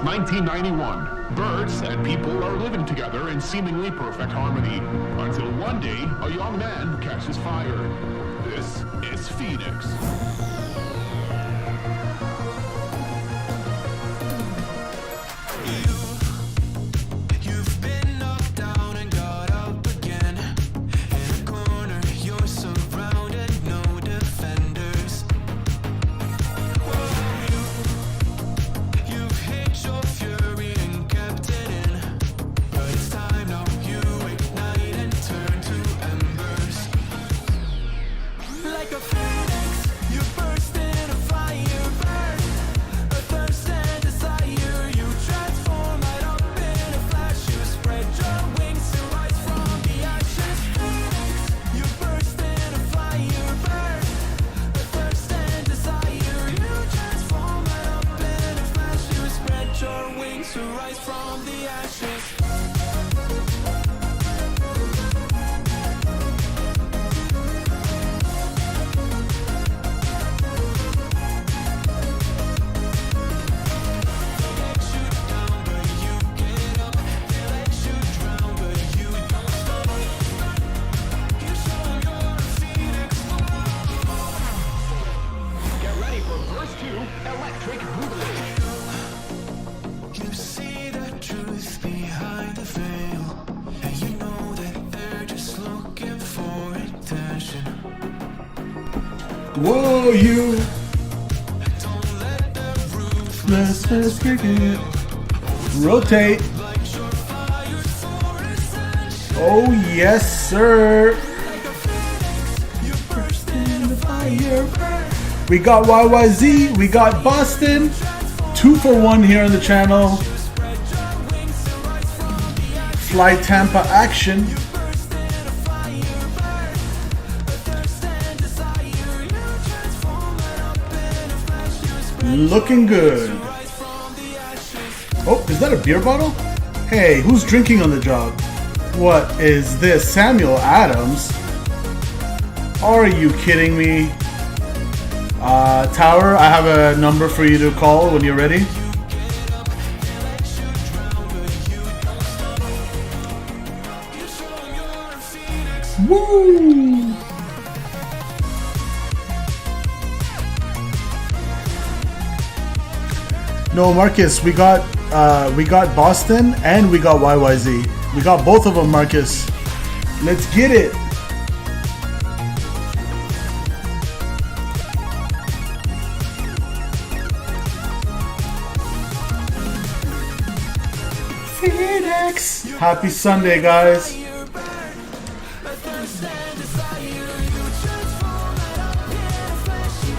1991. Birds and people are living together in seemingly perfect harmony, until one day a young man catches fire. This is FENIX. Whoa, you! Let's kick it. Rotate. Oh yes, sir. We got YYZ. We got Boston. 2 for 1 here on the channel. Fly Tampa action. Looking good. Oh, is that a beer bottle? Hey, who's drinking on the job? What is this? Samuel Adams? Are you kidding me? Tower, I have a number for you to call when you're ready. Woo! No, Marcus, we got Boston and we got YYZ. We got both of them, Marcus. Let's get it. FENIX. Happy Sunday, guys.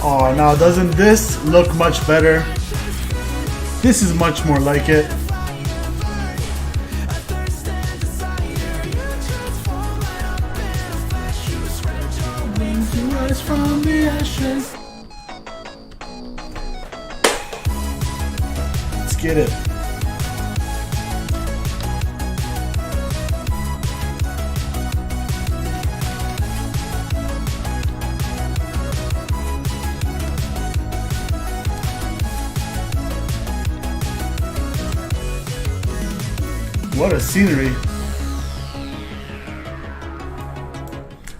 Oh, now doesn't this look much better? This is much more like it. From the ashes. Let's get it. What a scenery.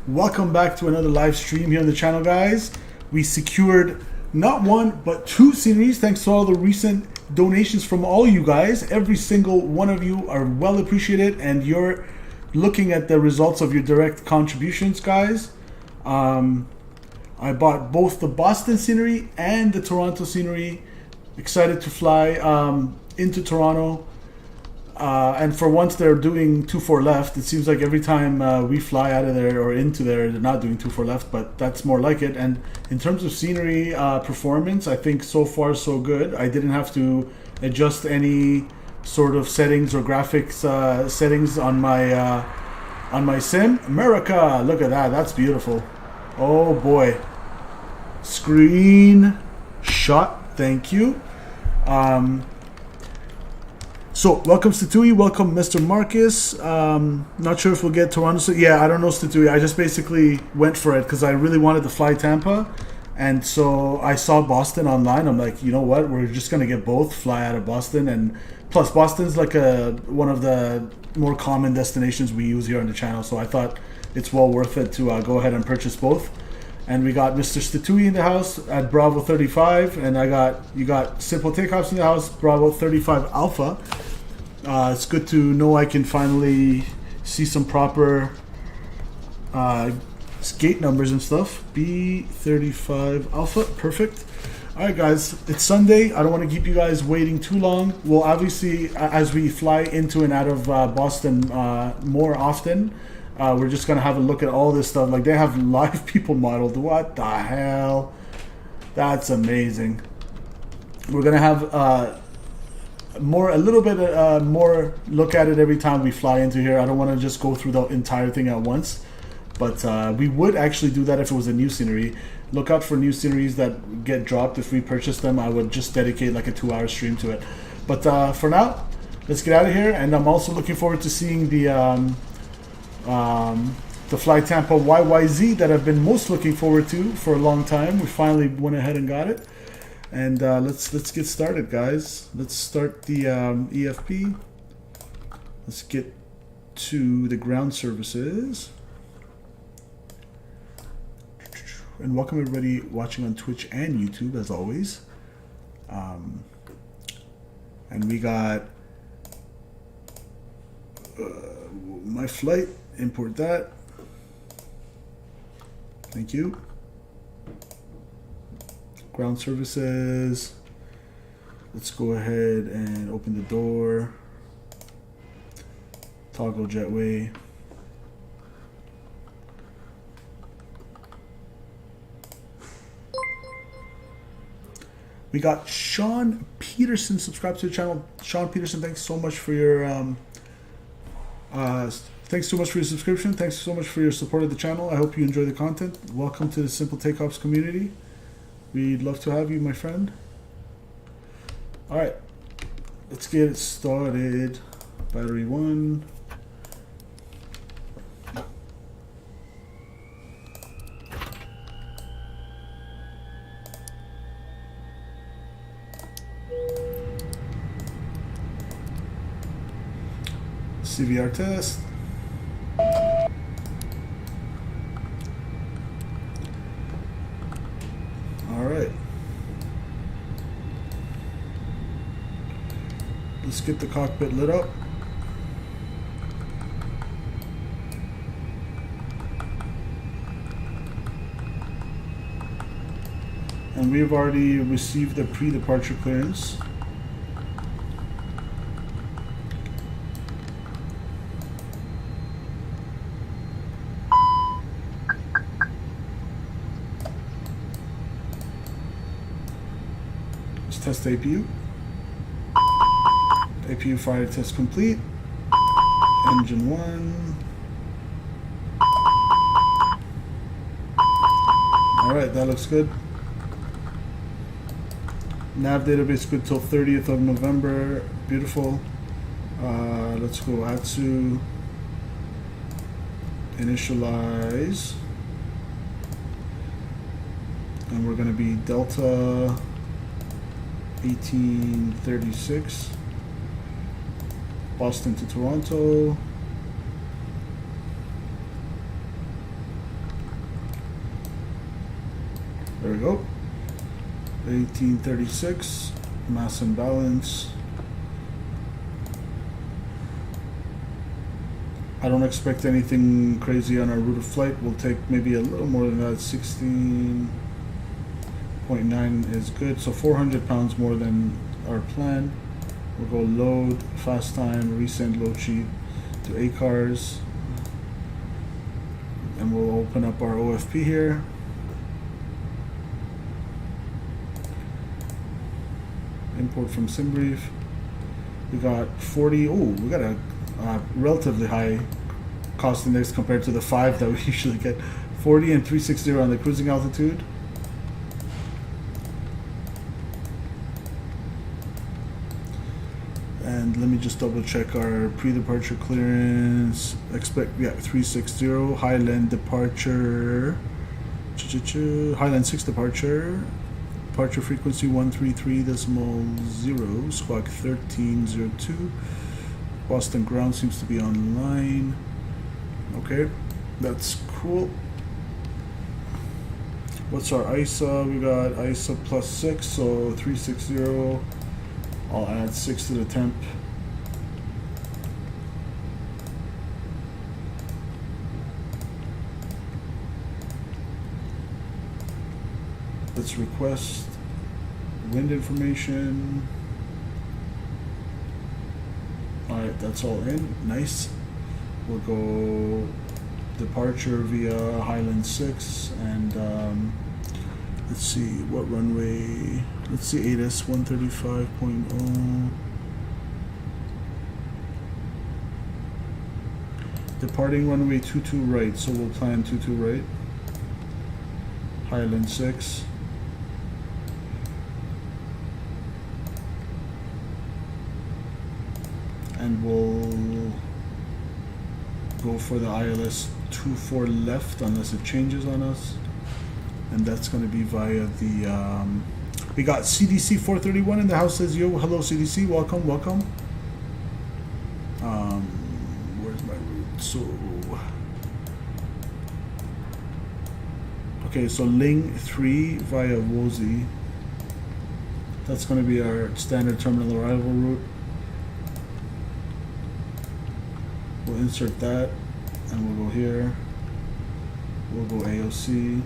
Welcome back to another live stream here on the channel, guys. We secured not one but 2 sceneries thanks to all the recent donations from all you guys. Every single one of you are well appreciated, and you're looking at the results of your direct contributions, guys. I bought both the Boston scenery and the Toronto scenery. Excited to fly into Toronto. And for once they're doing 2-4 left. It seems like every time we fly out of there or into there, they're not doing 2-4 left, but that's more like it. And in terms of scenery performance, I think so far so good. I didn't have to adjust any sort of settings or graphics settings on my sim. America, look at that. That's beautiful. Oh boy. Screen shot. Thank you. So, welcome Statui, welcome Mr. Marcus. Not sure if we'll get Toronto. So, yeah, I don't know Statui. I just basically went for it because I really wanted to fly Tampa. And so I saw Boston online. I'm like, you know what? We're just gonna get both. Fly out of Boston, and plus Boston's like one of the more common destinations we use here on the channel. So I thought it's well worth it to go ahead and purchase both. And we got Mr. Statui in the house at Bravo 35, and you got Simple Takeoffs in the house, Bravo 35 Alpha. It's good to know I can finally see some proper gate numbers and stuff. B35 Alpha, perfect. All right, guys, it's Sunday. I don't want to keep you guys waiting too long. Well, obviously, as we fly into and out of Boston more often, we're just gonna have a look at all this stuff. Like, they have live people modeled. What the hell? That's amazing. We're gonna have a little bit more look at it every time we fly into here. I don't want to just go through the entire thing at once, but we would actually do that if it was a new scenery. Look out for new sceneries that get dropped. If we purchase them, I would just dedicate like a 2-hour stream to it. But for now, let's get out of here. And I'm also looking forward to seeing the Fly Tampa YYZ that I've been most looking forward to for a long time. We finally went ahead and got it. And let's get started, guys. Let's start the EFP. Let's get to the ground services. And welcome everybody watching on Twitch and YouTube, as always. And we got my flight. Import that. Thank you. Ground services. Let's go ahead and open the door. Toggle jetway. We got Sean Peterson subscribed to the channel. Sean Peterson, thanks so much for your subscription. Thanks so much for your support of the channel. I hope you enjoy the content. Welcome to the Simple Takeoffs community. We'd love to have you, my friend. All right, let's get it started. Battery 1. CVR test. All right. Let's get the cockpit lit up. And we've already received the pre-departure clearance. Test APU. APU fire test complete. Engine 1. Alright, that looks good. Nav database good till 30th of November. Beautiful. Let's go ATSU. Initialize. And we're going to be Delta 1836, Boston to Toronto. There we go. 1836, mass and balance. I don't expect anything crazy on our route of flight. We'll take maybe a little more than that. 16.9 is good, so 400 pounds more than our plan. We'll go load, fast time, resend load sheet to ACARS, and we'll open up our OFP here. Import from SimBrief. We got 40. Oh, we got a relatively high cost index compared to the 5 that we usually get. 40 and 360 on the cruising altitude. And let me just double check our pre-departure clearance. Expect, yeah, 360, high land departure, Highland 6 departure. Departure frequency 133.0, squawk 1302. Boston ground seems to be online. Okay, that's cool. What's our ISA? We got ISA +6, so 360. I'll add 6 to the temp. Let's request wind information. Alright, that's all in. Nice. We'll go departure via Highland 6 and let's see what runway. Let's see ATC 135.0. Departing runway 22 right, so we'll plan 22 right. Highland 6. And we'll go for the ILS 24 left unless it changes on us, and that's going to be via the we got CDC 431 in the house. Says yo, hello CDC, welcome. Where's my route? So okay, so Ling 3 via Woolsey, that's going to be our standard terminal arrival route. We'll insert that and we'll go here. We'll go AOC.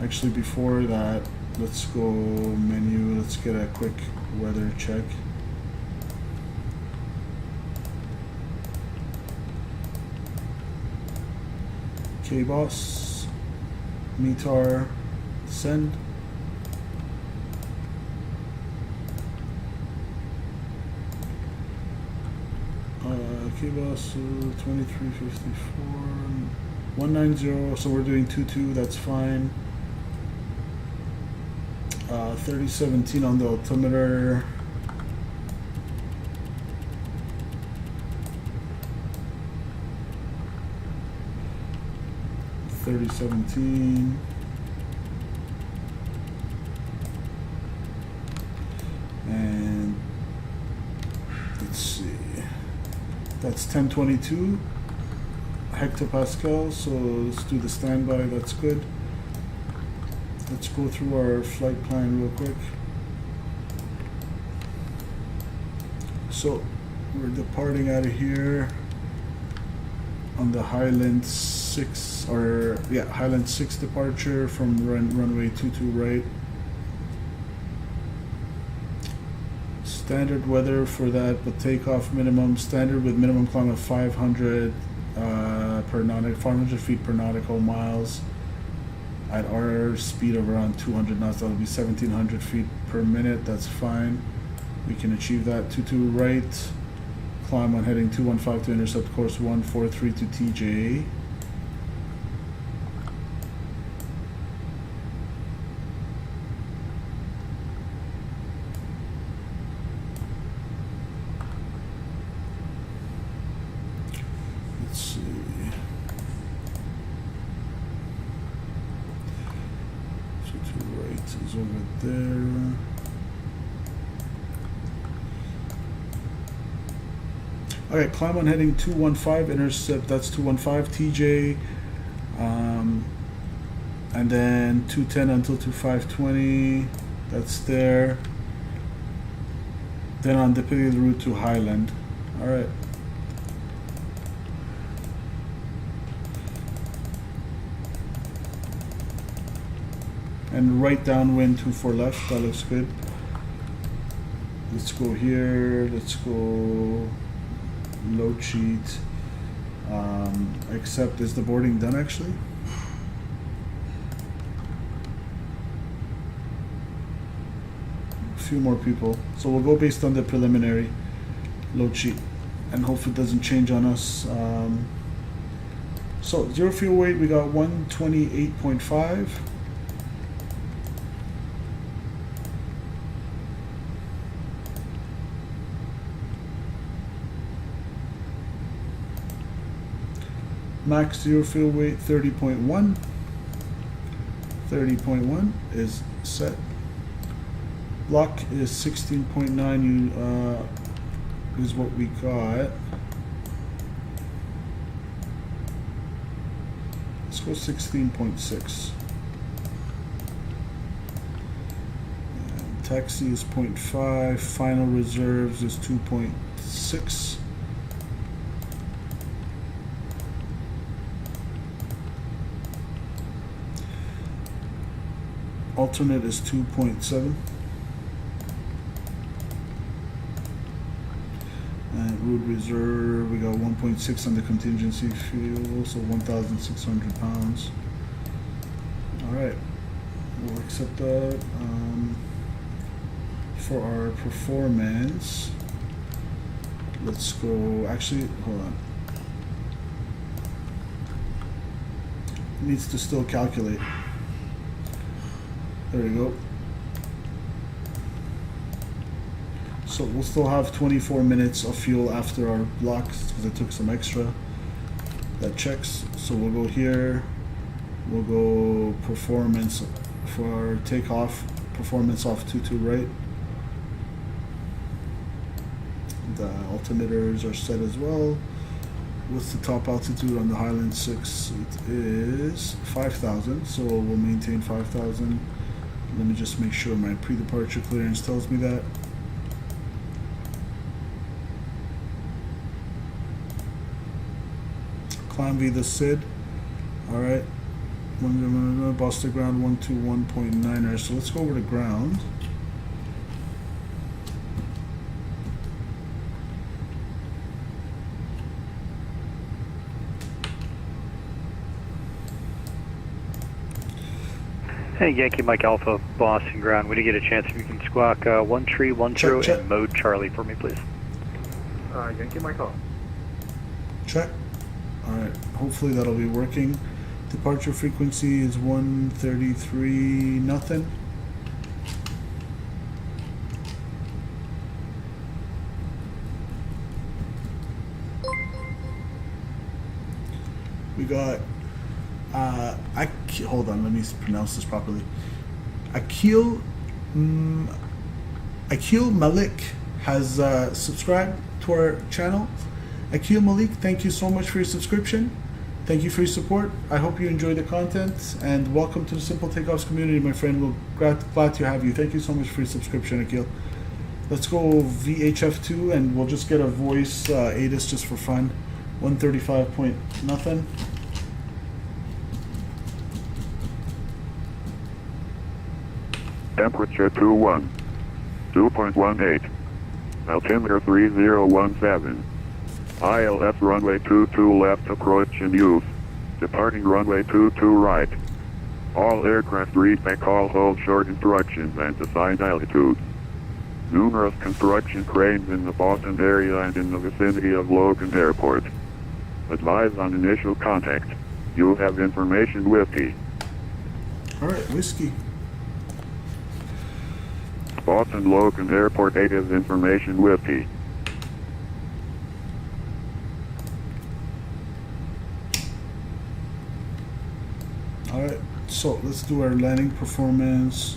Actually, before that, let's go menu. Let's get a quick weather check. KBOS, METAR, send. KBOS 2354 190, so we're doing 22, that's fine. 3017 on the altimeter. $3017. And let's see. That's 1022 hectopascal, so let's do the standby, that's good. Let's go through our flight plan real quick. So we're departing out of here on the Highland 6, or yeah, Highland 6 departure from runway 22 right. Standard weather for that, but takeoff minimum standard with minimum climb of 500 500 feet per nautical miles at our speed of around 200 knots. That'll be 1700 feet per minute. That's fine. We can achieve that. 22 right. Climb on heading 215 to intercept course 143 to TJ. Let's see. So to right is over there. Okay, climb on heading 215, intercept, that's 215 TJ, and then 210 until 2520, that's there. Then on depicting the route to Highland. All right. And right downwind 24 left, that looks good. Let's go here, let's go load sheet. Except, is the boarding done actually? A few more people. So we'll go based on the preliminary load sheet and hope it doesn't change on us. So zero fuel weight, we got 128.5. Max zero fuel weight 30.1. 30.1 is set. Block is 16.9. Is what we got. Let's go 16.6. Taxi is 0.5. Final reserves is 2.6. Alternate is 2.7. And road reserve, we got 1.6 on the contingency fuel, so 1,600 pounds. All right, we'll accept that. For our performance, let's go, actually, hold on. It needs to still calculate. There we go. So we'll still have 24 minutes of fuel after our blocks because I took some extra. That checks. So we'll go here. We'll go performance for our takeoff. Performance off 22 right. The altimeters are set as well. What's the top altitude on the Highland 6? It is 5,000. So we'll maintain 5,000. Let me just make sure my pre-departure clearance tells me that. Climb V the SID. Alright. Boston ground 121.9er. So let's go over to ground. Hey, Yankee Mike Alpha, Boston ground. When you get a chance, if you can squawk 1310 check. and mode Charlie for me, please. Yankee Mike Alpha. Check. Alright, hopefully that'll be working. Departure frequency is 133 nothing. We got hold on, let me pronounce this properly. Akil Malik has subscribed to our channel. Akil Malik, thank you so much for your subscription. Thank you for your support. I hope you enjoy the content, and welcome to the Simple Takeoffs community, my friend. We're glad to have you. Thank you so much for your subscription, Akil. Let's go VHF2, and we'll just get a voice ATIS just for fun. 135 point nothing. Temperature 21, 2.18, altimeter 3017, ILS runway 22 left approach in use, departing runway 22 right. All aircraft read by call hold short instructions and assigned altitude. Numerous construction cranes in the Boston area and in the vicinity of Logan Airport. Advise on initial contact. You have information whiskey. Alright, whiskey. Boston Logan Airport native information whiskey. Alright, so let's do our landing performance.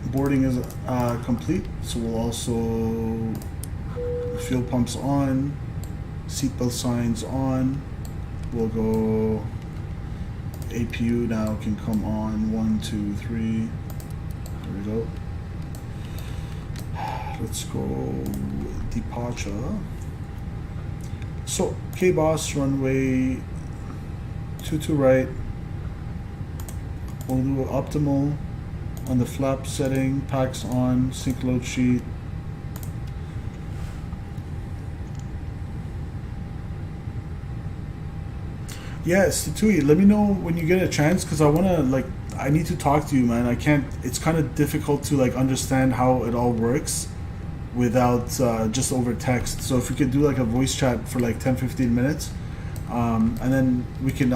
Boarding is complete, so we'll also fuel pumps on, seatbelt signs on. We'll go APU now can come on. 1, 2, 3. There we go. Let's go departure. So K-Boss runway 22 right. We'll do optimal on the flap setting, packs on, sync load sheet. Yes, Tui, let me know when you get a chance, because I need to talk to you, man. I can't, it's kind of difficult to understand how it all works without just over text. So if you could do like a voice chat for like 10-15 minutes, and then we can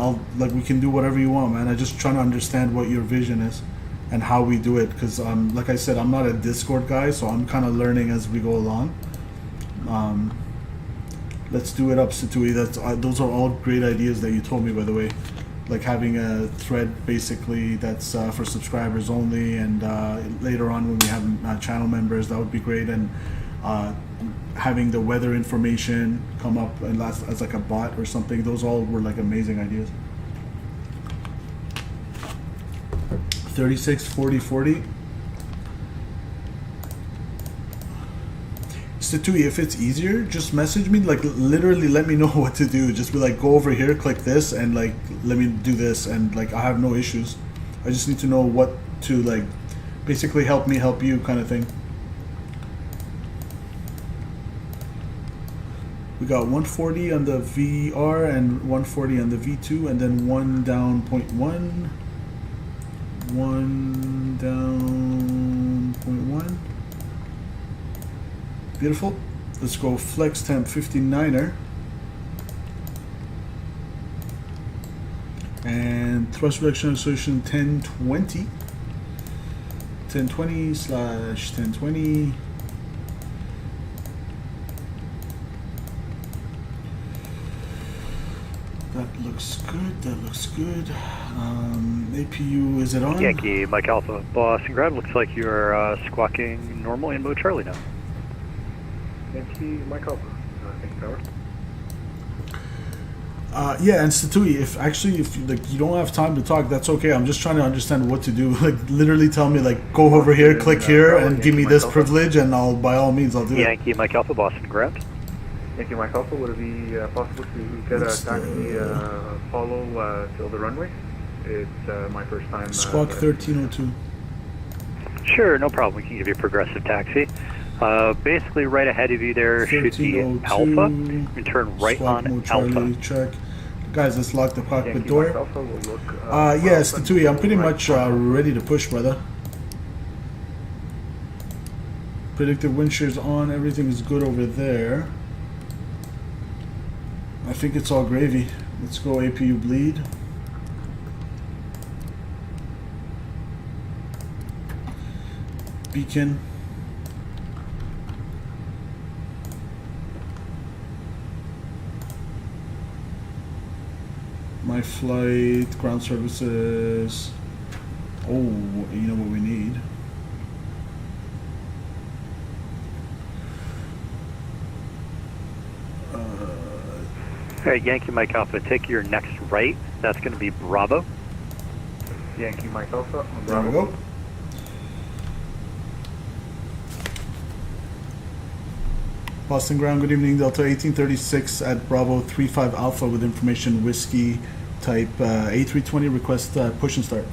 do whatever you want, man. I'm just trying to understand what your vision is and how we do it, because like I said, I'm not a Discord guy, so I'm kind of learning as we go along. Let's do it up, Situi. Those are all great ideas that you told me, by the way. Like having a thread basically that's for subscribers only, and later on when we have channel members, that would be great. And having the weather information come up and as like a bot or something. Those all were like amazing ideas. 36, 40, 40. Situi, if it's easier, just message me. Like literally, let me know what to do. Just be like, go over here, click this, and like let me do this, and like I have no issues. I just need to know what to like, basically help me help you kind of thing. We got 140 on the VR and 140 on the V2, and then 1 down 0.1, 1 down 0.1. Beautiful. Let's go flex temp 59er. And thrust reduction assertion 1020. 1020 slash 1020. That looks good. That looks good. APU, is it on? Yankee Mike Alpha, Boston Ground. Looks like you're squawking normal in mode Charlie now. Yankee Mike Alpha. Thank you, Tower. Yeah, and Satui, if you don't have time to talk, that's okay. I'm just trying to understand what to do. Like literally tell me like go over here, click here, and give me this privilege, and I'll by all means I'll do it. Yankee Mike Alpha, Boston Ground. Thank you, Mike Alpha. Would it be possible to get a taxi follow till the runway? It's my first time. Squawk 1302. Sure, no problem. We can give you a progressive taxi. Basically, right ahead of you there should be Alpha. You turn right on Alpha. Check. Guys, let's lock the cockpit Yankee door. Mike Alpha will look, yes, Tatui, I'm pretty much ready to push, brother. Predictive wind shear's on. Everything is good over there. I think it's all gravy. Let's go APU bleed. Beacon. My flight, ground services. Oh, you know what we need? All right, Yankee Mike Alpha, take your next right. That's going to be Bravo. Yankee Mike Alpha on There we Bravo. go. Boston Ground, good evening. Delta 1836 at Bravo 35 Alpha with information whiskey type A320 request push and start.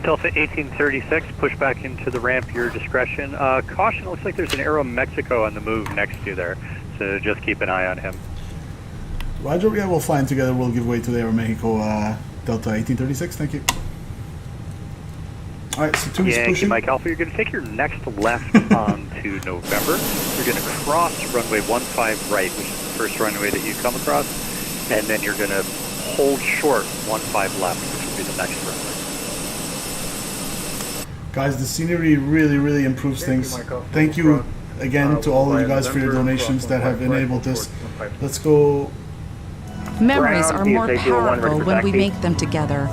Delta 1836, push back into the ramp, your discretion. Caution, looks like there's an Aero Mexico on the move next to you there, so just keep an eye on him. Roger, yeah, we'll fly in together. We'll give way to the Aero Mexico Delta 1836. Thank you. All right, so two is Yankee pushing. Mike Alpha, you're going to take your next left on to November. You're going to cross runway 15 right, which is the first runway that you come across, and then you're going to hold short 15 left, which will be the next runway. Guys, the scenery really improves things. Thank you again to all of you guys for your donations that have enabled this. Let's go. Memories are more powerful when we make them together.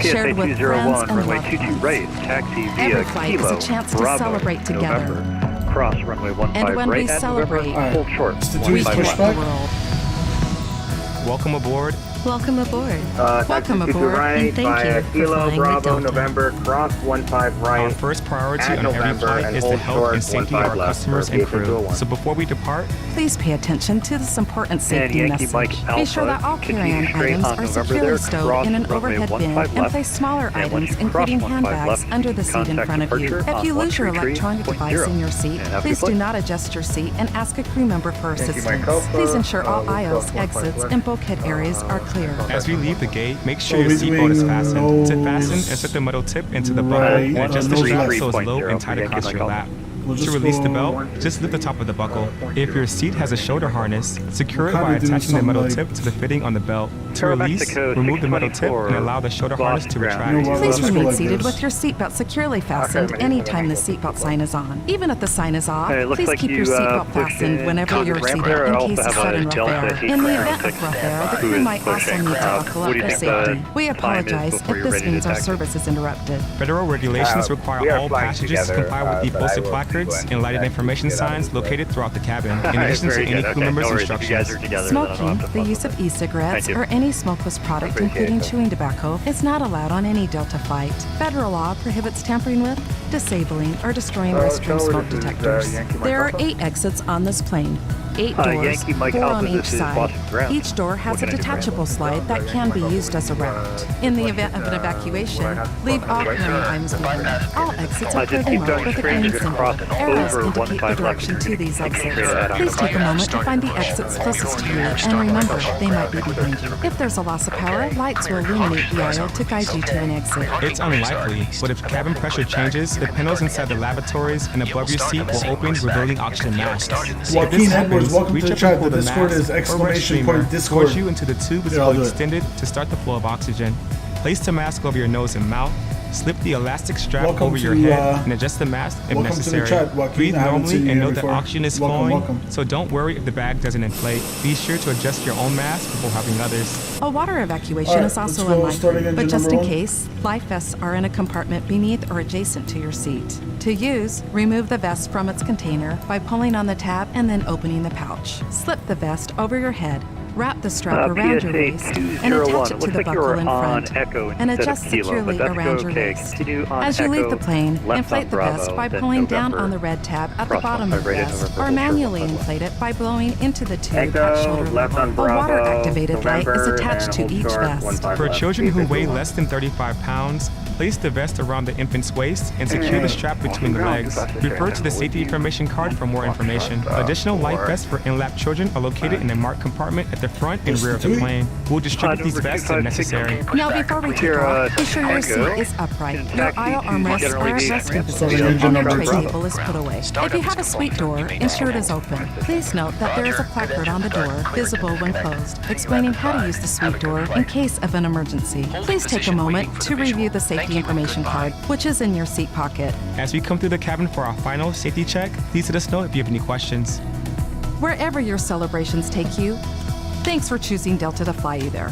Shared PSA with 201, friends and runway loved 22 ones. right, taxi via Every flight is Kilo, a chance to Bravo, celebrate together. November. Cross runway 15 And when right we at celebrate, November, hold short. It's the 15 We Please push connect left. the back. world. Welcome aboard. Welcome aboard. Taxi Welcome 22 aboard, right and thank via you for Kilo, flying with Bravo, Delta. November, cross 15 Our right. first priority At on every November flight and is the hold health short and safety of 15 our left customers for and PSA crew. 201. So before we depart, Please pay attention to this important And safety Yankee message. Mike Alpha, Be sure that all continue carry-on straight items on are November securely there, stowed cross in an runway overhead 15 bin left. and place smaller And once items, you cross including 15 handbags, left, under the seat in contact front of you. departure If you on lose your 133.0. electronic device in your seat, And have a please good do flight. not adjust your seat and ask a crew member for Thank you, assistance. Mike Alpha. Please ensure all We'll aisles, cross 15 exits, left. and bulkhead areas are clear. as we leave the gate, make sure So your we're seatbelt is doing fastened. nose Sit fastened and set the metal tip into the buckle right, and adjust the nose strap left. so it's low and tight Yankee across Mike your Alpha. lap. We'll To just release the go- belt, just lift the top of the buckle. If your seat has a shoulder harness, secure it We're by kinda doing attaching the metal something tip to the fitting on the belt. To Aero release, Mexico, remove the metal tip 624, and allow the shoulder harness to Boston retract. ground. You know what? Please Let's just go remain like seated this. with your seatbelt securely fastened anytime the seatbelt sign is on. Even if the sign is off, Okay, it looks please like keep your you, seatbelt pushed fastened in whenever to you're the ramp seated there. I in also case of have a sudden rough Delta air. Heat In the Ground event 6 of rough air, the who crew is might also pushing. need to buckle What up do you for think safety. the We time is apologize before if you're this ready to means our taxi? service is interrupted. Federal regulations we require are all flying passengers to together, comply with the but I posted will placards be and lighted going information back to get out of signs this way. located throughout the cabin, in addition to Very any good. crew Okay, members' no worries. If you guys are instructions. together, then I don't Smoking, have to the fuss use with of it. e-cigarettes, Thank you. or any smokeless product, Appreciate including it. chewing tobacco, is not allowed on any Delta flight. Federal law prohibits tampering with, disabling, or destroying restroom Tower, smoke this is, detectors. Yankee Mike There are Alpha. 8 exits on this plane. 8 doors, Yankee Mike 4 Alpha, on each this is side. Boston ground. Each door has What a can I do for you? detachable slide that can be used as a route. In the event of an evacuation, leave all clearing times behind. All exits are Just clearly keep marked going with a straight. green You're going to symbol. cross Arrows over indicate the 15 left. direction to these Straight exits. ahead on Please take a moment to Starting find the exits closest to you, and remember, they might be behind you. If there's a loss of power, lights will illuminate the aisle to guide you to an exit. It's unlikely, but if cabin pressure changes, the panels inside the lavatories and above your seat will open, revealing oxygen masks. If Joaquin this Edwards, happens, welcome reach to the up chat. and pull The Discord mask is or exclamation red point streamer Discord. towards you into the tube is Here, I'll do it. extended to start the flow of oxygen. Place the mask over your nose and mouth. Slip the elastic strap Welcome over your to, head and adjust the mask if welcome to the necessary. chat, Joaquin. Breathe I haven't normally seen you and here know that before. oxygen is Welcome, flowing, welcome. so don't worry if the bag doesn't inflate. Be sure to adjust your own mask before helping others. A water evacuation Alright, is also let's go starting unlikely, engine but just number in one. case, life vests are in a compartment beneath or adjacent to your seat. To use, remove the vest from its container by pulling on the tab and then opening the pouch. Slip the vest over your head. Wrap the strap around your PSA waist and 201. attach it to Looks the like you buckle were in on front Echo and instead adjust of Kilo, securely but that's around your okay. waist. Continue on As you leave Echo, the plane, left inflate on the Bravo, vest by then pulling down November, on the red tab at the cross bottom of the 15 right at vest, November, or hold short manually 15 left. inflate it by blowing into the tube Echo, at shoulder left on level. A Bravo, water-activated light is November, attached and to hold each short, vest. 15 For left. children who weigh 351. less than 35 pounds, place the vest around the infant's waist and secure the strap between the legs. Refer to the safety information card for more information. Additional life vests for in-lap children are located in a marked compartment at the front and rear of the plane. We'll distribute these vests if necessary. Now, before we take Here, off, be sure your Tango. seat is upright. In Your taxi aisle to armrests General are at Aviation resting ramp. position Engine and the number tray two. table is put away. If you have a suite door, ensure it is open. Please note that there is a placard on the door, visible when closed, explaining how to use the suite door in case of an emergency. Please take a moment to review the safety information card, which is in your seat pocket. As we come through the cabin for our final safety check, please let us know if you have any questions. Wherever your celebrations take you, thanks for choosing Delta to fly you there.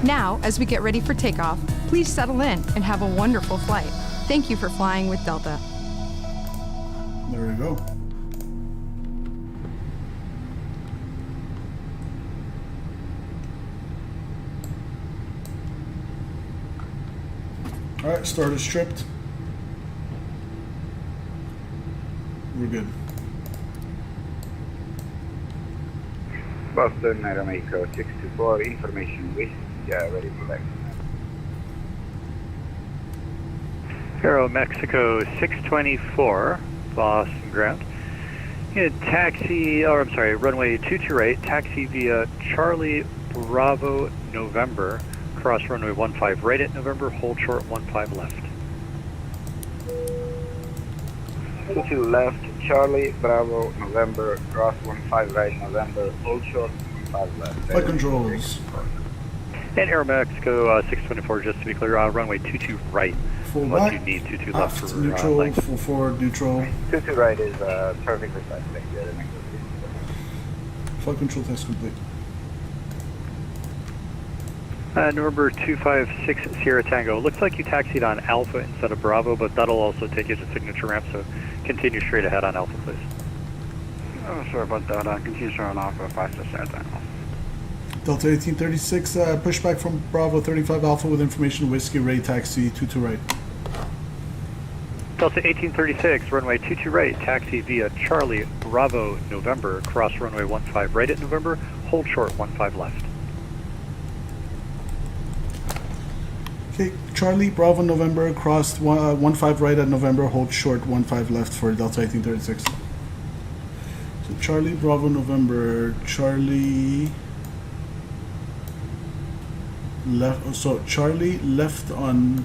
Now, as we get ready for takeoff, please settle in and have a wonderful flight. Thank you for flying with Delta. There we go. Alright, starter stripped. We're good. Boston, Aeromexico 624, information with, ready for taxi. Aero Mexico 624, Boston ground. Runway 22 right, taxi via Charlie Bravo November, cross runway 15 right at November, hold short 15 left. 22 left, Charlie, Bravo, November, cross 15 right, November, hold short, 15 left. Flight controls. And Aero Mexico 624, just to be clear, runway 22 right. Full Unless back. you need 22 left Aft for neutral, length. full forward neutral. 22 right is perfectly fine, thank you. Flight control test complete. November 256 Sierra Tango. Looks like you taxied on Alpha instead of Bravo, but that'll also take you to signature ramp, so continue straight ahead on Alpha, please. Oh, sorry about that. Continue straight on Alpha, 5 Sierra Tango. Delta 1836, pushback from Bravo 35 Alpha with information Whiskey Ray taxi 22 right. Delta 1836, runway 22 right, taxi via Charlie Bravo November, cross runway 15 right at November, hold short 15 left. Okay, Charlie Bravo November crossed 15 right at November, hold short 15 left for Delta 1836. So Charlie Bravo November, Charlie left. So Charlie left on.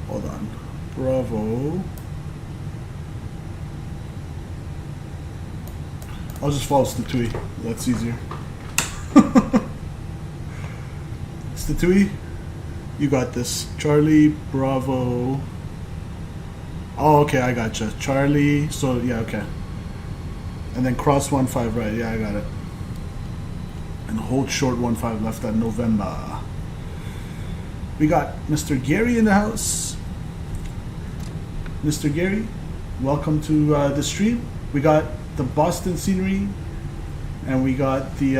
Hold on, Bravo. I'll just follow Statui. That's easier. Statui, you got this. Charlie, Bravo. Oh, okay, I gotcha. Charlie, so yeah, okay. And then cross 15 right, yeah, I got it. And hold short 15 left at November. We got Mr. Gary in the house. Mr. Gary, welcome to the stream. We got the Boston scenery, and we got the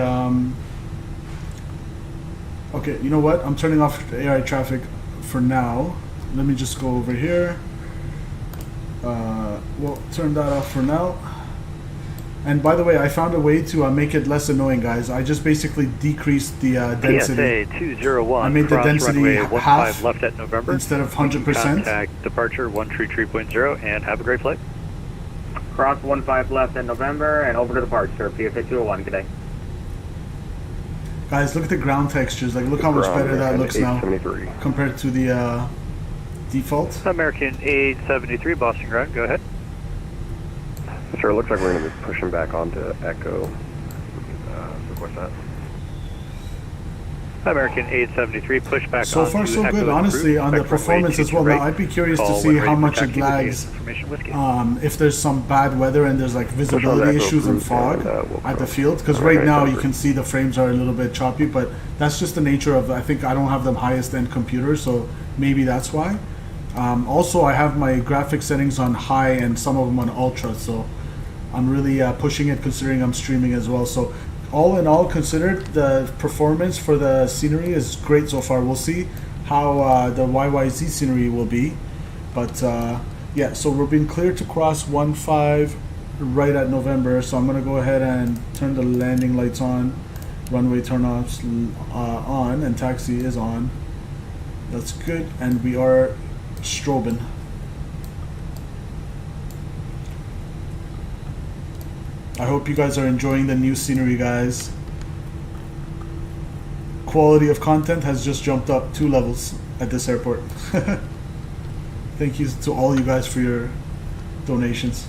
okay, you know what, I'm turning off the AI traffic for now. Let me just go over here. We'll turn that off for now. And by the way, I found a way to make it less annoying, guys. I just basically decreased the density. PSA 201, I made the density half left at November. Instead of 100%. Contact departure 133.0 and have a great flight. Cross 15 left at November and over to departure. PSA 201, good day. Guys, look at the ground textures. Like, look how much better that looks now compared to the default. American 873, Boston ground, go ahead. Sure, it looks like we're going to be pushing back onto Echo. What's that? American 873, push back so far so Echo good, honestly, Enroute, on the performance as well. Now, I'd be curious to see how much it lags if there's some bad weather and there's like visibility issues and fog at the field, because right now you can see the frames are a little bit choppy, but that's just the nature of, I think I don't have the highest end computer, so maybe that's why. Also, I have my graphic settings on high and some of them on ultra, so I'm really pushing it considering I'm streaming as well. So all in all considered, the performance for the scenery is great so far. We'll see how the YYZ scenery will be, but yeah, so we're being cleared to cross 15 right at November, so I'm going to go ahead and turn the landing lights on, runway turn-offs on, and taxi is on. That's good, and we are strobing. I hope you guys are enjoying the new scenery, guys. Quality of content has just jumped up 2 levels at this airport. Thank you to all you guys for your donations.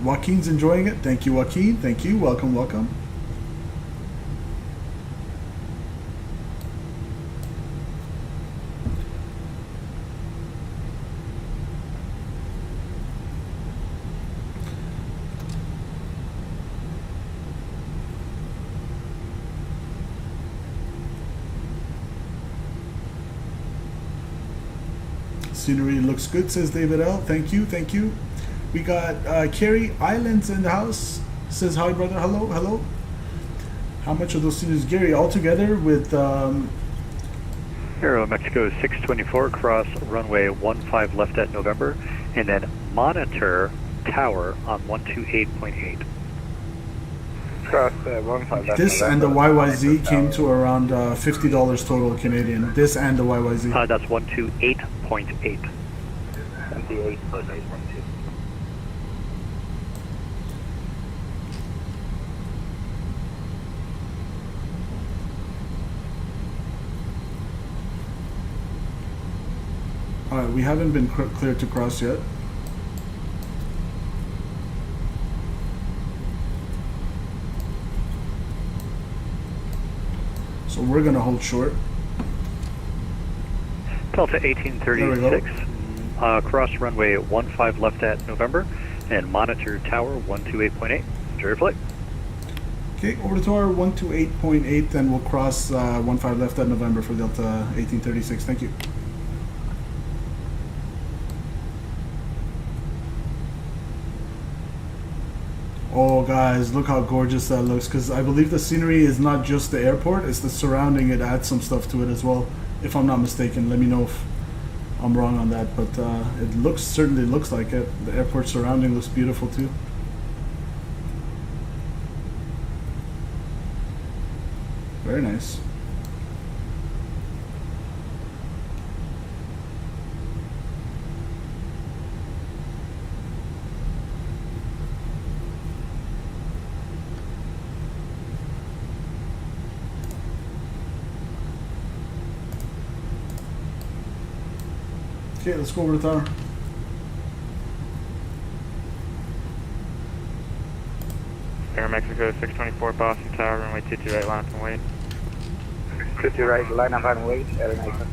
Joaquin's enjoying it. Thank you, Joaquin. Thank you. Welcome, welcome. Scenery looks good, says David L. Thank you, thank you. We got Carrie Islands in the house. Says hi, brother. Hello, hello. How much are those sceneries, Gary? All together with Aero Mexico 624, cross runway 15 left at November, and then monitor tower on 128.8. Cross 15 left. This and the YYZ came to around $50 total Canadian. This and the YYZ. That's 128.8. 28.8. Alright, we haven't been cleared to cross yet. So we're going to hold short. Delta 1836, cross runway 15 left at November, and monitor tower 128.8. Enjoy your flight. Okay, over to tower 128.8, and we'll cross 15 left at November for Delta 1836. Thank you. Oh guys, look how gorgeous that looks, because I believe the scenery is not just the airport, it's the surrounding. It adds some stuff to it as well, if I'm not mistaken. Let me know if I'm wrong on that, but it certainly looks like it. The airport surrounding looks beautiful too. Very nice. Okay, let's go over the tower. Mexico 624, Boston Tower, runway 22 right, line up and wait. 22 right, line up and wait, LNA.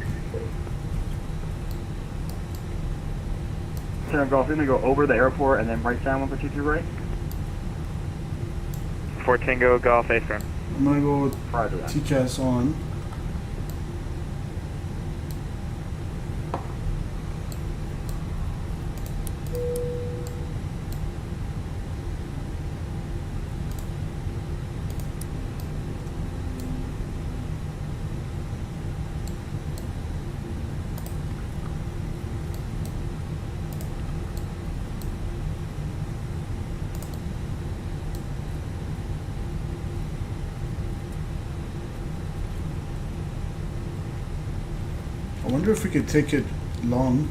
Center Golf, going to go over the airport and then right down 122 right. 4 Tango Golf, A firm. I'm gonna go with TCAS on. I wonder if we could take it long.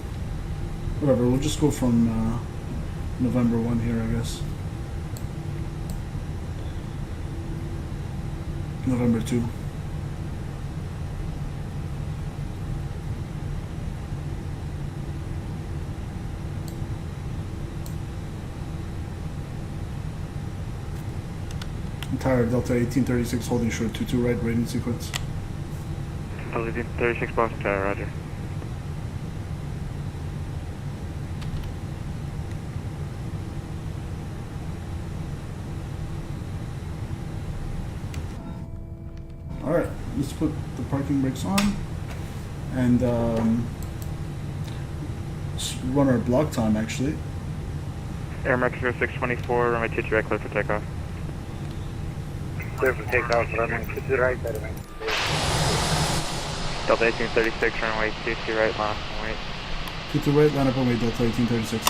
Whatever, we'll just go from November 1 here, I guess. November 2. Entire Delta 1836 holding short 22 right, rating sequence. Delta 1836 Boston Tower, roger. Alright, let's put the parking brakes on and let's run our block time actually. Air Mexico 624, runway 22 right, clear for takeoff. Clear for takeoff, runway 22 right, LNA. Delta 1836, runway 22 right, line up and wait. 22 right, line up and wait, Delta 1836.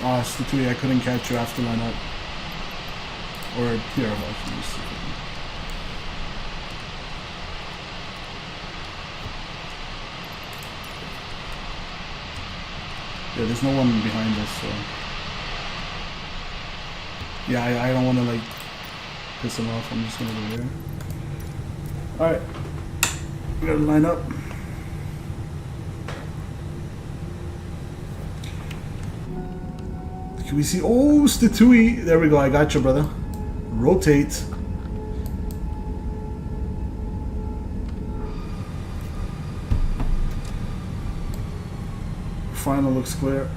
Ah, Statui, I couldn't catch you after line up. Or here, actually, just a second. Yeah, there's no one behind us, so... Yeah, I don't want to, like, piss him off. I'm just going to go there. Alright. We gotta line up. Can we see? Oh, Statui! There we go, I got you, brother. Rotate. Final looks clear.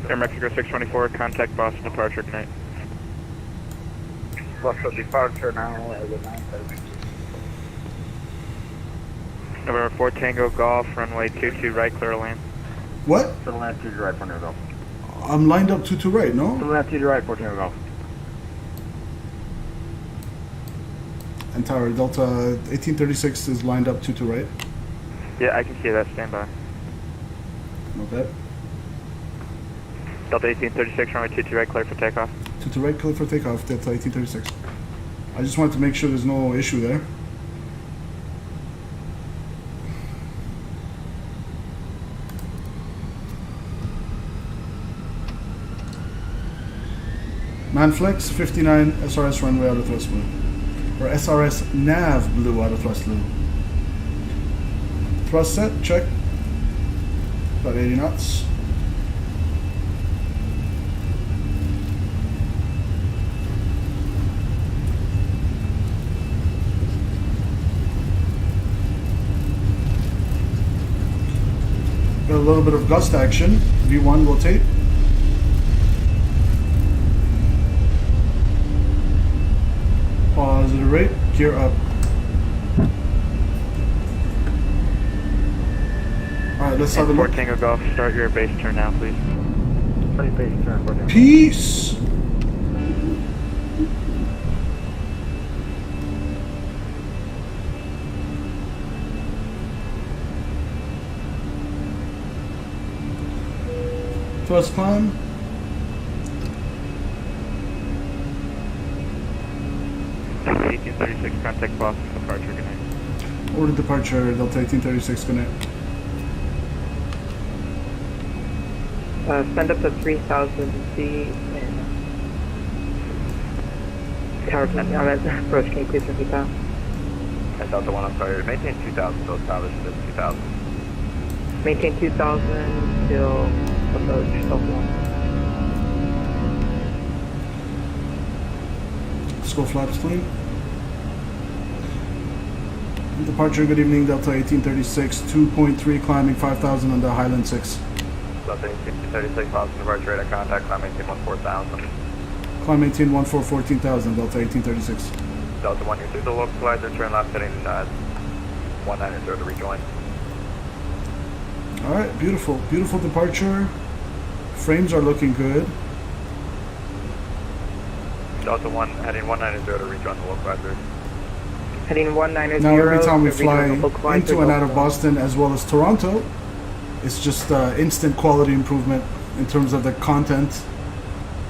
Air Mexico 624, contact Boston departure, good night. Boston departure now, LNA. November 4 Tango Golf, runway 22 right, clear to land. What? To the left, 22 right, 4 Tango Golf. I'm lined up 2 to right, no? To the left, 22 right, 4 Tango Golf. And Tower, Delta 1836 is lined up 2 to right. Yeah, I can see that, stand by. Okay. Delta 1836, runway 22 right, clear for takeoff. 2 to right, clear for takeoff, Delta 1836. I just wanted to make sure there's no issue there. Manflex 59 SRS runway out of thrust blue. Or SRS nav blue out of thrust blue. Thrust set, check. About 80 knots. Got a little bit of gust action. V1 rotate. Positive rate, gear up. Alright, let's have a look. Tango Golf, start your base turn now, please. Start base turn, Fort Tango. Peace! Thrust climb. 1836, contact Boston, departure, good night. Order departure, Delta 1836, good night. Send up to 3,000 feet and tower connect. I'm at approach. Can you please repeat that? And Delta 1, I'm sorry, maintain 2,000, so establish this 2,000. Maintain 2,000 till approach Delta 1. Let's go flaps clean. Departure, good evening, Delta 1836, 2.3, climbing 5,000 on the Highland 6. Delta 1836, Boston, departure radar contact, climb maintain 14,000. Climb maintain 14,000, Delta 1836. Delta 1, you're through the localizer, turn left heading 190 to rejoin. Alright, beautiful. Beautiful departure. Frames are looking good. Delta 1, heading 190 to rejoin the localizer. Heading 190. Now every time we fly into and out of Boston as well as Toronto, it's just instant quality improvement in terms of the content,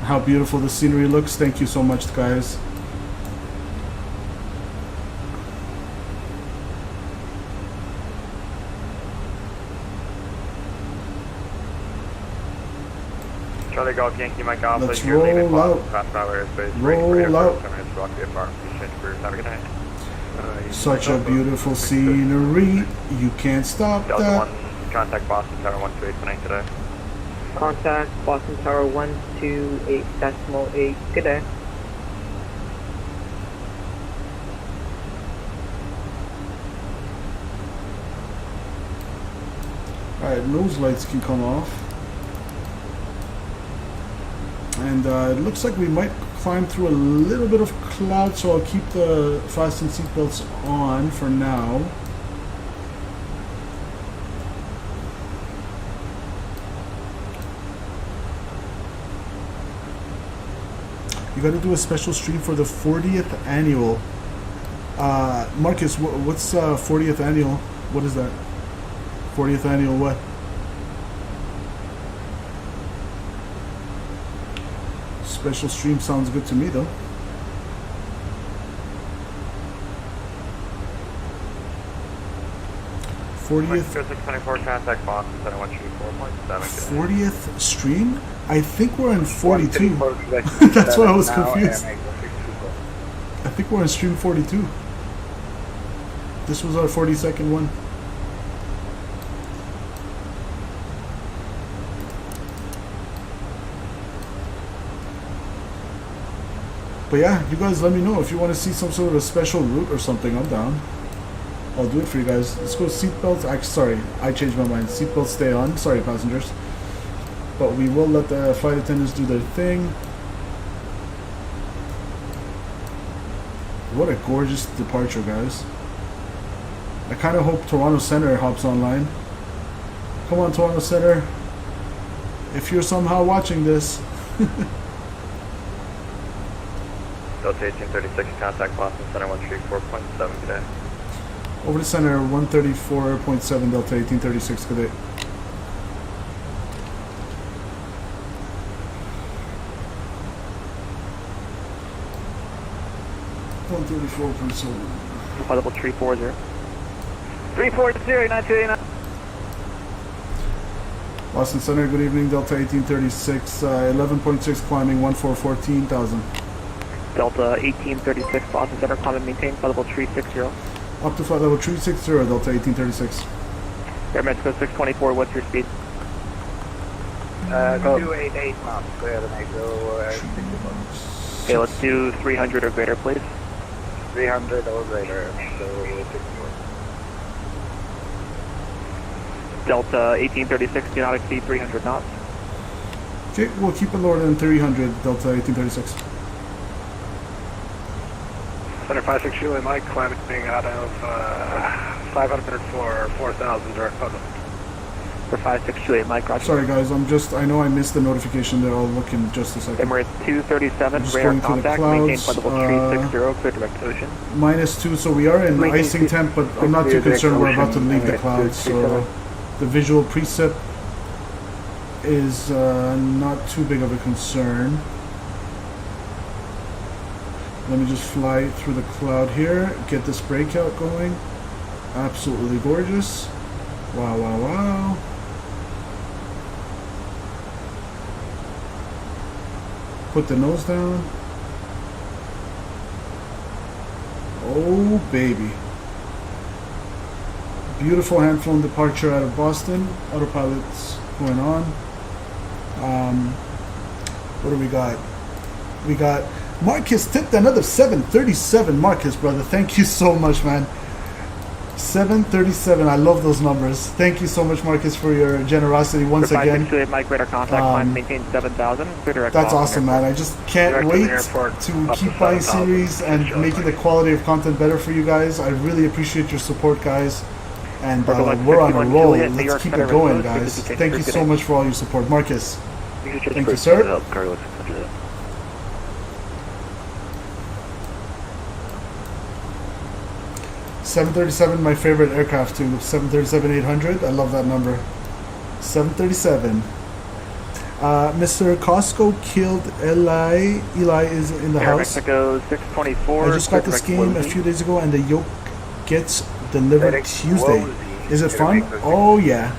how beautiful the scenery looks. Thank you so much, guys. Charlie Golf Yankee Mike Alpha, Let's you're leaving roll out. Boston, cross airspace. Roll out. Have a good night. Such a beautiful scenery. You can't stop Delta that. 1, contact Boston Tower 128 tonight today. Contact Boston Tower 128.8. Good day. Alright, nose lights can come off. And it looks like we might climb through a little bit of cloud, so I'll keep the fasten seatbelts on for now. You got to do a special stream for the 40th annual. Marcus, what's 40th annual? What is that? 40th annual what? Special stream sounds good to me though. '40th 624, contact Boston 713.7. 40th stream? I think we're in 42. That's why I was confused. I think we're in stream 42. This was our 42nd one. But yeah, you guys let me know if you want to see some sort of a special route or something. I'm down. I'll do it for you guys. Let's go seatbelts. Sorry, I changed my mind. Seatbelts stay on. Sorry, passengers. But we will let the flight attendants do their thing. What a gorgeous departure, guys. I kind of hope Toronto Center hops online. Come on, Toronto Center. If you're somehow watching this. Delta 1836, contact Boston Center 134.7 today. Over to center 134.7 Delta 1836, good day. Level 340. 340, 9289. Boston Center, good evening, Delta 1836, 11.6 climbing 14,000. Delta 1836, Boston Center, climb and maintain, flight level 360. Up to flight level 360, Delta 1836. Air Mexico 624, what's your speed? 288 knots, clear the Mexico, Okay, let's do 300 or greater, please. 300 or greater, so 64. Delta 1836, do not exceed 300 knots. Okay, we'll keep it lower than 300, Delta 1836. Center 56 Julie Mike, climbing out of 500 for 4,000 direct public. For 56 Julie Mike, roger. Sorry guys, I know I missed the notification there, I'll look in just a second. Emirates 237, radar contact, maintain flight level 360, clear direct ocean. -2, so we are in icing temp, but I'm not too concerned, we're about to leave the clouds, so the visual precip is not too big of a concern. Let me just fly through the cloud here, get this breakout going. Absolutely gorgeous. Wow, wow, wow. Put the nose down. Oh, baby. Beautiful hand-flown departure out of Boston. Autopilot's going on. What do we got? We got Marcus tipped another 737. Marcus, brother, thank you so much, man. 737. I love those numbers. Thank you so much, Marcus, for your generosity once again. Mike, radar contact line, maintain 7,000. That's awesome, man. I just can't wait to keep buying Sceneries and making the quality of content better for you guys. I really appreciate your support, guys. And we're on a roll. Let's keep it going, guys. Thank you so much for all your support. Marcus. Thank you, sir. 737, my favorite aircraft too. 737-800. I love that number. 737. Mr. Costco killed Eli. Eli is in the house. Mexico 624. I just got this game a few days ago, and the yoke gets delivered Tuesday. Is it fun? Oh yeah.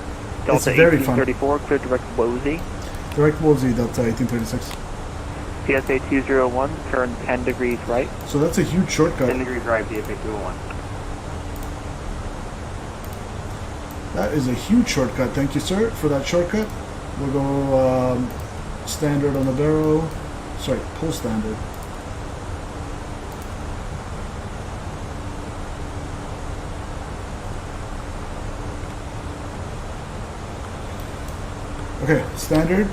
It's very fun. 1834, clear direct Wozy. Direct Wozy, Delta 1836. PSA 201, turn 10 degrees right. So that's a huge shortcut. 10 degrees right, PSA 201. That is a huge shortcut. Thank you, sir, for that shortcut. We'll go standard on the barrel. Sorry, pull standard. Okay, standard.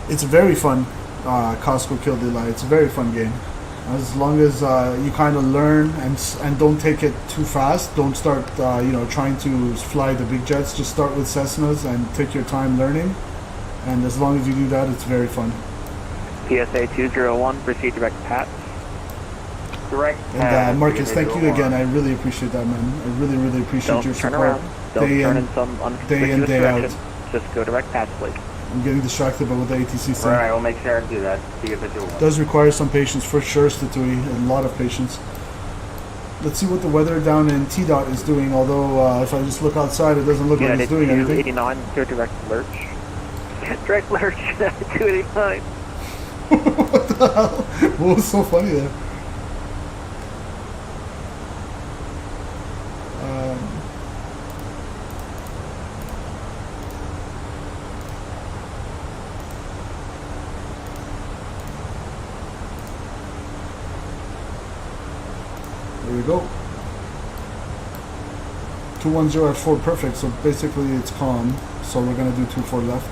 It's very fun. Costco Killed Eli. It's a very fun game. As long as you kind of learn and don't take it too fast. Don't start trying to fly the big jets. Just start with Cessnas and take your time learning. And as long as you do that, it's very fun. PSA 201, proceed direct Pat. Direct Pat. And Marcus, thank you again. I really appreciate that, man. I really, really appreciate your support. Day in and day out. Just go direct Pat, please. I'm getting distracted by what the ATC said. Alright, we'll make sure to do that. See if it does require some patience for sure, Statui. A lot of patience. Let's see what the weather down in T-Dot is doing, although if I just look outside, it doesn't look like it's doing anything. 89, clear direct lurch. Direct lurch, 289. What the hell? What was so funny there? There we go. 210 at 4 perfect, so basically it's calm. So we're gonna do 24 left.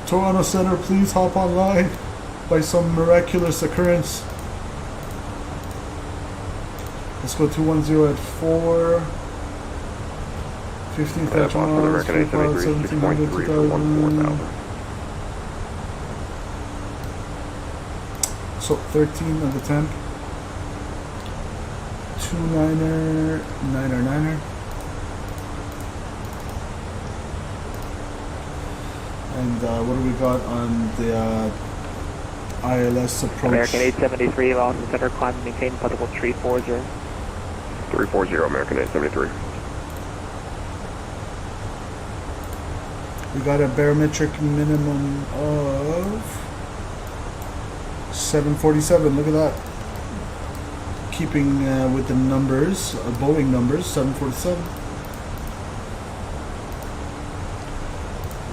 Toronto Center, please hop online by some miraculous occurrence. Let's go 210 at 4. 15 catch miles, 1700, 2000. So 13 on the temp. 29er, 9er. And what do we got on the ILS approach? American 873, Austin Center, climb and maintain particle 340. 340, American 873. We got a barometric minimum of 747, look at that. Keeping with the numbers, Boeing numbers, 747.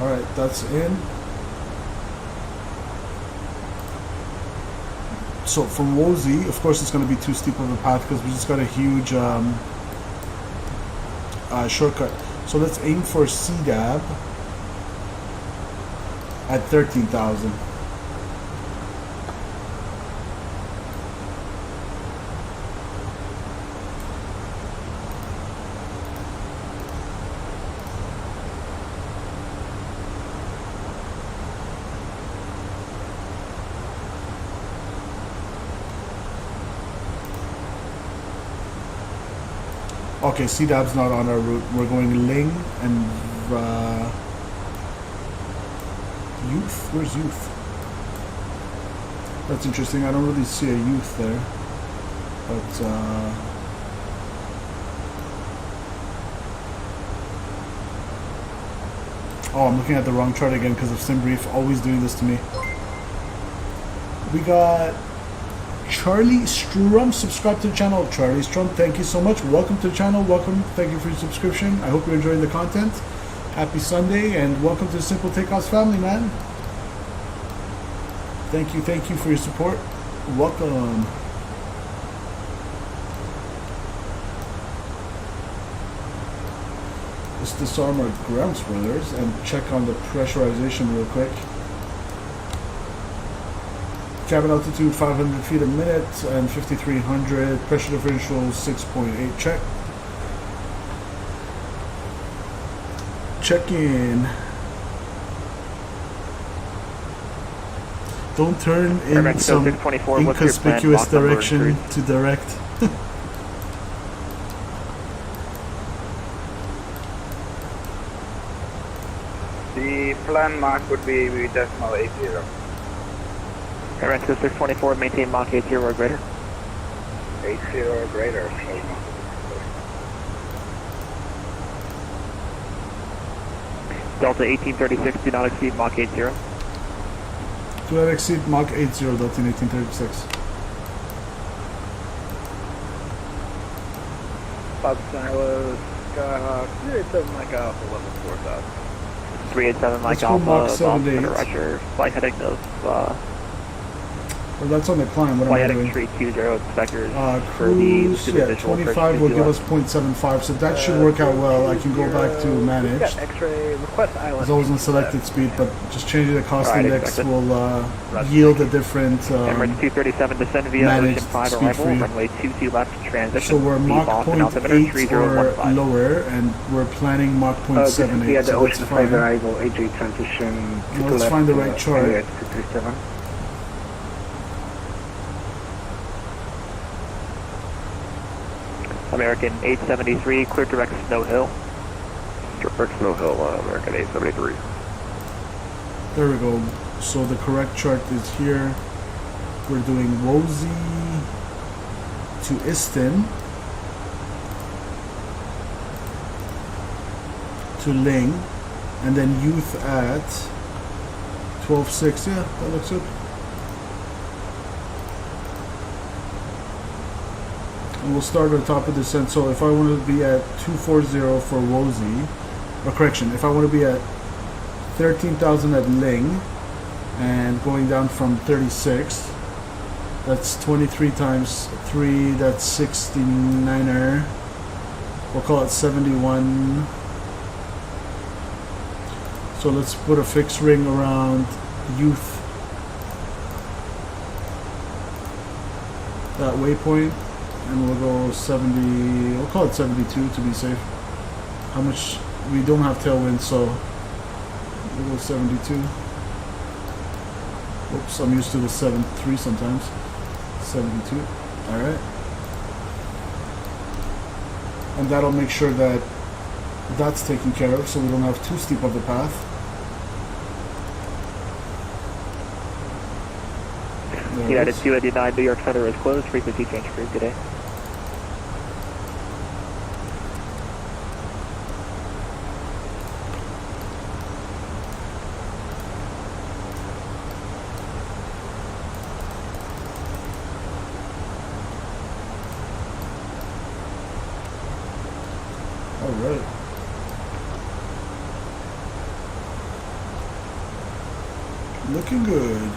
Alright, that's in. So from Wozy, of course it's going to be too steep of a path because we just got a huge shortcut. So let's aim for CDAB at 13,000. Okay, CDAB's not on our route. We're going Ling and Youth. Where's Youth? That's interesting. I don't really see a youth there. But, oh, I'm looking at the wrong chart again because of SimBrief. Always doing this to me. We got Charlie Strum. Subscribe to the channel. Charlie Strum, thank you so much. Welcome to the channel. Welcome. Thank you for your subscription. I hope you're enjoying the content. Happy Sunday and welcome to the Simple Takeoffs family, man. Thank you for your support. Welcome. Let's disarm our ground spoilers and check on the pressurization real quick. Cabin altitude 500 feet a minute and 5300. Pressure differential 6.8. Check. Check in. Don't turn in some inconspicuous direction to direct. The plan Mach would be decimal 80. Airman 624, maintain Mach 80 or greater. 80 or greater. Delta 1836, do not exceed Mach 80. Do not exceed Mach 80, Delta 1836. Bob Skyler, Skyhawk, 387 Mike Alpha, level 4000. 387 Mike Alpha, Roger, flight heading of, well, that's on the climb. What am I doing? 320 expectors. Cruise, yeah, 25 will give us 0.75, so that should work out well. I can go back to managed. X-ray request island. It's always on selected speed, but just changing the cost index will yield a different Emirates 237, descend via Ocean 5 arrival, runway 22 left transition. So we're Mach 0.8 or lower, and we're planning Mach 0.78. Yeah, the so Ocean 5 arrival, AJ transition. Well, let's find the right chart. 237. American 873, clear direct Snow Hill. Direct Snow Hill, American 873. There we go. So the correct chart is here. We're doing Wozy to Istin to Ling, and then youth at 12.6. Yeah, that looks good. And we'll start at the top of the descent. So if I want to be at 240 for Wozy, or correction, if I want to be at 13,000 at Ling and going down from 36, that's 23 times 3, that's 69er. We'll call it 71. So let's put a fixed ring around youth, that waypoint. And we'll go 70, we'll call it 72 to be safe. How much? We don't have tailwind, so we'll go 72. Oops, I'm used to the 73 sometimes. 72, alright. And that'll make sure that that's taken care of, so we don't have too steep of a path. United 289, New York Center is closed, frequency change crew today. Alright. Looking good.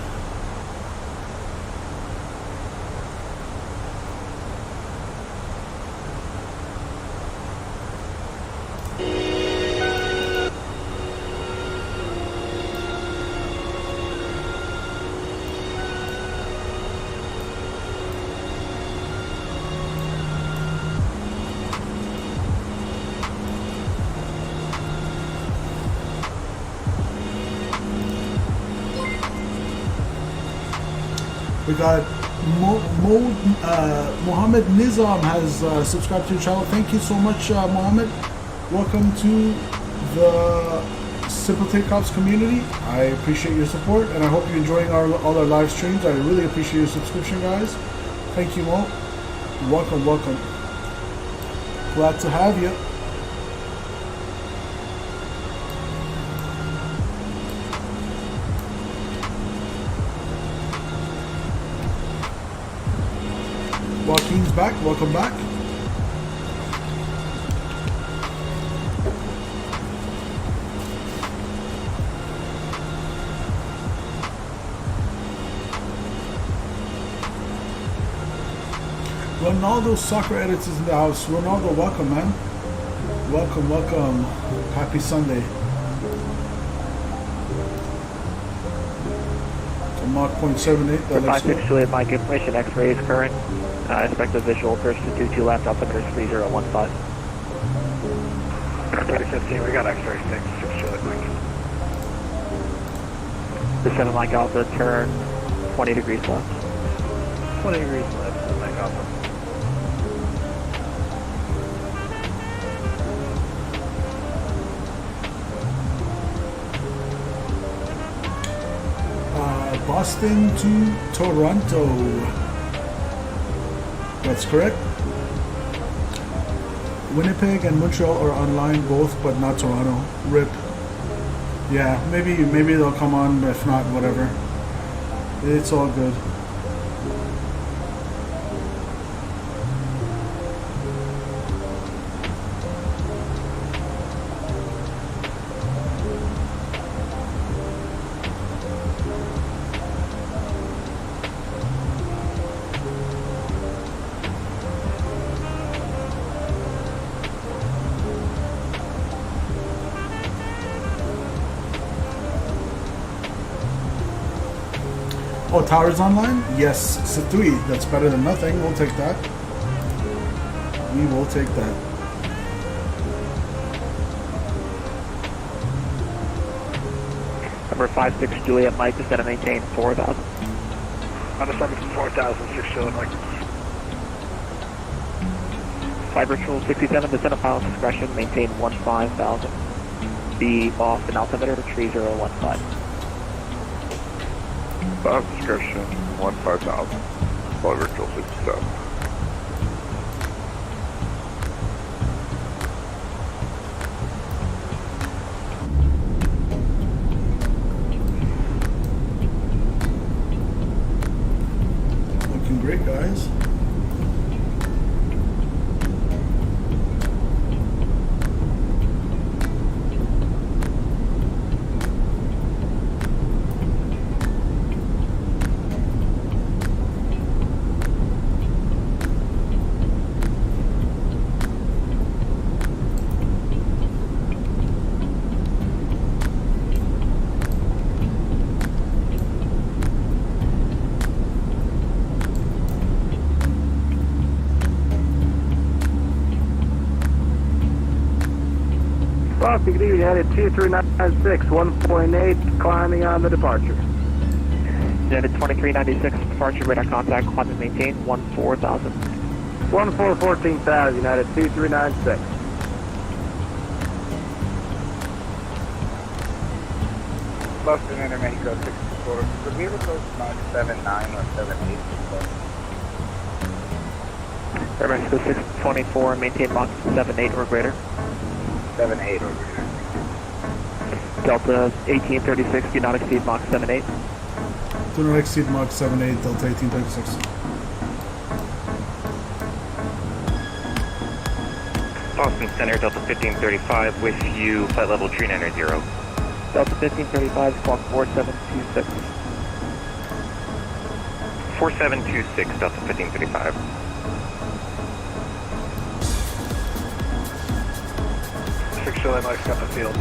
We got Mohammed Nizam has subscribed to the channel. Thank you so much, Mohammed. Welcome to the Simple Takeoffs community. I appreciate your support, and I hope you're enjoying all our live streams. I really appreciate your subscription, guys. Thank you, Mo. Welcome, welcome. Glad to have you. Joaquin's back. Welcome back. Ronaldo Soccer Edits is in the house. Ronaldo, welcome, man. Welcome, welcome. Happy Sunday. So Mach 0.78. That looks good. 562 Mike, information X-ray is current. Expect a visual approach to 22 left, altimeter 3015. 3015, we got X-ray 6 Juliet Mike. The 7 Mike Alpha, turn 20 degrees left. 20 degrees left, 7 Mike Alpha. Boston to Toronto. That's correct. Winnipeg and Montreal are online both, but not Toronto. RIP. Yeah, maybe they'll come on. If not, whatever. It's all good. Oh, Tower's online? Yes, Satui. That's better than nothing. We'll take that. We will take that. Number 56 Juliet Mike, descend and maintain 4,000. On the 4,000, 6 Juliet Mike. 5 Virtual 67, descend of pilot discretion, maintain 15,000. Be off an altimeter 3015. 5 discretion, 15,000. 5 virtual 67. Looking great, guys. Big D, headed 2396, 1.8, climbing on the departure. United 2396, departure radar contact, climb and maintain 14,000. 14,000, United 2396. Boston Inter Mexico 64. Could we approach Mach 79 or 78? Air Mexico 624, maintain Mach 78 or greater. 78 or greater. Delta 1836, do not exceed Mach 78. Do not exceed Mach 78, Delta 1836. Boston Center, Delta 1535, with you, flight level 390. Delta 1535, squawk 4726. 4726, Delta 1535. Juliet Mike's got the field.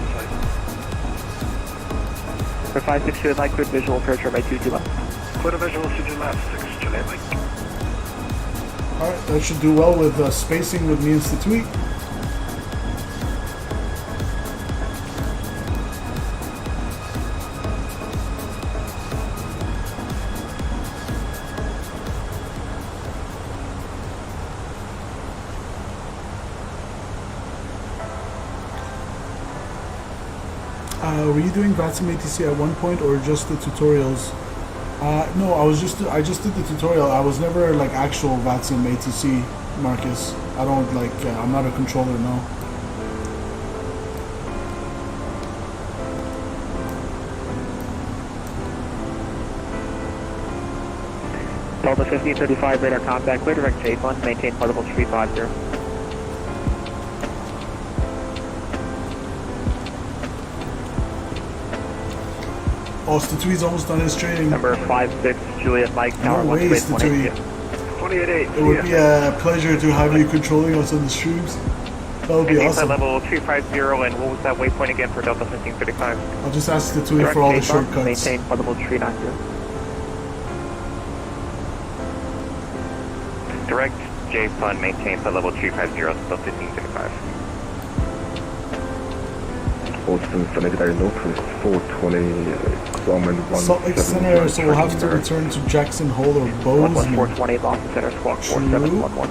For 562 Mike, good visual approach runway 22 left. Clear visual to your left, 6 Juliet Mike. Alright, that should do well with spacing with me and Satui. Were you doing VATSIM ATC at one point or just the tutorials? No, I just did the tutorial. I was never like actual VATSIM ATC, Marcus. I don't like, I'm not a controller, no. Delta 1535 radar contact, clear direct J1, maintain flight level 350. Oh, Statui's almost done his training. Number 56, Juliet Mike, tower 1 way, Statui. 28.8. It would be a pleasure to have you controlling us on the streams. That would be awesome. Level 350, and what was that waypoint again for Delta 1535? I'll just ask Statui for all the shortcuts. Maintain flight level 390. Direct J-Fund, maintain flight level 350, Delta 1535. Boston Cemetery Northwest 420, Grumman 170. Salt Lake Center, so we'll have to return to Jackson Hole or Bozeman. 420, Boston Center, squawk 4711.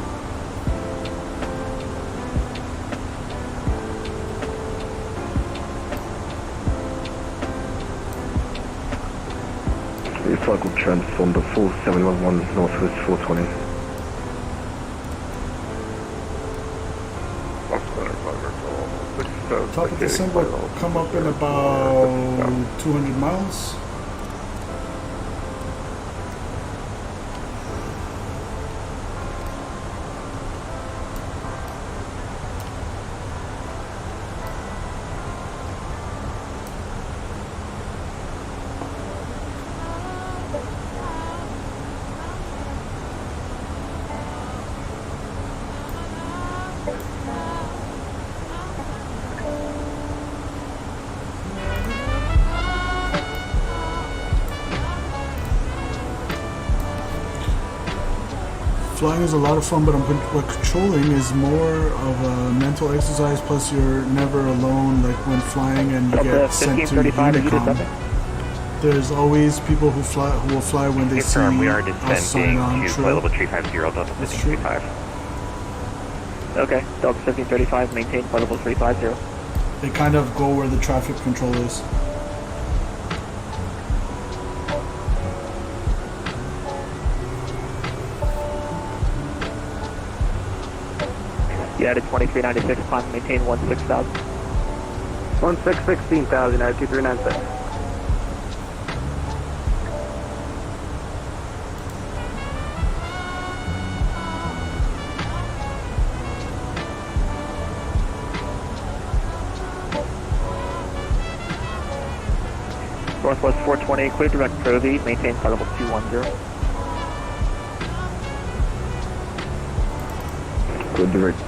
Recycle transponder 4711 Northwest 420. Top of December, come up in about 200 miles. Flying is a lot of fun, but what controlling is more of a mental exercise. Plus, you're never alone. Like when flying and you get sent to Unicom, there's always people who will fly when they see we are us sign on. to flight level 350, Delta 1535. Okay, Delta 1535, maintain flight level 350. They kind of go where the traffic control is. You added 2396, climb, maintain 16,000. 16,000, add 2396. Northwest 420, clear direct Provi, maintain flight level 210. Good direct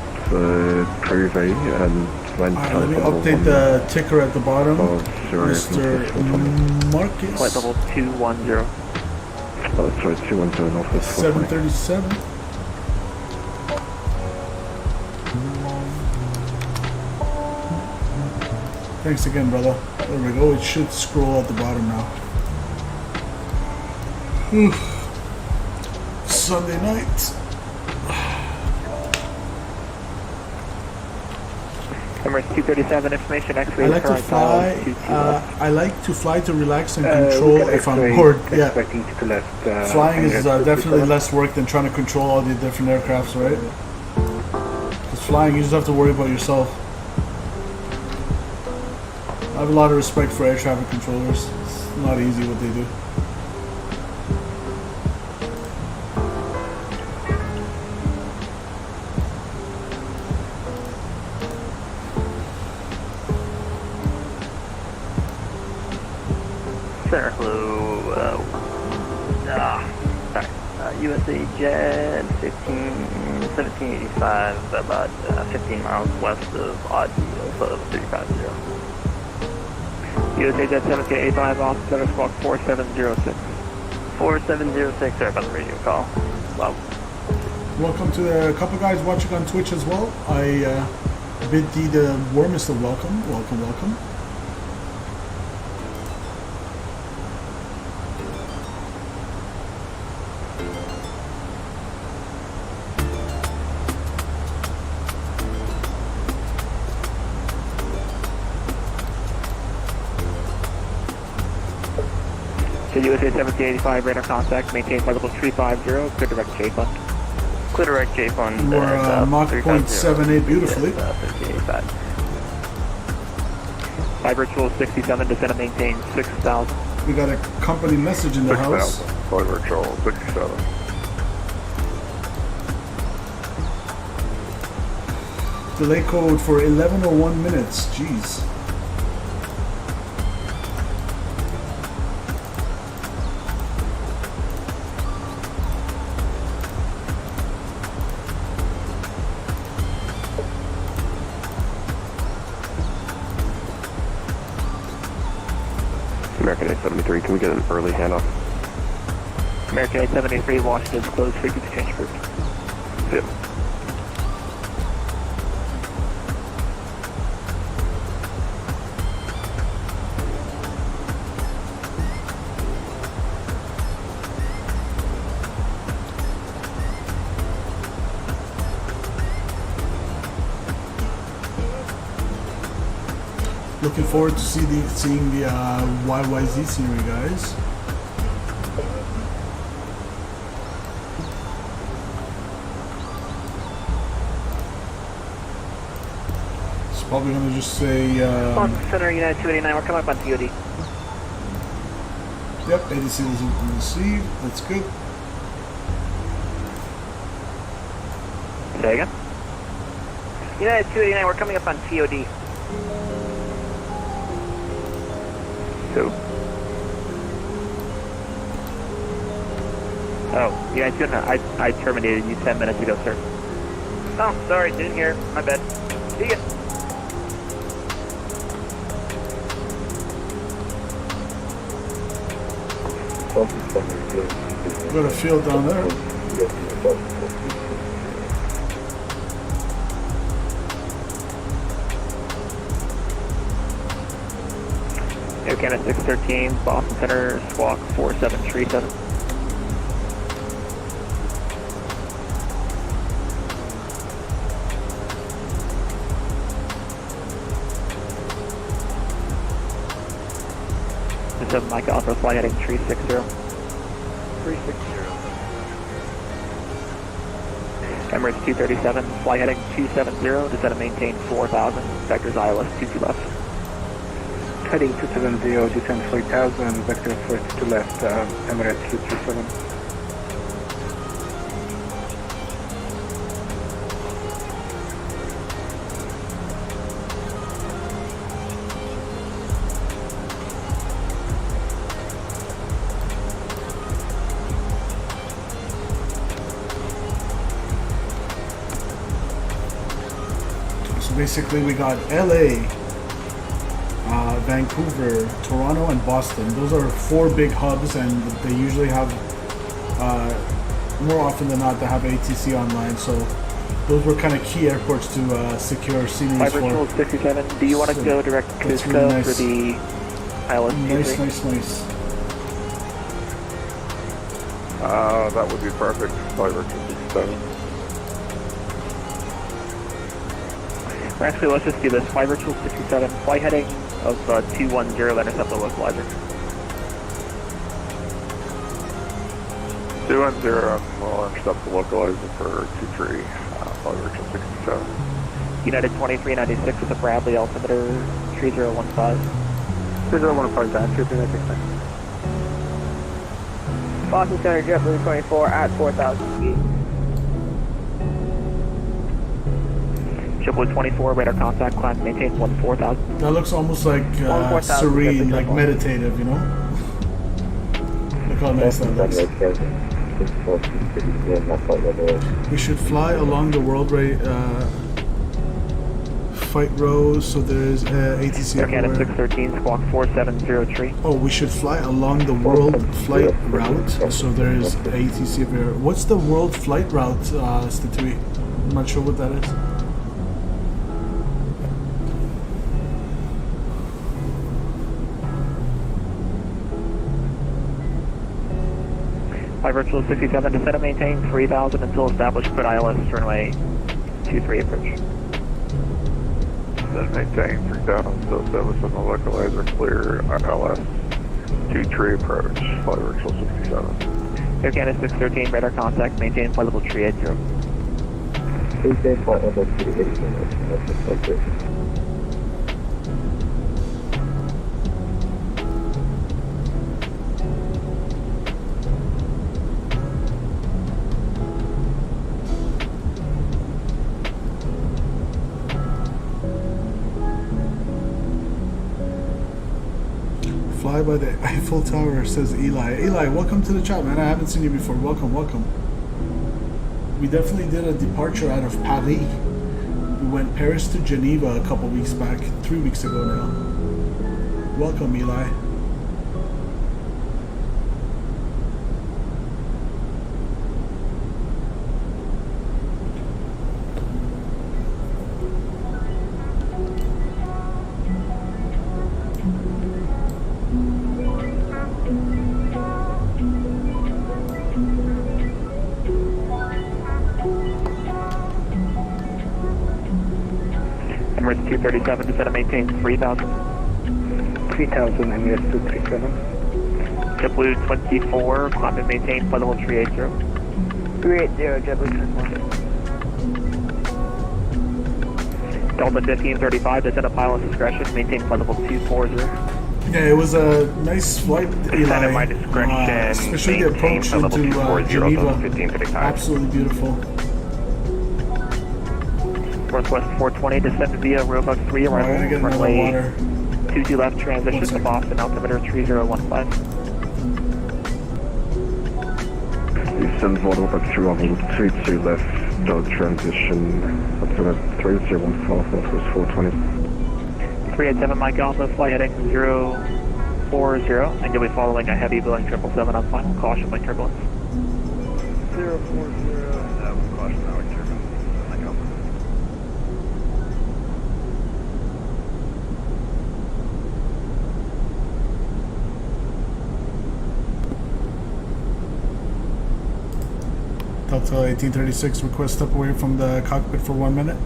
Privy and when let me update the ticker at the bottom. Mr. Marcus. Flight level 210. Oh, that's right, 210 Northwest 737. Thanks again, brother. There we go. It should scroll at the bottom now. Sunday night. Emirates 237, information X-ray. I like to fly. I like to fly to relax and control if I'm bored. Yeah. Flying is definitely less work than trying to control all the different aircrafts, right? Because flying, you just have to worry about yourself. I have a lot of respect for air traffic controllers. It's not easy what they do. Sir, hello. USA Jet 1785, about 15 miles west of Audi, also 350. USA Jet 1785, off center squawk 4706. 4706, sorry about the radio call. Wow. Welcome to a couple guys watching on Twitch as well. I bid thee the warmest of welcome. Welcome, welcome. USA 1785, radar contact, maintain flight level 350, clear direct J fund. Clear direct J fund. We're Mach 0.78 beautifully. 1385. Flight virtual 67, descend and maintain 6,000. We got a company message in the house. Flight virtual 67. Delay code for 11:01 minutes. Jeez. American 873, can we get an early handoff? American 873, Washington's closed, frequency change group. Yep. Looking forward to seeing the YYZ scenery, guys. It's probably gonna just say. Boston Center, United 289, we're coming up on TOD. Yep, ATC is received. That's good. Say again? United 289, we're coming up on TOD. Who? Oh, yeah, I terminated you 10 minutes ago, sir. Oh, sorry, didn't hear. My bad. See ya. Got a field down there. Air Canada 613, Boston Center, squawk 4737. This is Mike Alpha, flight heading 360. 360. Emirates 237, flight heading 270, descend and maintain 4,000, vectors ILS 22 left. Heading 270, descend 3000, vector 42 left, Emirates 237. So basically we got LA, Vancouver, Toronto, and Boston. Those are 4 big hubs, and they usually have, more often than not, they have ATC online. So those were kind of key airports to secure Sceneries for. Virtual 67, do you want to go direct to Cusco really nice. for the ILS? Nice. That would be perfect. Flight virtual 67. Actually, let's just do this. Flight virtual 67, flight heading of 210, intercept the localizer. 210, we'll intercept the localizer for 23, flight virtual 67. United 2396 with a Bradley altimeter 3015. 3015 down, 2396. Boston Center, JetBlue 24 at 4,000 feet. JetBlue 24, radar contact, climb, maintain 14,000. That looks almost like serene, like meditative, you know? Look how nice that looks. We should fly along the world flight rows, so there's ATC Air Canada everywhere. 613, squawk 4703. Oh, we should fly along the world flight route, so there's ATC everywhere. What's the world flight route, Statui? I'm not sure what that is. Flight virtual 67, descend and maintain 3,000 until established, put ILS runway 23 approach. Then maintain 3,000 until established on the localizer, clear ILS 2 tree approach, flight virtual 67. Air Canada 613, radar contact, maintain flight level 380. Maintain flight level 380. Fly by the Eiffel Tower, says Eli. Eli, welcome to the chat, man. I haven't seen you before. Welcome, welcome. We definitely did a departure out of Paris. We went Paris to Geneva a couple weeks back, 3 weeks ago now. Welcome, Eli. Emirates 237, descend and maintain 3,000. 3,000, Emirates 237. JetBlue 24, climb and maintain flight level 380. 380, JetBlue 24. Delta 1535, descend at pilot's discretion, maintain flight level 240. Yeah, it was a nice flight, Eli. At my discretion, Especially the maintain approach flight level into 240, Geneva. 1535. Absolutely beautiful. Northwest 420, descend via Robux 3 We're gonna get arrival, another runway water. 22 left, transition to Boston, altimeter 3015. Descend water back through level 32 left, dog transition, altimeter 3015, Northwest 420. 387 Mike Alpha, flight heading 040, and you'll be following a heavy Boeing 777 on final caution by turbulence. 040, caution now with turbulence. Mike Alpha. Delta 1836, request step away from the cockpit for 1 minute.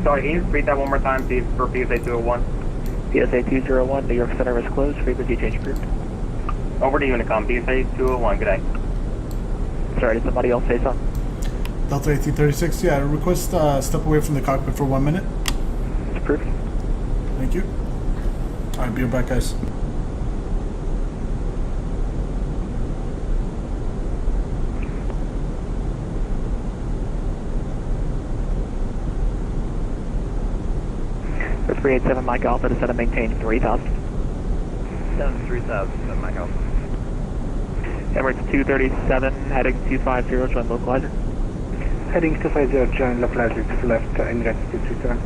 Sorry, can you repeat that one more time, please, for PSA 201? PSA 201, New York Center is closed, frequency change approved. Over to Unicom, PSA 201, good day. Sorry, did somebody else say something? Delta 1836, yeah, request step away from the cockpit for 1 minute. It's approved. Thank you. Alright, be right back, guys. For 387 Mike Alpha, descend and maintain 3,000. Down to 3,000, Mike Alpha. Emirates 237, heading 250, join localizer. Heading 250, join localizer to the left, Emirates 237.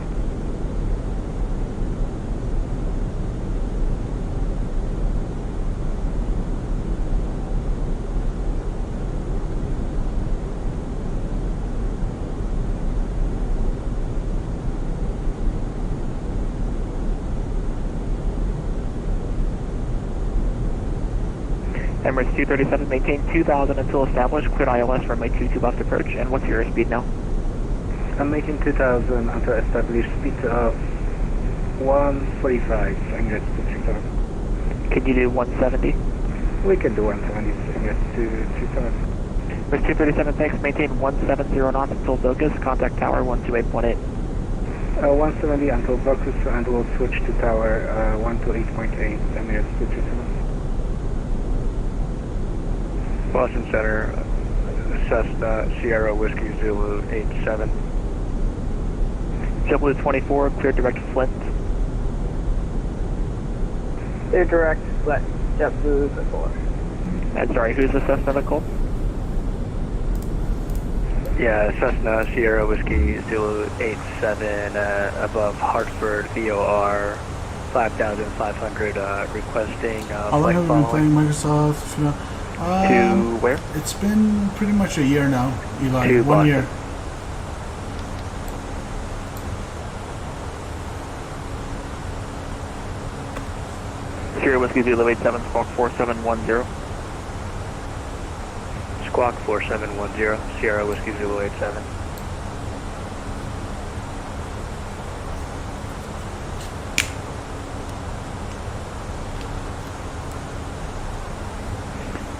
Emirates 237, maintain 2,000 until established, cleared ILS runway 22 left approach, and what's your airspeed now? I'm making 2,000 until established, speed of 145, Emirates 237. Can you do 170? We can do 170, Emirates 237. Emirates 237, thanks, maintain 170 knots until Vocus, contact tower 128.8. 170 until Vocus, and we'll switch to tower 128.8, Emirates 237. Boston Center, Cessna Sierra Whiskey Zulu 87. JetBlue 24, cleared direct Flint. Clear direct, Flint, JetBlue 4. And sorry, who's the Cessna Nicole? Yeah, Cessna Sierra Whiskey Zulu 87 above Hartford, VOR 5,500, requesting How long have you been playing Microsoft? To where? It's been pretty much a year now, Eli. To 1 Boston. year. Sierra Whiskey Zulu 87, Squawk 4710. Squawk 4710, Sierra Whiskey Zulu 87.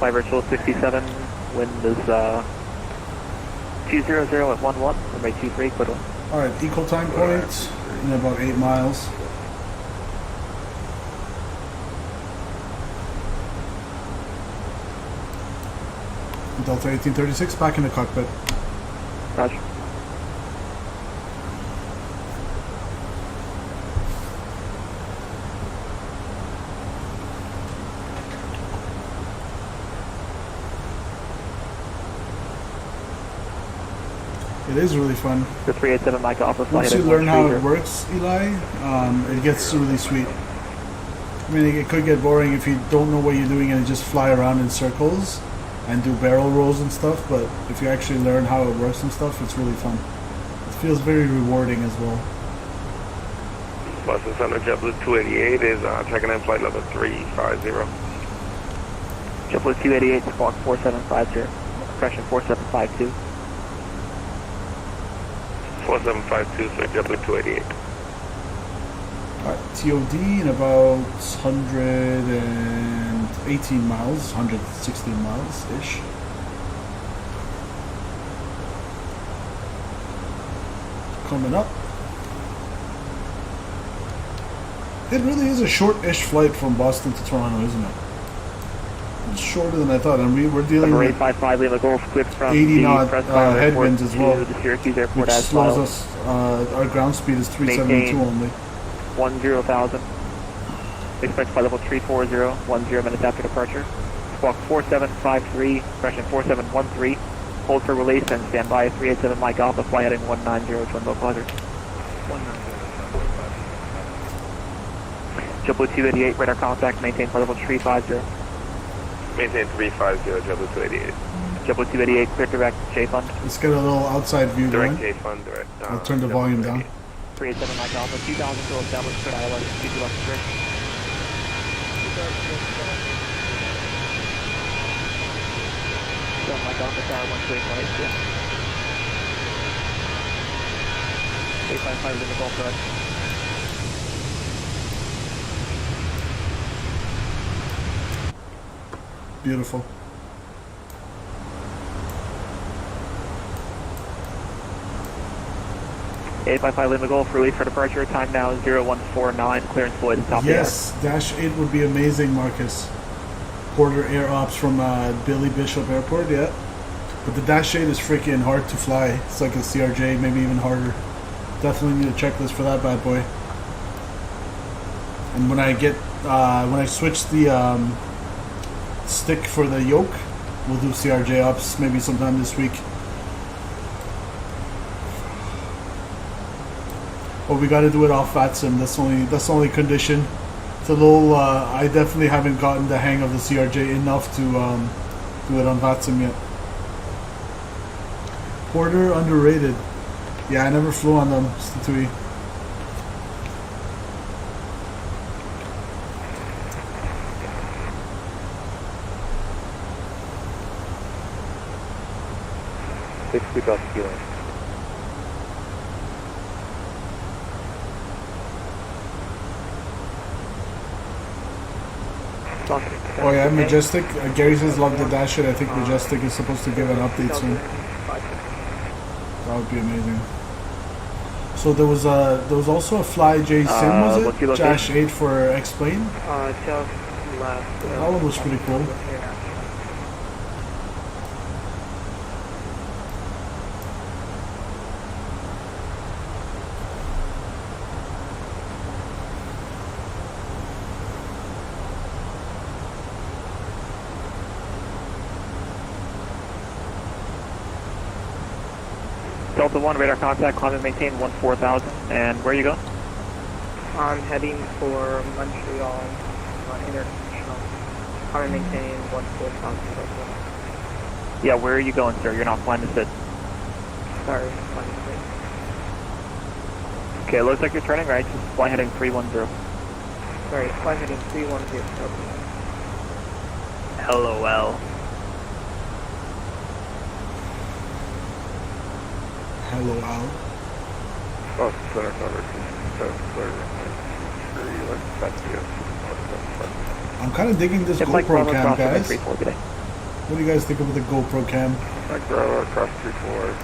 fly virtual 67, wind is 200 at 11, runway 23, clear to land. Alright, equal time point in about 8 miles. Delta 1836, back in the cockpit. Roger. It is really fun. The 387 Mike Alpha flight. Once you learn how it works, Eli, it gets really sweet. I mean, it could get boring if you don't know what you're doing and just fly around in circles and do barrel rolls and stuff, but if you actually learn how it works and stuff, it's really fun. It feels very rewarding as well. Boston Center JetBlue 288 is checking in flight level 350. JetBlue 288, squawk 4750, correction 4752. 4752, so JetBlue 288. Alright, TOD in about 118 miles, 116 miles-ish. Coming up. It really is a short-ish flight from Boston to Toronto, isn't it? It's shorter than I thought, and we're dealing with 855 Lima Golf cleared from 80 the knot Prescott headwinds as well, to the Syracuse Airport which as slows well. us. Our ground speed is 372 only. 10,000. Expect flight level 340, 10 minutes after departure. Squawk 4753, correction 4713. Hold for release and stand by 387 Mike Alpha, fly heading 190 to local hazard. JetBlue 288, radar contact, maintain flight level 350. Maintain 350, JetBlue 288. JetBlue 288, clear direct J-Fund. Let's get a little outside view Direct going. J-Fund, direct. I'll turn the volume down. 387 Mike Alpha, 2000 to establish clear ILS, 22 left strict. Mike Alpha, tower 128, 855 in the Gulf Road. Beautiful. $855 Lima Golf, release for departure. Time now is 0149. Clearance Floyd at top Yes, Dash 8 would be amazing, Marcus. Porter Air Ops from Billy Bishop Airport, yeah. But the Dash 8 is freaking hard to fly. It's like a CRJ, maybe even harder. Definitely need a checklist for that bad boy. And when I switch the stick for the yoke, we'll do CRJ Ops maybe sometime this week. But we got to do it off VATSIM. That's the only condition. It's a little. I definitely haven't gotten the hang of the CRJ enough to do it on VATSIM yet. Porter underrated. Yeah, I never flew on them. Statui. Oh yeah, Majestic. Gary says love the Dash it. I think Majestic is supposed to give an update soon. That would be amazing. So there was also a Fly J Sim, was it? Dash 8 for Explain. Just left. That one was pretty cool. Delta 1, radar contact, climb and maintain 14,000. And where are you going? I'm heading for Montreal International. Climb and maintain 14,000. Yeah, where are you going, sir? You're not flying to sit. Sorry, flying to sit. Okay, looks like you're turning right. Just fly heading 310. Sorry, fly heading 310. LOL. Hello, Al. Oh, center cover. I'm kind of digging this GoPro cam, guys. What do you guys think of the GoPro cam? Mike Bravo across 3-4.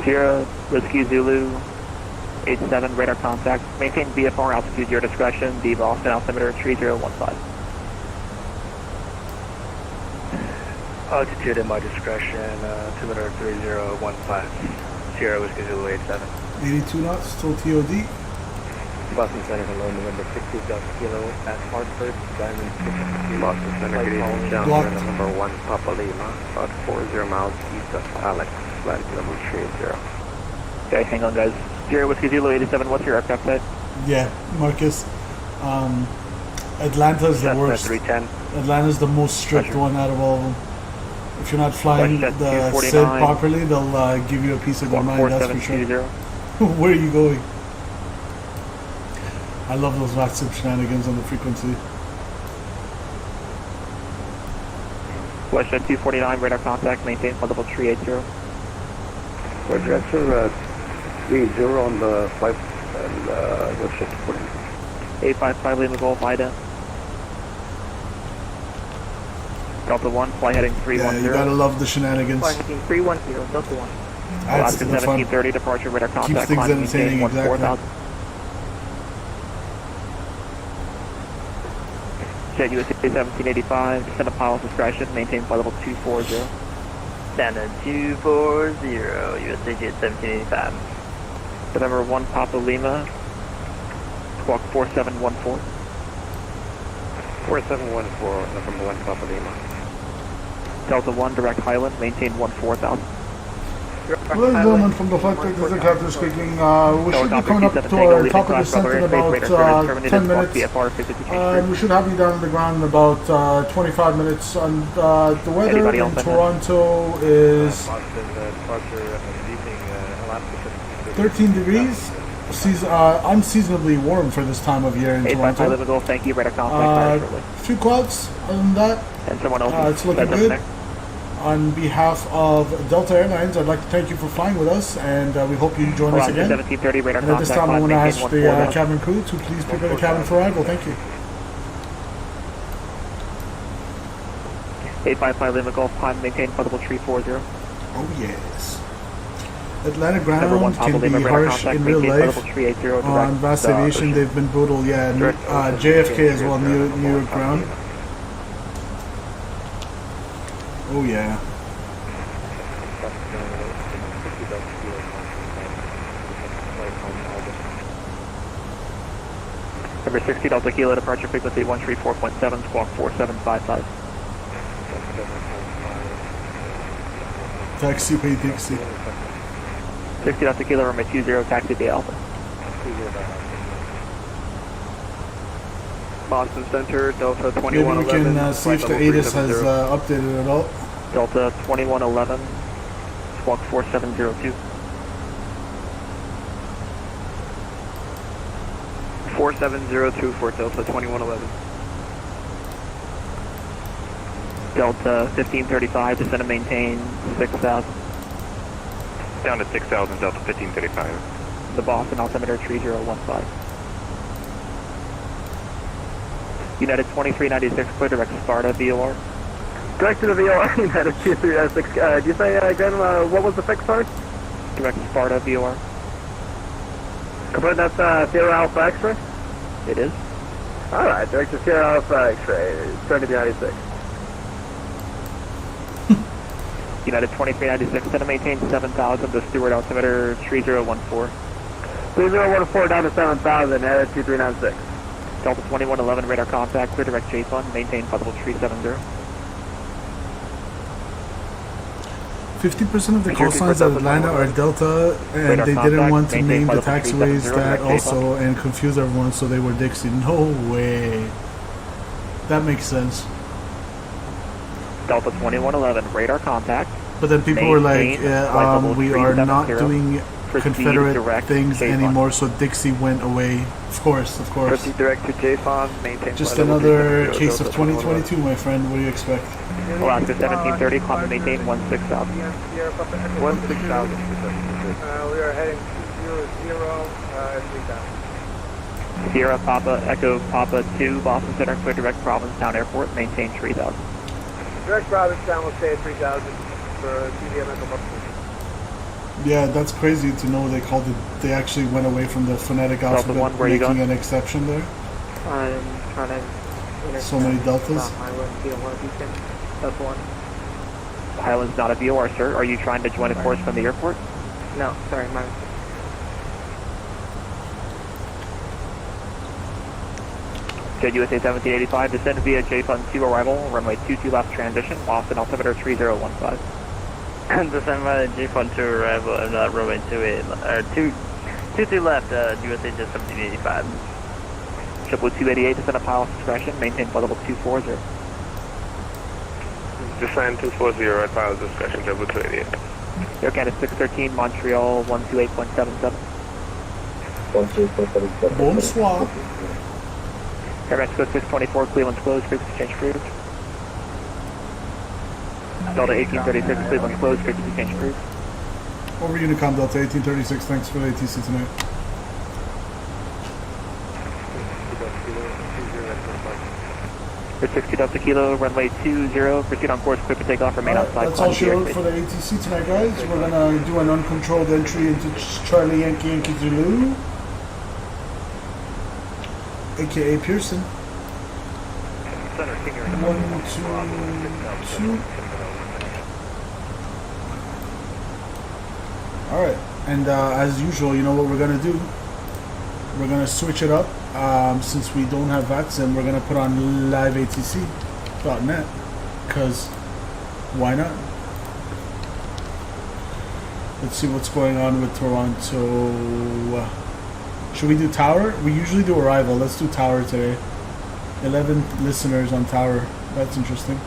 Sierra, Whiskey Zulu, 87 radar contact. Maintain VFR altitude your discretion. The Boston altimeter 3015. Altitude at my discretion, altimeter 3015. Sierra Whiskey Zulu 87. 82 knots, still TOD. Boston Center, hello, November 60 Delta Kilo at Hartford, Diamond 6. Boston Center, good evening, Delta, number 1 Papa Lima, about 40 miles east of Alex, latitude number 380. Okay, hang on guys. Sierra Whiskey Zulu 87, what's your aircraft type? Yeah, Marcus. Atlanta's the worst. 310. Atlanta's the most strict one out of all of them. If you're not flying the 249. SID properly, they'll give you a piece of their mind, that's for sure. Where are you going? I love those VATSIM shenanigans on the frequency. Westjet 249, radar contact, maintain flight level 380. Roger, 30 on the flight and Westjet 249. 855 Lima Golf, Ida. Delta 1, fly heading 310. Yeah, you gotta love the shenanigans. Fly heading 310, Delta 1. Adds to Alaska the fun. 1730, departure radar contact. Keeps things climb, entertaining, maintain exactly. 4000. Jet USA 1785, descend to pilot's discretion, maintain flight level 240. Standard 240, USA Jet 1785. November 1 Papa Lima, squawk 4714. 4714, November 1 Papa Lima. Delta 1, direct Highland, maintain 14,000. Ladies and gentlemen, from the flight deck, this is the captain speaking. We should be coming up to our top of descent in about 10 minutes. And we should have you down on the ground in about 25 minutes. And the weather in Toronto is 13 degrees. Unseasonably warm for this time of year in Toronto. Thank you, radar contact. Few clouds, other than that, and someone else it's looking good. On behalf of Delta Airlines, I'd like to thank you for flying with us, and we hope you join us again. 1730, radar and at this time, I want to ask the cabin crew to please prepare the cabin for arrival. Thank you. 855 Lima Golf, climb, maintain flight level 340. Oh yes. Atlanta ground can be harsh in real life. On Vast Aviation, they've been brutal. Yeah, JFK as well, New York ground. Oh yeah. Number 60 Delta Kilo, departure frequency 134.7, squawk 4755. Taxiway Dixie. 60 Delta Kilo, runway 20, taxi Bay Alpha. Boston Center, Delta 2111. Maybe we can see if the ATIS has updated at all. Delta 2111, squawk 4702. 4702 for Delta 2111. Delta 1535, descend and maintain 6,000. Down to 6,000, Delta 1535. The Boston altimeter 3015. United 2396, clear direct Sparta VOR. Direct to the VOR, United 2396. Did you say again, what was the fixed start? Direct Sparta VOR. Confirm that's Sierra Alpha X-ray? It is. Alright, direct to Sierra Alpha X-ray. Turn to the 96. United 2396, set to maintain 7,000, the Stewart altimeter 3014. 3014 down to 7,000, headed 2396. Delta 2111, radar contact, clear direct J-Fun, maintain flight level 370. 50% of the call signs at Atlanta are Delta, and they didn't want to name the taxiways that also and confuse everyone, so they were Dixie. No way. That makes sense. Delta 2111, radar contact. But then people were like, we are not doing Confederate things anymore, so Dixie went away. Of course, of course. Proceed direct to JFON, maintain. Just another case of 2022, my friend. What do you expect? Alaska 1730, climb and maintain 16,000. 16,000. We are heading 200 at 3,000. Sierra Papa Echo Papa 2, Boston Center, clear direct Provincetown Airport, maintain 3000. Direct Provincetown will stay at 3,000 for CDM Echo Papa. Yeah, that's crazy to know they actually went away from the phonetic alphabet, making an exception there. I'm trying to... So many deltas. That's one. Highland's not a VOR, sir. Are you trying to join a course from the airport? No, sorry, mine. Jet USA 1785, descend via JFund 2 arrival, runway 22 left transition, Boston altimeter 3015. Descend via JFund 2 arrival and runway 22 left, USA Jet 1785. Triple 288, descend at pilot's discretion, maintain flight level 240. Descend 240 at pilot's discretion, triple 288. Air Canada 613, Montreal 128.77. 128.77. Bonsoir. Air Mexico 624, Cleveland's closed, frequency change approved. Delta 1836, Cleveland's closed, frequency change approved. Over Unicom Delta 1836, thanks for the ATC tonight. For 60 Delta Kilo, runway 20, proceed on course, clear for takeoff, remain outside. That's all she wrote for the ATC tonight, guys. We're gonna do an uncontrolled entry into Charlie Yankee Yankee Zulu, aka Pearson. 1, 2, 2. Alright, and as usual, you know what we're gonna do? We're gonna switch it up. Since we don't have VATSIM, we're gonna put on liveatc.net, because why not? Let's see what's going on with Toronto. Should we do Tower? We usually do Arrival. Let's do Tower today. 11 listeners on Tower. That's interesting.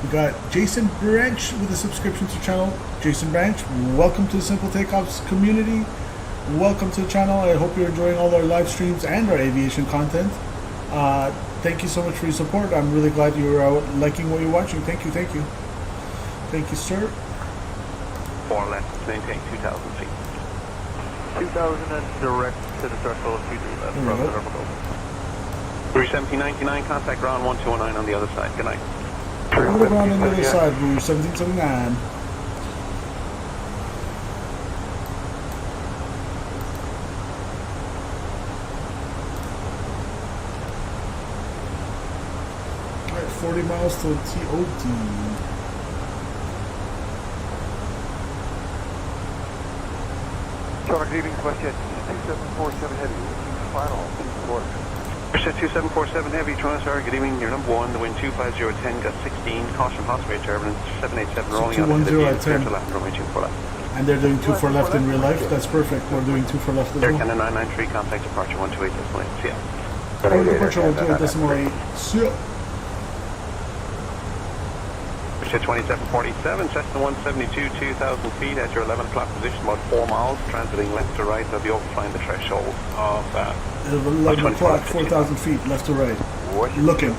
We got Jason Branch with a subscription to the channel. Jason Branch, welcome to the Simple Takeoffs community. Welcome to the channel. I hope you're enjoying all our live streams and our aviation content. Thank you so much for your support. I'm really glad you're liking what you're watching. Thank you, thank you. Thank you, sir. 4 left, maintain 2,000 feet. 2,000 and direct to the circle of 23 left. 31799, contact ground 1209 on the other side. Good night. Put it around on the other side, Blue 1779. Alright, 40 miles to TOT. Charlie leaving question 2747 heavy, final, report. Set 2747 Heavy, Toronto, good evening, you're number 1, the wind 250 at 10, gust 16, caution possibly turbulence, 787 rolling out to the 210 at 10. Left, runway 24 left. And they're doing 2 for left in real life, that's perfect, we're doing 2 for left as well. Air Canada 993, contact departure 128.8, see ya. Departure 128.8, see ya. Set 2747, Cessna 172, 2,000 feet at your 11 o'clock position, about 4 miles, transiting left to right, they'll be overflying the threshold of 11 o'clock, 4,000 feet, left to right. Looking.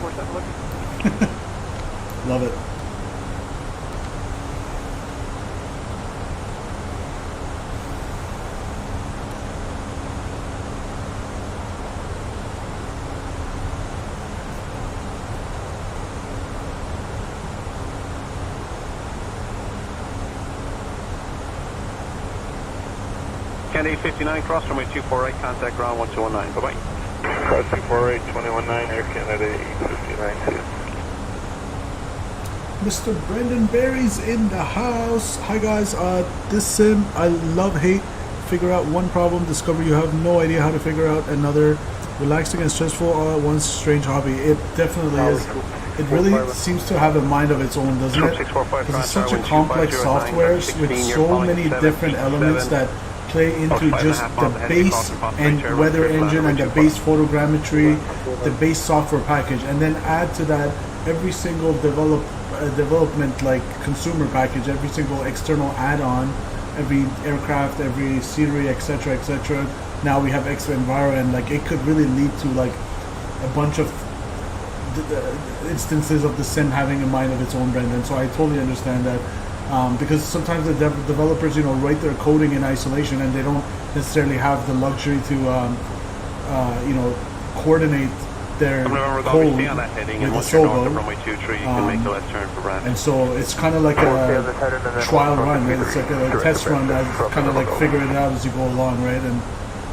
Love it. Canada 859, cross runway 24 right, contact ground 1219, bye-bye. Cross 24 right, 219, Air Canada 859, Mr. Brendan Barry's in the house. Hi guys, this sim, I love hate. Figure out one problem, discover you have no idea how to figure out another. Relaxing and stressful all at once, strange hobby. It definitely is. It really seems to have a mind of its own, doesn't it? Because it's such a complex software with so many different elements that play into just the base and weather engine and the base photogrammetry, the base software package, and then add to that every single development like consumer package, every single external add-on, every aircraft, every scenery, etc., etc. Now we have Enviro, and like it could really lead to like a bunch of instances of the sim having a mind of its own, Brendan. So I totally understand that. Because sometimes the developers, write their coding in isolation, and they don't necessarily have the luxury to, coordinate their code with the Sobo. And so it's kind of like a trial run, right? It's like a test run that's kind of like figuring it out as you go along, right? And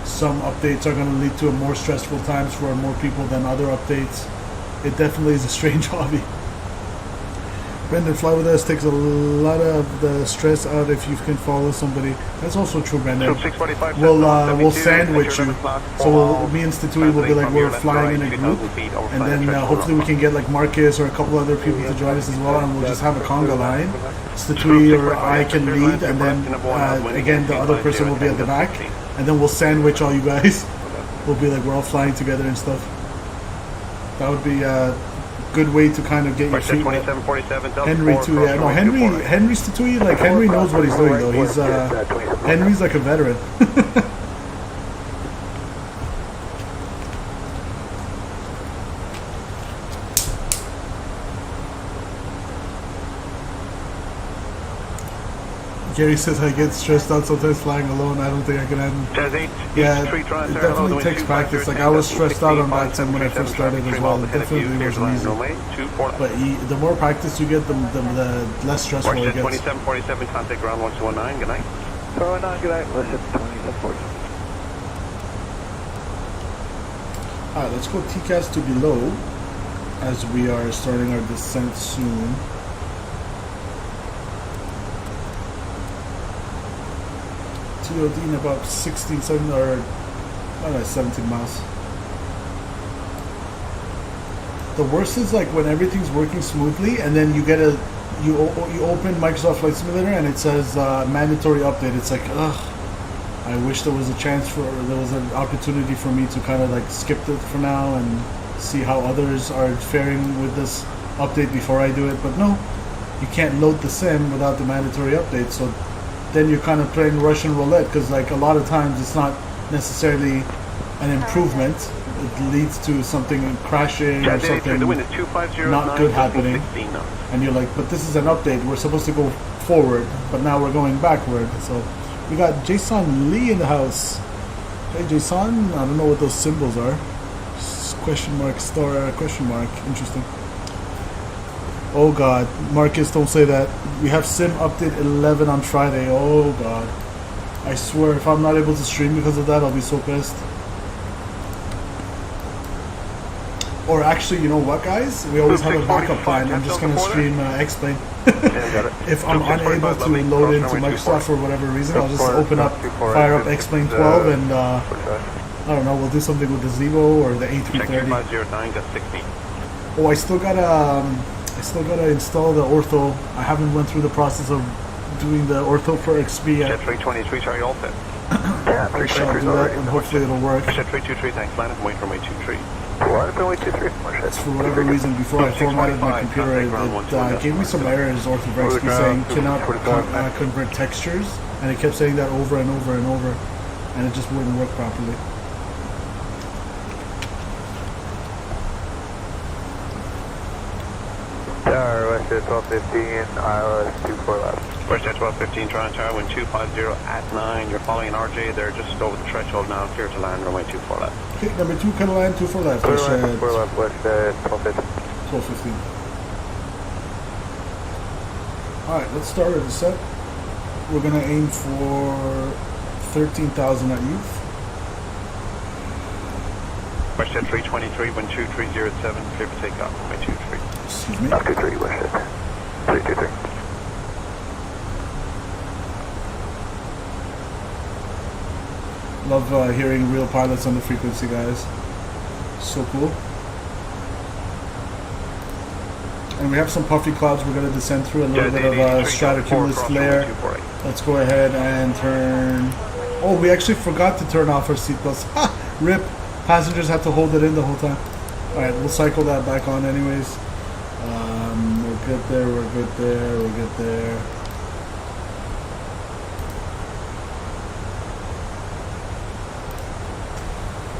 some updates are going to lead to more stressful times for more people than other updates. It definitely is a strange hobby. Brendan, fly with us takes a lot of the stress out if you can follow somebody. That's also true, Brendan. We'll sandwich you. So me and Statui will be like, we're flying in a group, and then hopefully we can get like Marcus or a couple other people to join us as well, and we'll just have a conga line. Statui or I can lead, and then again the other person will be at the back, and then we'll sandwich all you guys. We'll be like, we're all flying together and stuff. That would be good way to kind of get your feet wet. Henry too, yeah. No, Henry's Statui, like Henry knows what he's doing though. He's Henry's like a veteran. Gary says I get stressed out sometimes flying alone. I don't think I can handle. Yeah, it definitely takes practice. Like I was stressed out on VATSIM when I first started as well. It definitely wasn't easy. But the more practice you get, the less stressful it gets. 2747, contact ground 1219. Good night. 219, good night. Listen, 2747. Alright, let's go TCAS to below as we are starting our descent soon. TOD in about 16, 17, or 17 miles. The worst is like when everything's working smoothly and then you get you open Microsoft Flight Simulator and it says mandatory update. It's like, ugh, I wish there was an opportunity for me to kind of like skip it for now and see how others are faring with this update before I do it. But no, you can't load the sim without the mandatory update. So then you're kind of playing Russian roulette, because like a lot of times it's not necessarily an improvement. It leads to something crashing or something not good happening. And you're like, but this is an update. We're supposed to go forward, but now we're going backward. So we got Jason Lee in the house. Hey Jason, I don't know what those symbols are. Question mark, star, question mark. Interesting. Oh god, Marcus, don't say that. We have Sim Update 11 on Friday. Oh god. I swear, if I'm not able to stream because of that, I'll be so pissed. Or actually, you know what, guys? We always have a backup plan. I'm just going to stream X-Plane. If I'm unable to load into Microsoft for whatever reason, I'll just fire up X-Plane 12, and I don't know, we'll do something with the Zevo or the A320. Oh, I still gotta install the ortho. I haven't went through the process of doing the ortho for XP yet. Jet 323, are you all set? Yeah, I shall do that, and hopefully it'll work. Jet 323, thanks, land and wait for my 23. That's for whatever reason, before I formatted my computer, it gave me some errors, ortho for XP, saying cannot convert textures, and it kept saying that over and over and over, and it just wouldn't work properly. Westjet 1215, ILS 24 left. Westjet 1215, trying to wind 250 at 9. You're following an RJ, they're just over the threshold now, clear to land, runway 24 left. Okay, number 2, can land 24 left. Westjet 4 left, Westjet 1215. 1215. Alright, let's start our descent. We're going to aim for 13,000 at youth. Westjet 323, wind 2307, clear for takeoff, runway 23. Excuse me? 23, Westjet 323. Love hearing real pilots on the frequency, guys. So cool. And we have some puffy clouds we're going to descend through, a little bit of stratocumulus flare. Let's go ahead and turn... Oh, we actually forgot to turn off our seatbelts. Ha! Rip! Passengers have to hold it in the whole time. Alright, we'll cycle that back on anyways. We're good there, we're good there, we're good there.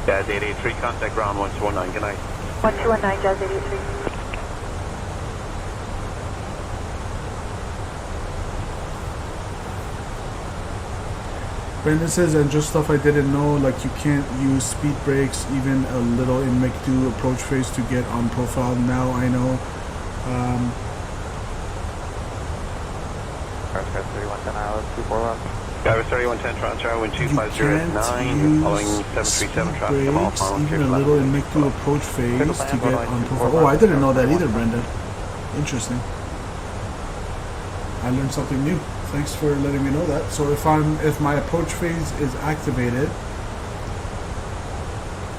Yeah, 883, contact ground 1219, good night. 1219, Jazz 83. Brendan says, and just stuff I didn't know, like you can't use speed brakes, even a little in MiG-2 approach phase to get on profile. Now I know. Sky 3110 ILS 24 left. Sky 3110 Transtar, wind 250 following 737 traffic of all final even a little in MiG-2 approach phase to get on profile. Oh, I didn't know that either, Brendan. Interesting. I learned something new. Thanks for letting me know that. So if my approach phase is activated.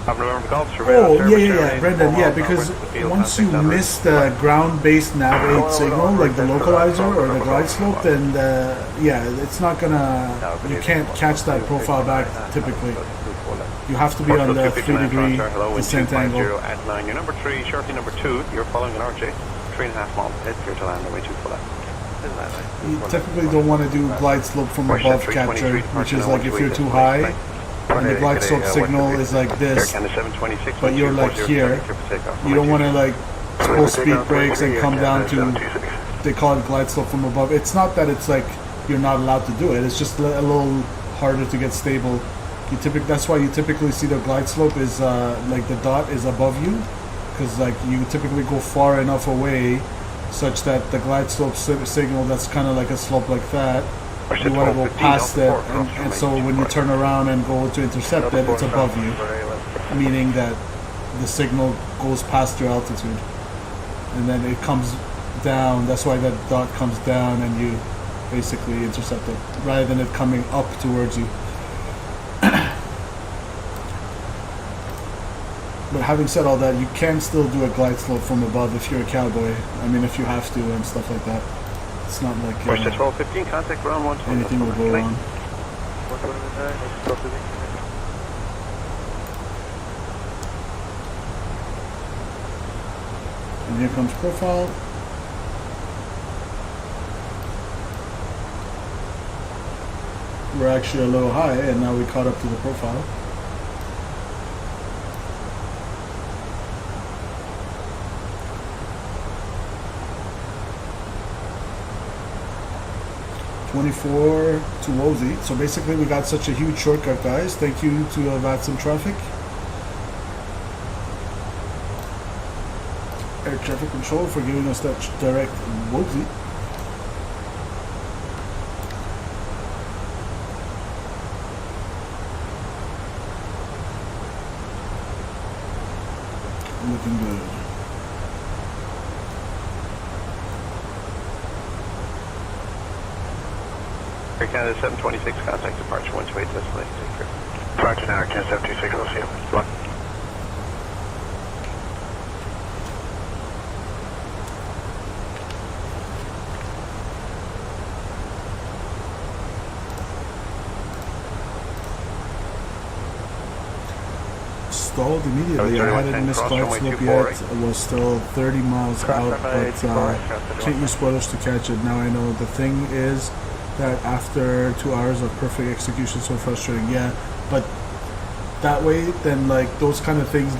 Oh yeah, Brendan. Yeah, because once you miss the ground-based nav 8 signal, like the localizer or the glide slope, then yeah, it's not gonna. You can't catch that profile back typically. You have to be on the 3-degree descent angle. At 9, you're number 3, shortly number 2. You're following an RJ, 3.5 miles ahead, clear to land, away 2 full left. You typically don't want to do glide slope from above capture, which is like if you're too high and the glide slope signal is like this, but you're like here, you don't want to like pull speed brakes and come down to, they call it glide slope from above. It's not that it's like you're not allowed to do it, it's just a little harder to get stable. That's why you typically see the glide slope is like the dot is above you, because like you typically go far enough away such that the glide slope signal that's kind of like a slope like that, you want to go past it, and so when you turn around and go to intercept it, it's above you, meaning that the signal goes past your altitude, and then it comes down. That's why that dot comes down and you basically intercept it, rather than it coming up towards you. But having said all that, you can still do a glide slope from above if you're a cowboy. I mean, if you have to and stuff like that. It's not like anything will go wrong. And here comes profile. We're actually a little high, and now we caught up to the profile. (24-2OZ). So basically we got such a huge shortcut, guys. Thank you to VATSIM Traffic. Air Traffic Control for giving us that direct WOZI. Looking good. Air Canada 726, contact departure 128, destination secret. Departure now, Air Canada 726, I'll see you. Stalled immediately. I hadn't missed glide slope yet. I was still 30 miles out, but can't use spoilers to catch it. Now I know. The thing is that after 2 hours of perfect execution, so frustrating. Yeah, but that way, then like those kind of things,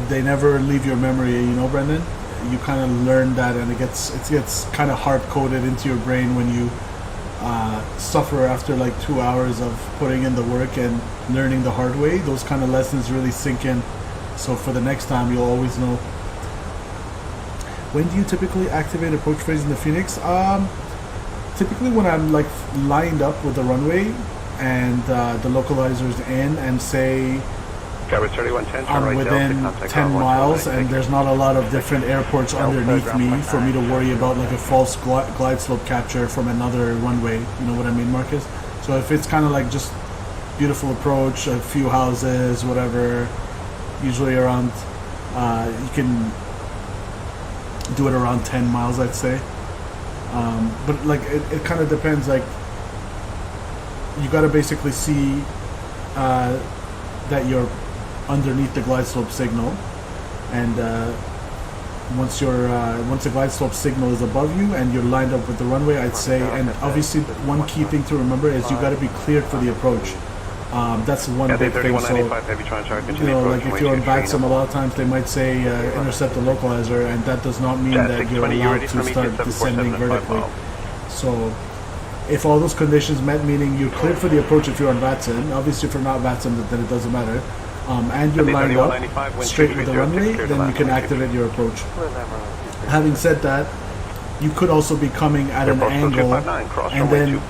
they never leave your memory. You know, Brendan. You kind of learn that, and it gets kind of hard coded into your brain when you suffer after like 2 hours of putting in the work and learning the hard way. Those kind of lessons really sink in. So for the next time, you'll always know. When do you typically activate approach phase in the FENIX? Typically when I'm like lined up with the runway and the localizer's in, and say I'm within 10 miles and there's not a lot of different airports underneath me for me to worry about like a false glide slope capture from another runway. You know what I mean, Marcus? So if it's kind of like just beautiful approach, a few houses, whatever, usually around, you can do it around 10 miles, I'd say. But like it kind of depends. Like you got to basically see that you're underneath the glide slope signal, and once the glide slope signal is above you and you're lined up with the runway, I'd say. And obviously one key thing to remember is you got to be cleared for the approach. That's one big thing. So, you know, like if you're on VATSIM, a lot of times they might say intercept the localizer, and that does not mean that you're allowed to start descending vertically. So if all those conditions met, meaning you're cleared for the approach if you're on VATSIM, obviously if you're not VATSIM, then it doesn't matter, and you're lined up straight with the runway, then you can activate your approach. Having said that, you could also be coming at an angle, and then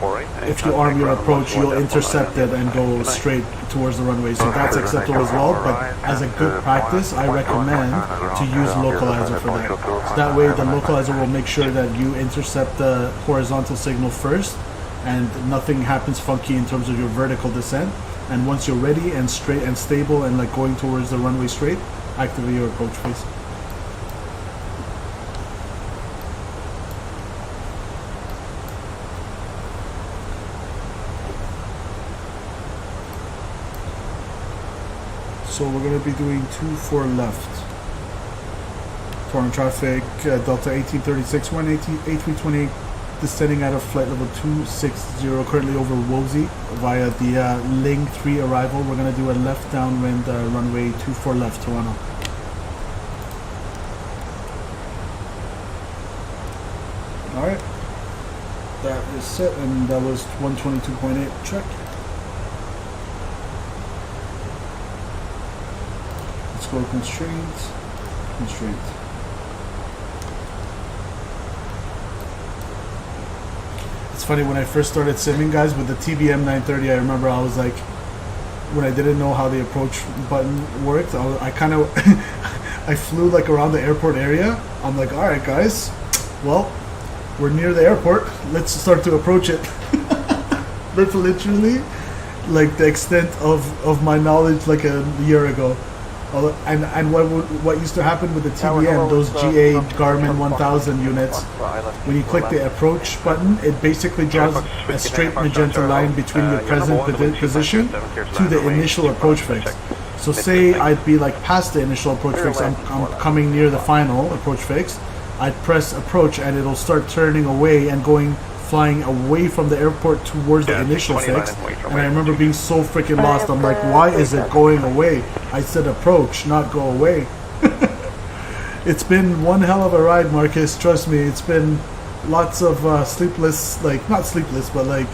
if you arm your approach, you'll intercept it and go straight towards the runway. So that's acceptable as well, but as a good practice, I recommend to use localizer for that. So that way the localizer will make sure that you intercept the horizontal signal first, and nothing happens funky in terms of your vertical descent. And once you're ready and straight and stable and like going towards the runway straight, activate your approach phase. So we're going to be doing 24 left. Foreign traffic, Delta 1836, 180, A320 descending out of flight level 260, currently over Wozy via the Ling 3 arrival. We're going to do a left downwind runway 24 left, Toronto. Alright, that is set, and that was 122.8, check. Let's go constraint. It's funny, when I first started simming, guys, with the TBM 930, I remember I was like, when I didn't know how the approach button worked, I kind of, I flew like around the airport area. I'm like, all right, guys, well, we're near the airport. Let's start to approach it. That's literally like the extent of my knowledge like a year ago. And what used to happen with the TBM, those GA Garmin 1000 units, when you click the approach button, it basically draws a straight magenta line between your present position to the initial approach fix. So say I'd be like past the initial approach fix, I'm coming near the final approach fix, I'd press approach and it'll start turning away and flying away from the airport towards the initial fix. And I remember being so freaking lost. I'm like, why is it going away? I said approach, not go away. It's been one hell of a ride, Marcus, trust me. It's been lots of sleepless, like not sleepless, but like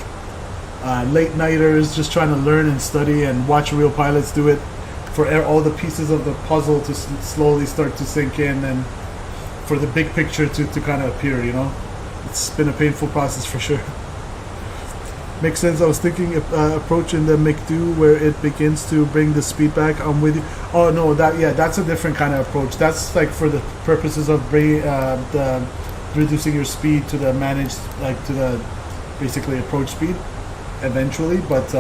late nighters, just trying to learn and study and watch real pilots do it, for all the pieces of the puzzle to slowly start to sink in, and for the big picture to kind of appear, you know. It's been a painful process for sure. Makes sense. I was thinking approaching the McDo where it begins to bring the speed back. I'm with you. Oh no, that's a different kind of approach. That's like for the purposes of bringing reducing your speed to the managed, like to the basically approach speed eventually. But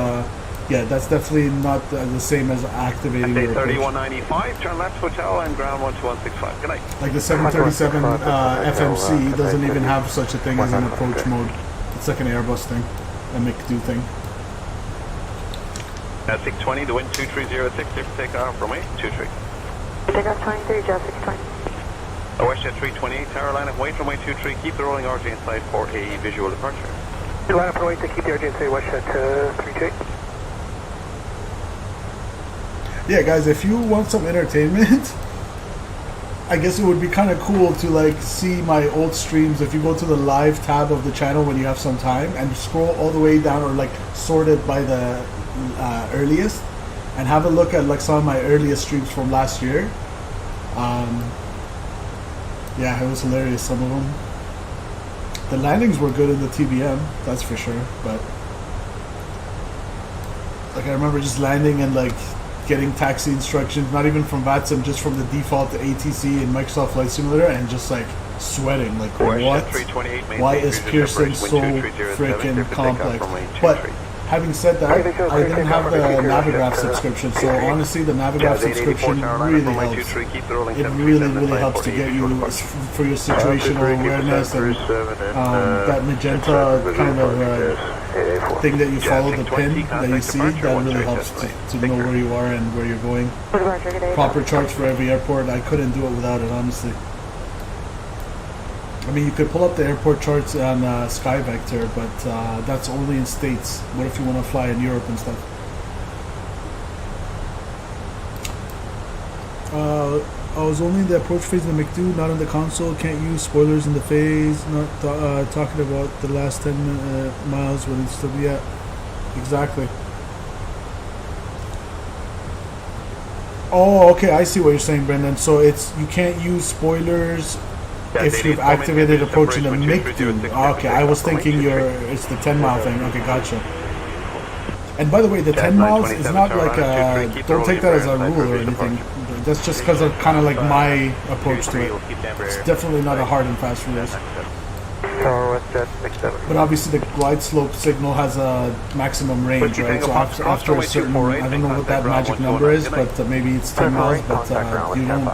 yeah, that's definitely not the same as activating your approach. 3195, turn left hotel and ground 12165. Good night. Like the 737 FMC doesn't even have such a thing as an approach mode. It's like an Airbus thing, a McDo thing. 620, the wind 2306, takeoff runway 23. Takeoff 23, Jet 620. WestJet 328, tower line up, wait runway 23, keep the rolling RJ inside for a visual departure. Line up and wait to keep the RJ inside WestJet 328. Yeah, guys, if you want some entertainment, I guess it would be kind of cool to like see my old streams. If you go to the live tab of the channel when you have some time and scroll all the way down, or like sort it by the earliest, and have a look at like some of my earliest streams from last year. Yeah, it was hilarious, some of them. The landings were good in the TBM, that's for sure, but like I remember just landing and like getting taxi instructions, not even from VATSIM, just from the default ATC in Microsoft Flight Simulator, and just like sweating, like what? Why is Pearson so freaking complex? But having said that, I didn't have the Navigraph subscription, so honestly the Navigraph subscription really helps. It really helps to get you for your situational awareness, and that magenta kind of thing that you follow, the pin that you see, that really helps to know where you are and where you're going. Proper charts for every airport. I couldn't do it without it, honestly. I mean, you could pull up the airport charts on SkyVector, but that's only in States. What if you want to fly in Europe and stuff? I was only in the approach phase in the McDo, not in the console. Can't use spoilers in the phase. Not talking about the last 10 miles when it's still, yeah, exactly. Oh, okay, I see what you're saying, Brendan. So it's, you can't use spoilers if you've activated approach in the McDo. Okay, I was thinking it's the 10-mile thing. Okay, gotcha. And by the way, the 10 miles is not like don't take that as a rule or anything. That's just because of kind of like my approach to it. It's definitely not a hard and fast rule. But obviously the glide slope signal has a maximum range, right? So after a certain, I don't know what that magic number is, but maybe it's 10 miles, but you don't,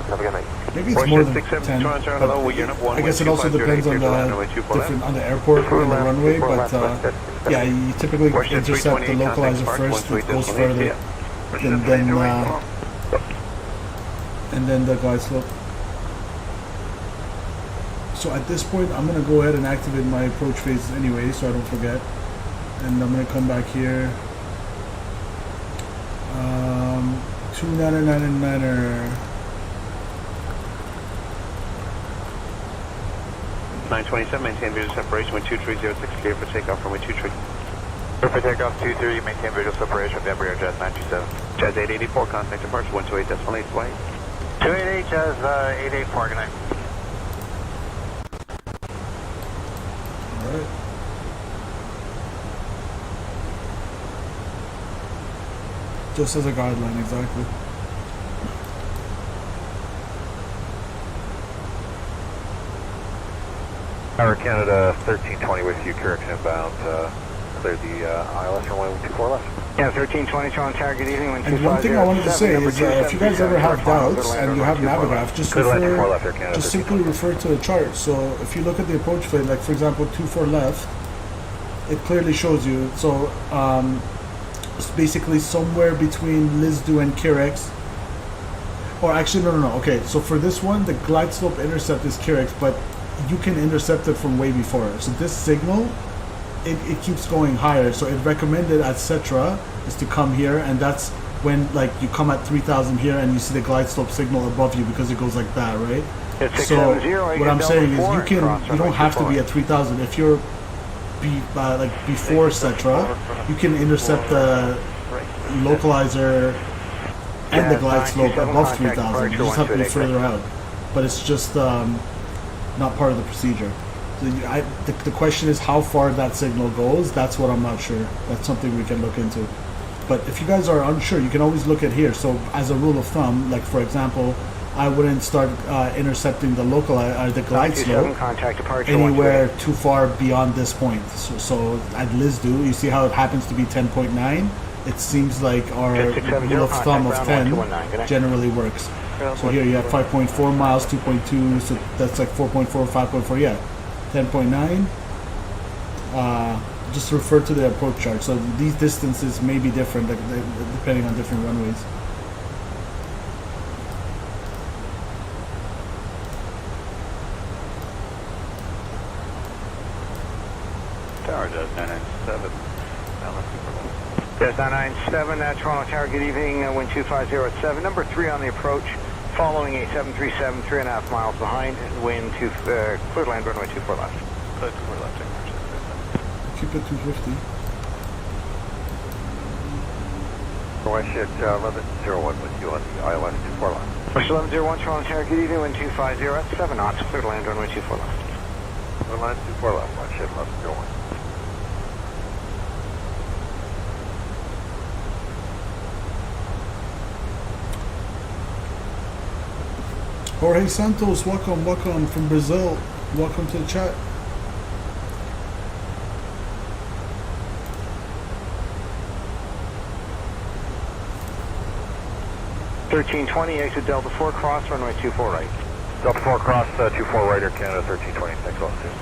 maybe it's more than 10, but I guess it also depends on the airport and the runway, but yeah, you typically intercept the localizer first, it goes further, and then the glide slope. So at this point, I'm going to go ahead and activate my approach phase anyway, so I don't forget. And I'm going to come back here. 2999er. 927, maintain visual separation with 2306, clear for takeoff from 23. Clear for takeoff 23, maintain visual separation with Embraer Jet 927. Jet 884, contact departure 128.8 flight. 288, Jazz 884, good night. Alright. Just as a guideline, exactly. Tower Canada 1320 with you, correction inbound. Clear the ILS runway 24 left. Yeah, 1320, Toronto Tower, good evening. And one thing I wanted to say is if you guys ever have doubts and you have Navigraph, just simply refer to the chart. So if you look at the approach phase, like for example 24 left, it clearly shows you. So it's basically somewhere between Lisdu and Kirex. Or actually, no. Okay, so for this one, the glide slope intercept is Kirex, but you can intercept it from way before. So this signal, it keeps going higher. So it recommended at Cetra is to come here, and that's when like you come at 3000 here and you see the glide slope signal above you because it goes like that, right? So what I'm saying is you don't have to be at 3000. If you're like before Cetra, you can intercept the localizer and the glide slope above 3000. You just have to be further out, but it's just not part of the procedure. So the question is how far that signal goes. That's what I'm not sure. That's something we can look into. But if you guys are unsure, you can always look at here. So as a rule of thumb, like for example, I wouldn't start intercepting the the glide slope anywhere too far beyond this point. So at Lisdu, you see how it happens to be 10.9. It seems like our rule of thumb of 10 generally works. So here you have 5.4 miles, 2.2, so that's like 4.4, 5.4, yeah. 10.9. Just refer to the approach chart. So these distances may be different depending on different runways. Tower Jazz 997. Jazz 997, Toronto Tower, good evening. Wind 250 at 7. Number 3 on the approach. Following a 737, 3.5 miles behind, wind clear land runway 24 left. Clear 24 left. Keep it 250. Westjet 1101 with you on the ILS 24 left. Westjet 1101, Toronto Tower, good evening, wind 250 at 7 knots, clear land runway 24 left. Clear land 24 left, Westjet 1101. Jorge Santos, welcome from Brazil. Welcome to the chat. (1320) exit Delta 4 cross runway 24 right. Delta 4 cross 24 right, Air Canada 1320. Thanks a lot, Steve.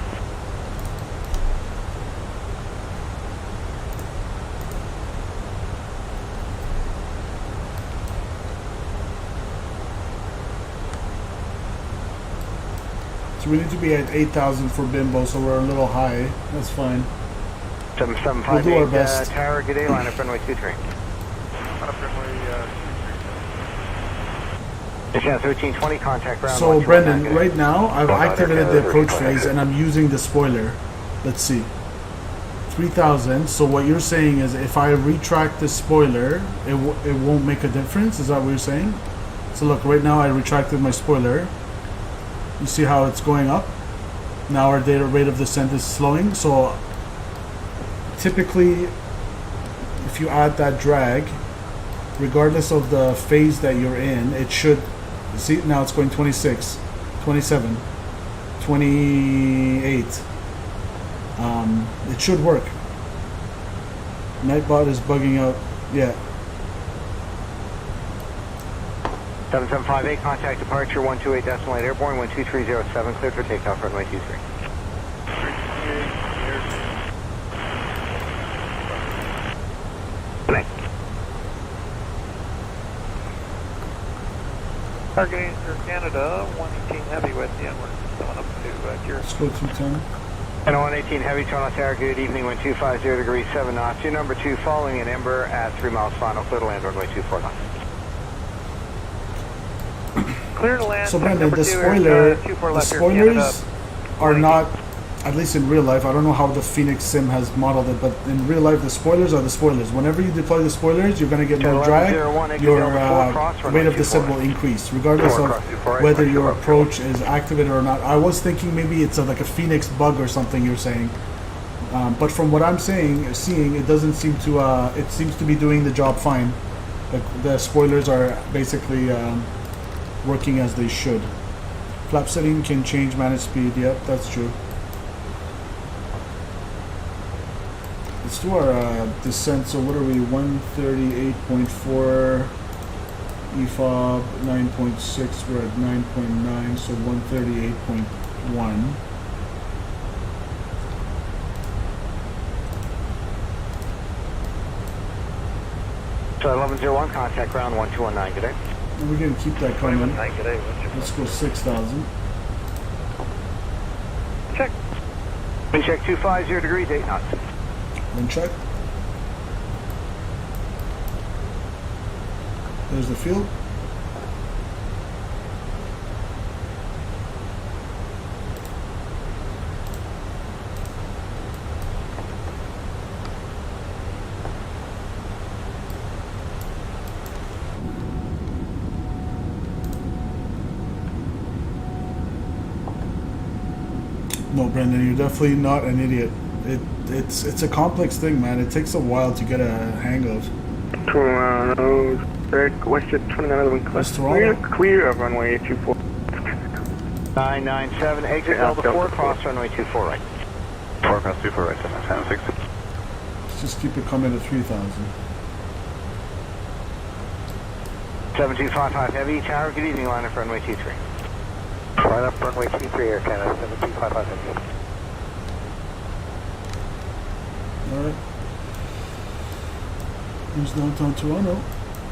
So we need to be at 8,000 for Bimbo, so we're a little high. That's fine. 7758, we'll do our best. Tower, good day, line up runway 23. Chance 1320, contact ground. So Brendan, right now I've activated the approach phase and I'm using the spoiler. Let's see. 3,000. So what you're saying is if I retract the spoiler, it won't make a difference? Is that what you're saying? So look, right now I retracted my spoiler. You see how it's going up? Now our data rate of descent is slowing. So typically, if you add that drag, regardless of the phase that you're in, it should, see, now it's going 26, 27, 28. It should work. Nightbot is bugging out. Yeah. 7758, contact departure 128.8 airborne 12307, cleared for takeoff runway 23. Targeting for Canada, 118 heavy with the N-word. Coming up to Gear. Let's go 210. And 118 heavy, Toronto Tower, good evening, wind 250 degrees 7 knots. Your number 2 following an Ember at 3 miles final, clear to land runway 24 knots. Clear to land. So Brendan, the spoilers are not, at least in real life, I don't know how the FENIX sim has modeled it, but in real life the spoilers are the spoilers. Whenever you deploy the spoilers, you're going to get more drag, your rate of descent will increase, regardless of whether your approach is activated or not. I was thinking maybe it's like a FENIX bug or something you're saying, but from what I'm seeing, it doesn't seem to, it seems to be doing the job fine. The spoilers are basically working as they should. Flap setting can change manage speed, yep, that's true. Let's do our descent. So what are we? 138.4 EFOB, 9.6. We're at 9.9, so 138.1. So 1101, contact ground 1219 today. And we're going to keep that coming. Let's go 6,000. Check. Wind check 250 degrees 8 knots. Wind check. There's the field. No, Brendan, you're definitely not an idiot. It's a complex thing, man. It takes a while to get a hang of. Toronto, Westjet 29 wind class. Clear of runway 24. 997, exit Delta 4, cross runway 24 right. 4 cross 24 right, 776. Let's just keep it coming to 3,000. 7255 heavy, tower, good evening, line up runway 23. Line up runway 23, Air Canada, 7255 heavy. Alright. Here's downtown Toronto.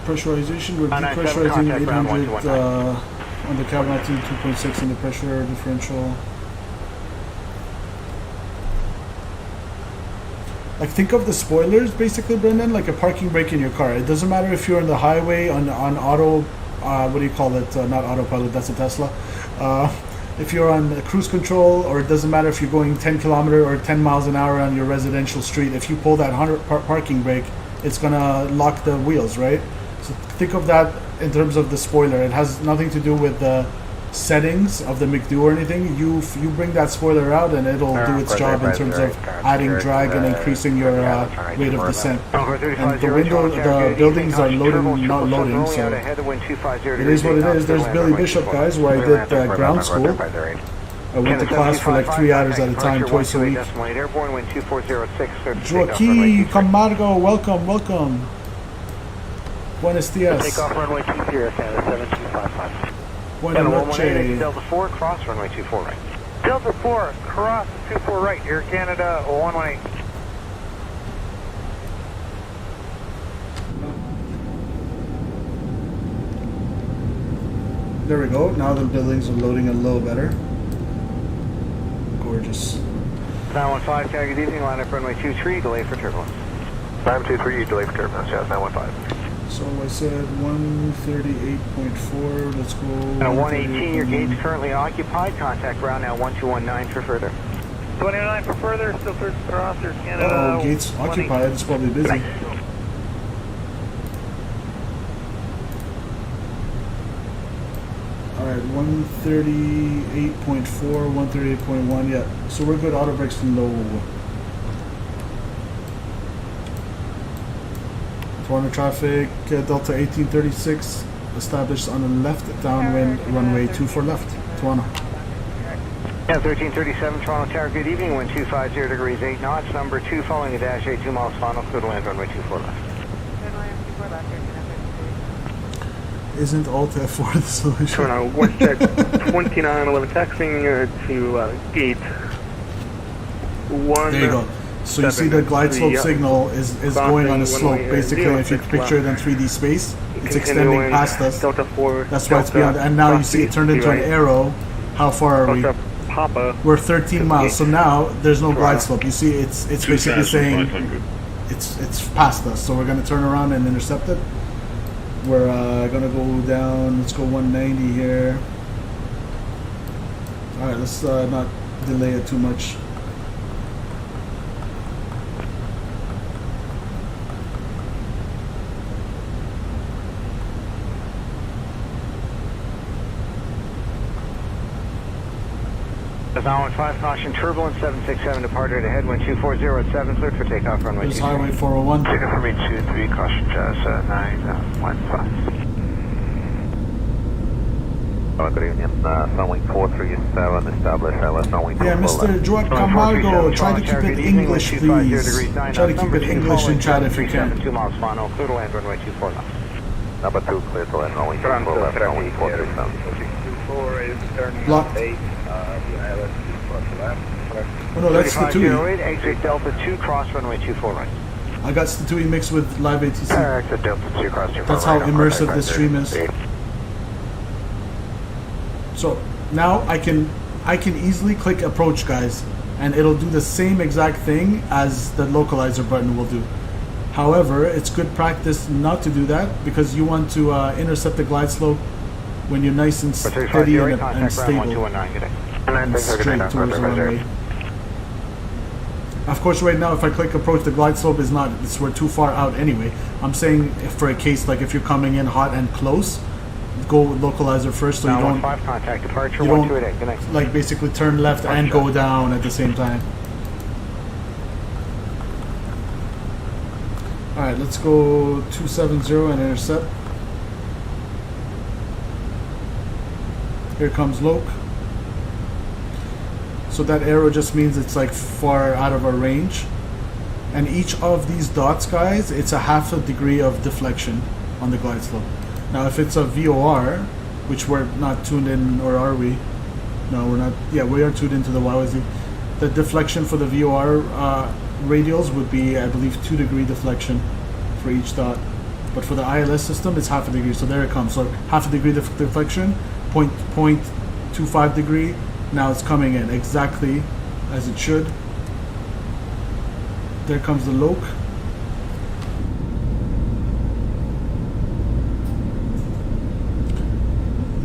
Pressurization, we're depressurizing 800 on the cabin altitude, 2.6 in the pressure differential. Like, think of the spoilers basically, Brendan, like a parking brake in your car. It doesn't matter if you're on the highway on auto, what do you call it? Not autopilot, that's a Tesla. If you're on cruise control, or it doesn't matter if you're going 10 kilometers or 10 miles an hour on your residential street, if you pull that 100 parking brake, it's gonna lock the wheels, right? So think of that in terms of the spoiler. It has nothing to do with the settings of the McDo or anything. You bring that spoiler out and it'll do its job in terms of adding drag and increasing your rate of descent. And the buildings are loading, not loading, so it is what it is. There's Billy Bishop, guys, where I did ground school. I went to class for like 3 hours at a time, twice a week. Joaquin Camargo, welcome. Buenos dias. Takeoff runway 20, Canada 7255. Buenas noches. Delta 4, cross runway 24 right. Delta 4, cross 24 right, Air Canada 118. There we go. Now the buildings are loading a little better. Gorgeous. 915, good evening, line up runway 23, delay for turbulence. 923, delay for turbulence, yes, 915. So I said 138.4. Let's go. 118, your gate's currently occupied. Contact ground now 1219 for further. 29 for further, still search for officers, Canada. Oh, gate's occupied. It's probably busy. Alright, 138.4, 138.1, yeah. So we're good. Auto brakes from low. Toronto traffic, Delta 1836, established on the left, downwind, runway 24 left, Toronto. Yeah, 1337 Toronto Tower, good evening, wind 250 degrees 8 knots, number 2 following a dash 82 miles final, clear to land runway 24 left. Isn't Alt F4 the solution? Toronto, WestJet 2911 taxiing to gate 1. There you go. So you see the glide slope signal is going on a slope. Basically, if you picture it in 3D space, it's extending past us. Delta 4. That's why it's beyond. And now you see it turned into an arrow. How far are we? We're 13 miles. So now there's no glide slope. You see, it's basically saying it's past us. So we're going to turn around and intercept it. We're going to go down. Let's go 190 here. All right, let's not delay it too much. Now 15, caution, turbulence, 767, departed ahead, wind 240 at 7, cleared for takeoff, runway 23. There's highway 401. Takeoff for me 23, caution, jazz 915. Good evening, runway 437, established, LS runway 24. Yeah, Mr. Joab Camargo, try to keep it English, please. Try to keep it English in chat if you can. 2 miles final, clear to land, runway 24 left. Number 2, clear to land, runway 24 left, runway 437. 24 is turning Block. 8, the ILS is across the left. Oh no, that's the TUI. Exit Delta 2, cross runway 24 right. I got the TUI mixed with live ATC. Exit Delta 2, cross 24 That's how immersive this stream is. So now I can easily click approach, guys, and it'll do the same exact thing as the localizer button will do. However, it's good practice not to do that because you want to intercept the glide slope when you're nice and steady and stable and straight towards the runway. Of course, right now, if I click approach, the glide slope is not, we're too far out anyway. I'm saying for a case like if you're coming in hot and close, go with localizer first so you don't, contact departure, you don't like basically turn left and go down at the same time. Alright, let's go 270 and intercept. Here comes Loke. So that arrow just means it's like far out of our range. And each of these dots, guys, it's a half a degree of deflection on the glide slope. Now if it's a VOR, which we're not tuned in, or are we? No, we're not. Yeah, we are tuned into the YYZ. The deflection for the VOR radials would be, I believe, 2 degree deflection for each dot. But for the ILS system, it's half a degree. So there it comes. So half a degree deflection, 0.25 degree. Now it's coming in exactly as it should. There comes the Loke.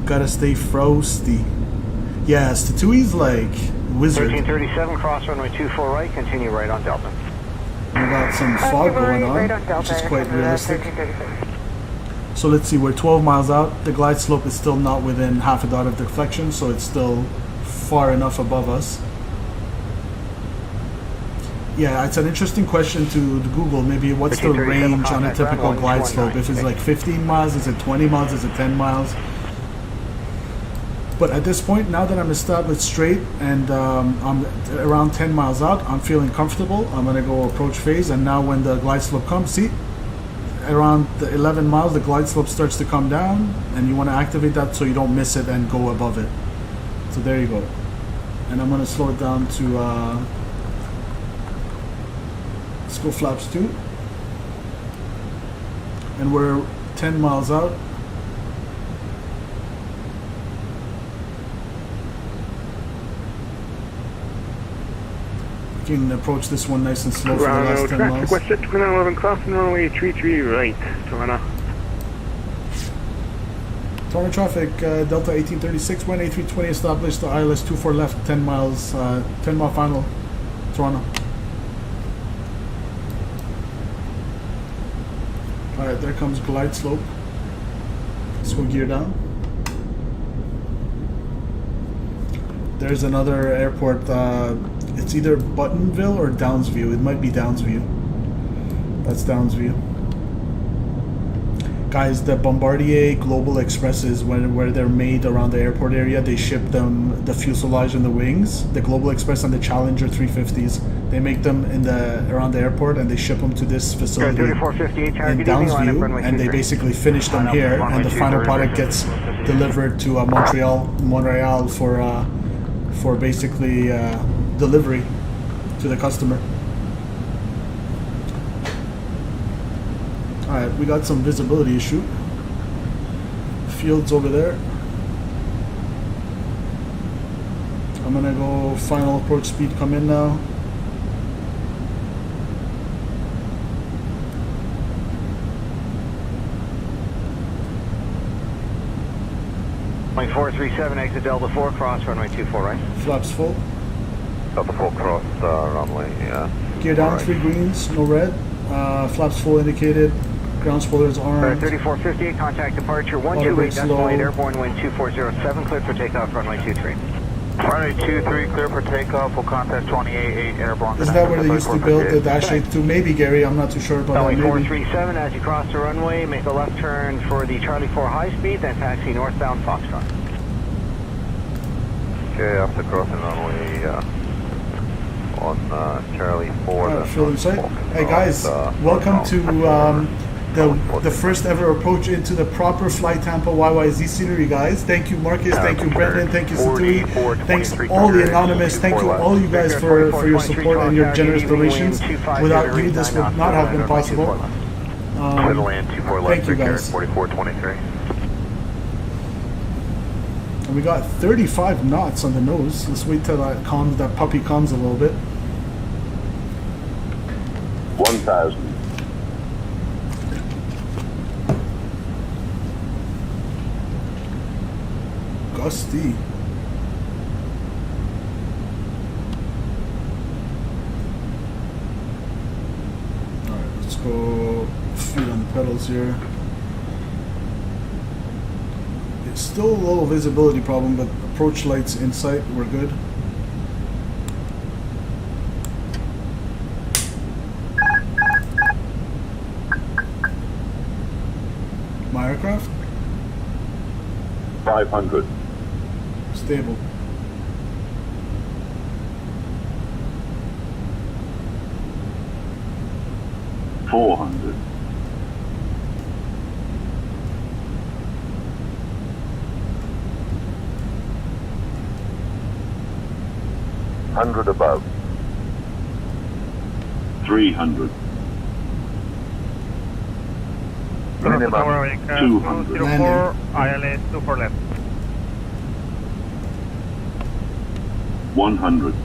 Gotta stay frosty. Yes, the TUI's like wizard. 1337, cross runway 24 right, continue right on Delta. We got some fog going on, which is quite realistic. So let's see, we're 12 miles out. The glide slope is still not within half a dot of deflection, so it's still far enough above us. Yeah, it's an interesting question to Google. Maybe what's the range on a typical glide slope? If it's like 15 miles, is it 20 miles, is it 10 miles? But at this point, now that I'm established straight and I'm around 10 miles out, I'm feeling comfortable. I'm going to go approach phase, and now when the glide slope comes, see, around the 11 miles, the glide slope starts to come down, and you want to activate that so you don't miss it and go above it. So there you go. And I'm going to slow it down to, let's go flaps 2. And we're 10 miles out. You can approach this one nice and slow for the last 10 miles. WestJet 2911 crossing runway 33 right, Toronto. Toronto traffic, Delta 1836, when A320 established the ILS 24 left, 10 miles, 10 mile final, Toronto. Alright, there comes glide slope. Let's go gear down. There's another airport, it's either Buttonville or Downsview. It might be Downsview. That's Downsview. Guys, the Bombardier Global Expresses, where they're made around the airport area, they ship them the fuselage and the wings. The Global Express and the Challenger 350s, they make them around the airport and they ship them to this facility in Downsview, and they basically finish them here, and the final product gets delivered to Montreal for basically delivery to the customer. Alright, we got some visibility issue. Field's over there. I'm gonna go final approach speed come in now. Line 437, exit Delta 4, cross runway 24 right. Flaps full. Delta 4 cross runway, Gear down, right. 3 greens, no red. Flaps full indicated. Ground spoilers armed. 3458, contact departure 128.8, airborne wind 2407, cleared for takeoff, runway 23. Runway 23, clear for takeoff, we'll contact 28.8, airborne. Isn't that where they used to build the Dash 82? Maybe, Gary, I'm not too sure about that. Maybe. 437, as you cross the runway, make a left turn for the Charlie 4 high speed, then taxi northbound Foxtrot. Okay, after crossing runway on Charlie 4. Field in sight. Hey guys, welcome to the first ever approach into the proper Fly Tampa YYZ scenery, guys. Thank you, Marcus. Thank you, Brendan. Thank you, Saturi. Thanks all the anonymous. Thank you all you guys for your support and your generous donations. Without you, this would not have been possible. Thank you, guys. 4423. And we got 35 knots on the nose. Let's wait till that puppy calms a little bit. 1,000. Gusty. Alright, let's go feet on the pedals here. It's still a low visibility problem, but approach lights in sight, we're good. My aircraft? 500. Stable. $400. $100 above. 300. Minimum 200. 204, ILS 24 left. 100.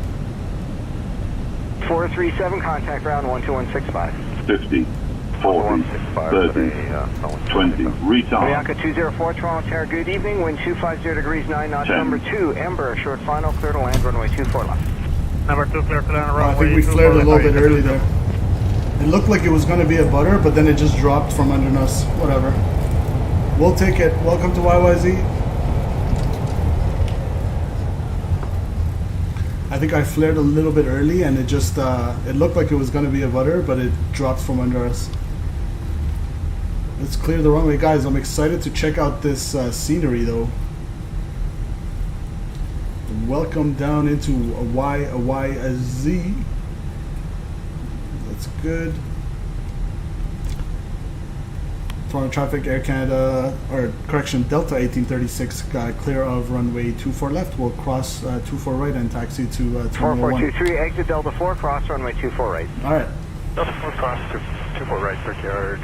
437, contact ground 12165. 50. 40. 30. 20. Retard. Bianca 204, Toronto Tower, good evening. Wind 250 degrees 9 knots. 10. Number 2, Ember, short final, clear to land, runway 24 left. Number 2, clear to land, runway I think we flared a little bit early there. It looked like it was going to be a butter, but then it just dropped from under us. Whatever. We'll take it. Welcome to YYZ. I think I flared a little bit early, and it just it looked like it was going to be a butter, but it dropped from under us. Let's clear the runway, guys. I'm excited to check out this scenery, though. Welcome down into a Z. That's good. Toronto traffic, Air Canada, or correction, Delta 1836, clear of runway 24 left. We'll cross 24 right and taxi to Terminal 1. 4423, exit Delta 4, cross runway 24 right. Alright. Delta 4 cross 24 right, Brickyard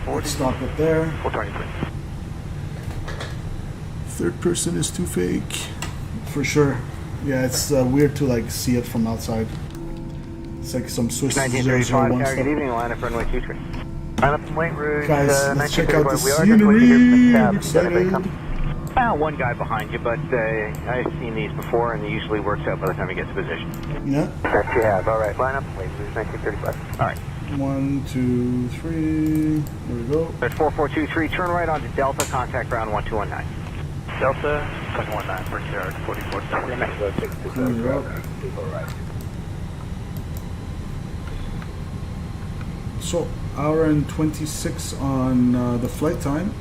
40. Let's stop it there. 423. Third person is too fake. For sure. Yeah, it's weird to like see it from outside. It's like some Swiss 1935, 001 good stuff. evening, line up runway 23. Line up and wait route. Guys, let's check out the we are scenery. definitely here from the I'm cab. excited. One guy behind you, but I've seen these before, and it usually works out by the time you get to position. Yeah. That you have. All right, line up and wait, please. 1935. All right. 1, 2, 3. There we go. There's 4423. Turn right onto Delta. Contact ground 1219. Delta 219 for Sierra 44. So, hour and 26 on the flight time.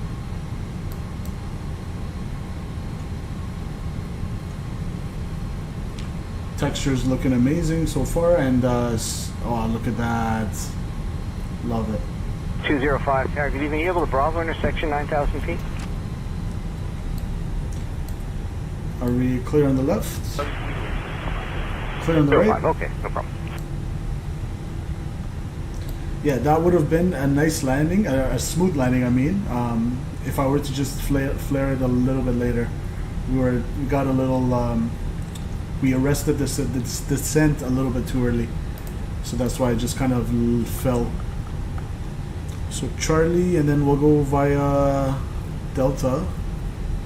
Texture's looking amazing so far, and oh, look at that. Love it. 205, Tower, good evening. You able to Bravo intersection 9,000 feet? Are we clear on the left? Clear on the right? Okay, no problem. Yeah, that would have been a nice landing, a smooth landing, I mean, if I were to just flare it a little bit later. We got a little, we arrested this descent a little bit too early. So that's why it just kind of fell. So Charlie, and then we'll go via Delta.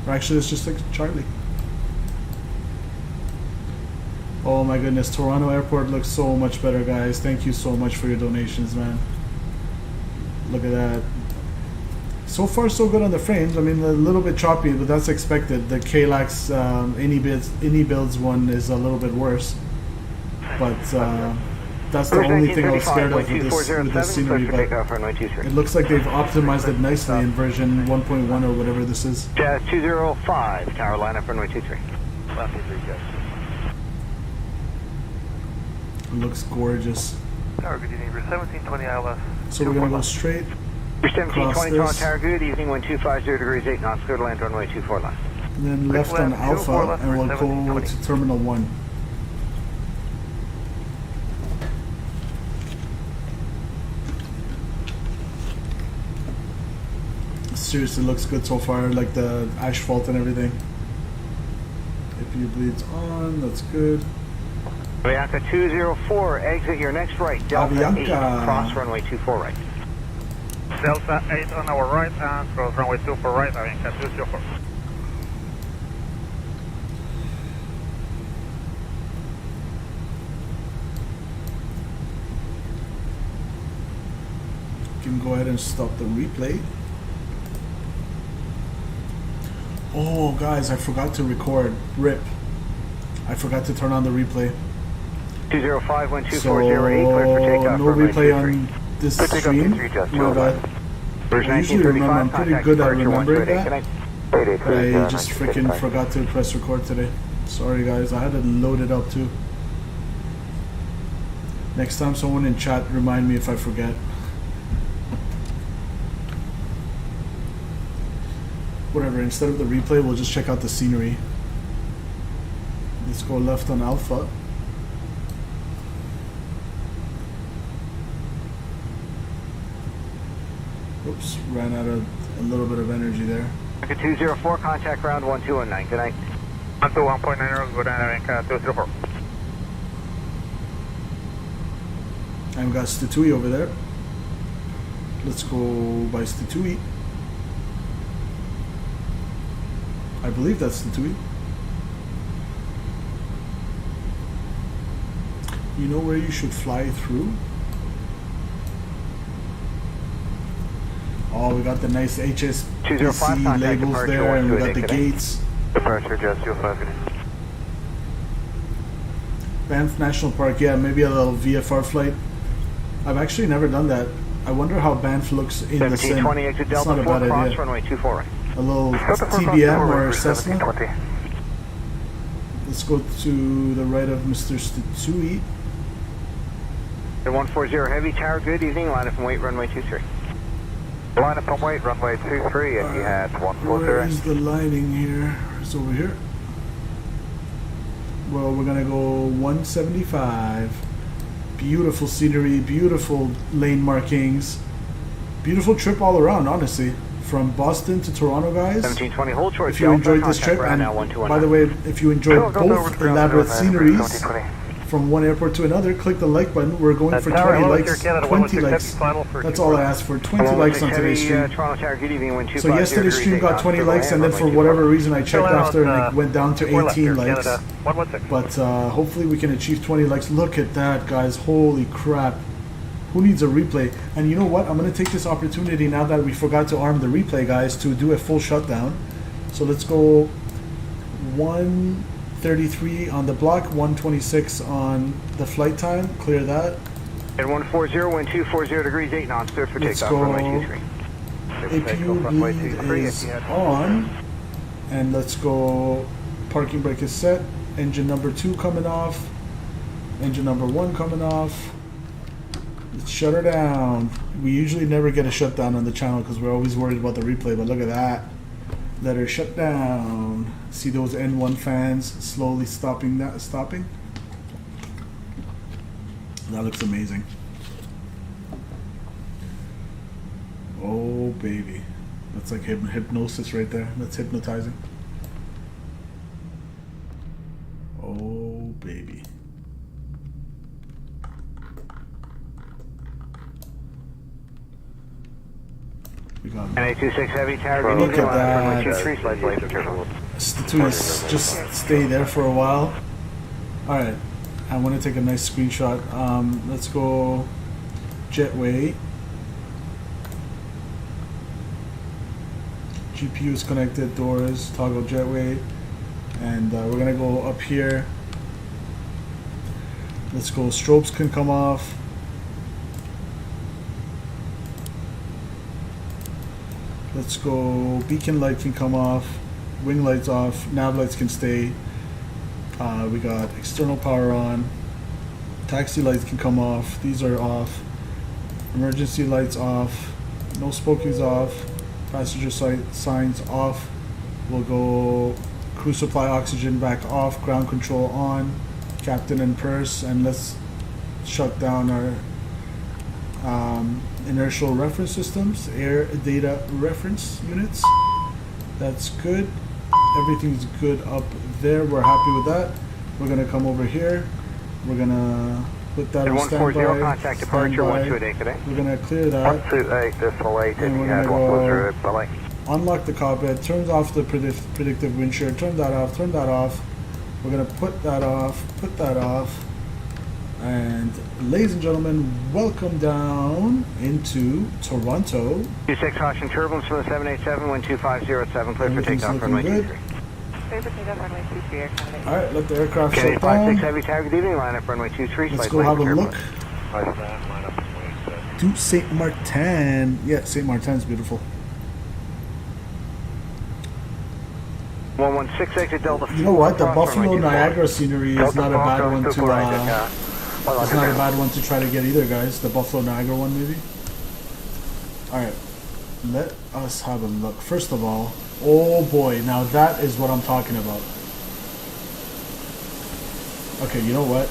Or actually, it's just like Charlie. Oh my goodness, Toronto Airport looks so much better, guys. Thank you so much for your donations, man. Look at that. So far, so good on the frames. I mean, a little bit choppy, but that's expected. The KLAX any builds one is a little bit worse. But that's the only thing I was scared of with this scenery. But it looks like they've optimized it nicely in version 1.1 or whatever this is. Jazz 205, tower lineup runway 23. It looks gorgeous. Tower, good evening. 1720 ILS. So we're going to go straight. You're 1720 Toronto Tower, good evening. Wind 250 degrees 8 knots. Clear to land runway 24 left. And then left on Alpha, and we'll go to Terminal 1. Seriously, looks good so far, like the asphalt and everything. APU bleeds on, that's good. Avianca 204, exit your next right. Delta Avianca. 8, cross runway 24 right. Delta 8 on our right and cross runway 24 right, Avianca 204. You can go ahead and stop the replay. Oh guys, I forgot to record. RIP. I forgot to turn on the replay. 205, wind 2408, clear for takeoff. No replay on this stream. My bad. I usually remember, I'm pretty good at remembering that. I just freaking forgot to press record today. Sorry guys, I had to load it up too. Next time someone in chat remind me if I forget. Whatever, instead of the replay, we'll just check out the scenery. Let's go left on Alpha. Oops, ran out of a little bit of energy there. 204, contact ground 1219. Good night. 121.9, good night, Avianca 204. I've got Statui over there. Let's go by Statui. I believe that's Statui. You know where you should fly through? Oh, we got the nice HSBC labels there, and we got the gates. Departure, Jazz 205. Banff National Park, yeah, maybe a little VFR flight. I've actually never done that. I wonder how Banff looks in the sim. 1720, exit It's not Delta a 4, bad cross idea. runway 24 right. A little TBM or Cessna. Let's go to the right of Mr. Statui. The 140 heavy tower, good evening. Line up and wait, runway 23. Line up and wait, runway 23, and you had 140. Where is the lining here? It's over here. Well, we're gonna go 175. Beautiful scenery, beautiful lane markings. Beautiful trip all around, honestly. From Boston to Toronto, guys. 1720, hold short. If you enjoyed this trip, and by the way, if you enjoyed both elaborate sceneries, from one airport to another, click the like button. We're going for 20 likes. 20 likes. That's all I asked for. 20 likes on today's stream. So yesterday's stream got 20 likes, and then for whatever reason I checked after and it went down to 18 likes. But hopefully we can achieve 20 likes. Look at that, guys. Holy crap. Who needs a replay? And you know what? I'm going to take this opportunity now that we forgot to arm the replay, guys, to do a full shutdown. So let's go 133 on the block, 126 on the flight time. Clear that. At 140, wind 240 degrees, 8 knots, cleared for takeoff, runway 23. APU lead is on. And let's go. Parking brake is set. Engine number 2 coming off. Engine number 1 coming off. Let's shut her down. We usually never get a shutdown on the channel because we're always worried about the replay, but look at that. Let her shut down. See those N1 fans slowly stopping that stopping? That looks amazing. Oh baby. That's like hypnosis right there. That's hypnotizing. Oh baby. NA26 heavy tower. Look at that. Just stay there for a while. Alright. I want to take a nice screenshot. Let's go jetway. GPU is connected, doors, toggle jetway. And we're going to go up here. Let's go, strobes can come off. Let's go, beacon light can come off, wing lights off, nav lights can stay. We got external power on, taxi lights can come off, these are off, emergency lights off, no spokies off, passenger signs off. We'll go crew supply oxygen back off, ground control on, captain and purse, and let's shut down our inertial reference systems, air data reference units. That's good. Everything's good up there. We're happy with that. We're gonna come over here. We're gonna put that on standby. Contact departure 128 today. We're gonna clear that. 128 this delay. And we're gonna go unlock the cockpit. Turn off the predictive wind shear. Turn that off. Turn that off. We're gonna put that off. Put that off. And ladies and gentlemen, welcome down into Toronto. 26 caution turbulence from the 787, wind 2507, clear for takeoff, runway 23. Alright, let the aircraft shut down. 56 heavy tower, good evening, line up runway 23. Let's go have a look. To St. Martin. Yeah, St. Martin's beautiful. 116 exit Delta. You know what? The Buffalo Niagara scenery is not a bad one to it's not a bad one to try to get either, guys. The Buffalo Niagara one, maybe. Alright, let us have a look. First of all, oh boy, now that is what I'm talking about. Okay, you know what?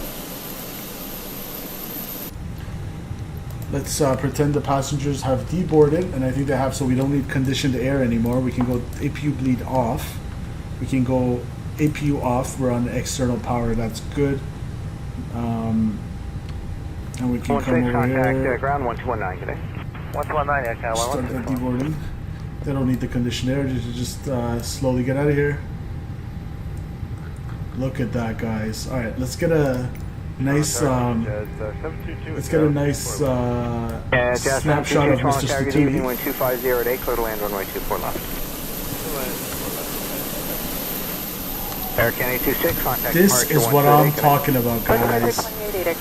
Let's pretend the passengers have deboarded, and I think they have, so we don't need conditioned air anymore. We can go APU bleed off. We can go APU off. We're on external power. That's good. And we can come over contact, here. Ground 1219 today. 1219, okay. Start that deboarding. They don't need the conditioned air. Just slowly get out of here. Look at that, guys. All right, let's get a nice let's get a nice snapshot of Mr. Statui. Wind 250 at 8, clear to land runway 24 left. This is what I'm talking about, guys.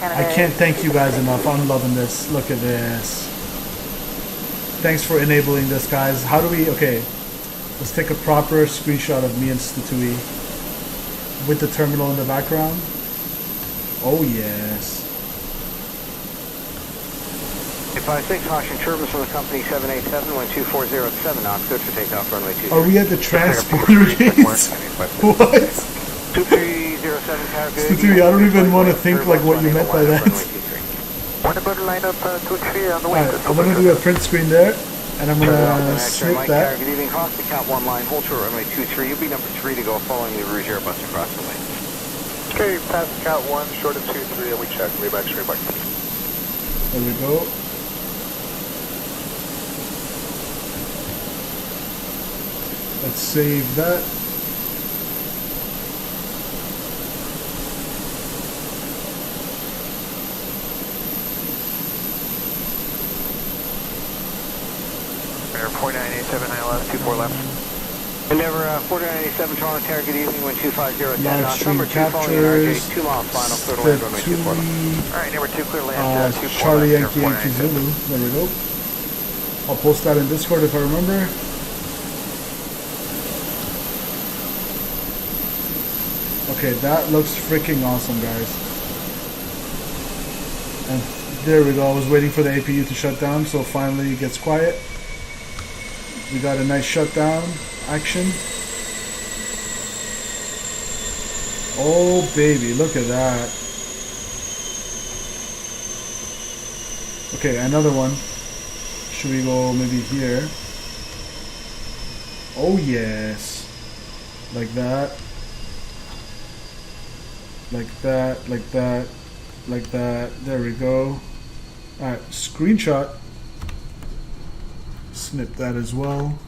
I can't thank you guys enough. I'm loving this. Look at this. Thanks for enabling this, guys. How do we... Okay, let's take a proper screenshot of me and Statui with the terminal in the background. Oh, yes. 856, caution turbulence from the company 787, wind 2407 knots, good for takeoff, runway 23. Are we at the transporter gates? What? 2307 tower, good. Statui, I don't even want to think like what you meant by that. Want to go to line up 23 on the way. Alright, I'm going to do a print screen there, and I'm going to snip that. Good evening, Costa, count 1 line, hold short, runway 23. You'll be number 3 to go following the Rouge Airbus across the way. Okay, passing count 1, short of 2-3, and we check. Reback, reback. There we go. Let's save that. Endeavour 4987 ILS 24 left. Endeavour 4987 Toronto Tower, good evening, wind 250 at 10 Live knots. stream Number 2 following an RJ, captures. 2 miles final, clear to land runway 24 left. Alright, number 2 clear land, 24 Charlie left, Yankee Yankee Zulu. There we go. I'll post that in Discord if I remember. Okay, that looks freaking awesome, guys. And there we go. I was waiting for the APU to shut down, so finally it gets quiet. We got a nice shutdown action. Oh baby, look at that. Okay, another one. Should we go maybe here? Oh yes. Like that. Like that, like that, like that. There we go. Alright, screenshot. Snip that as well.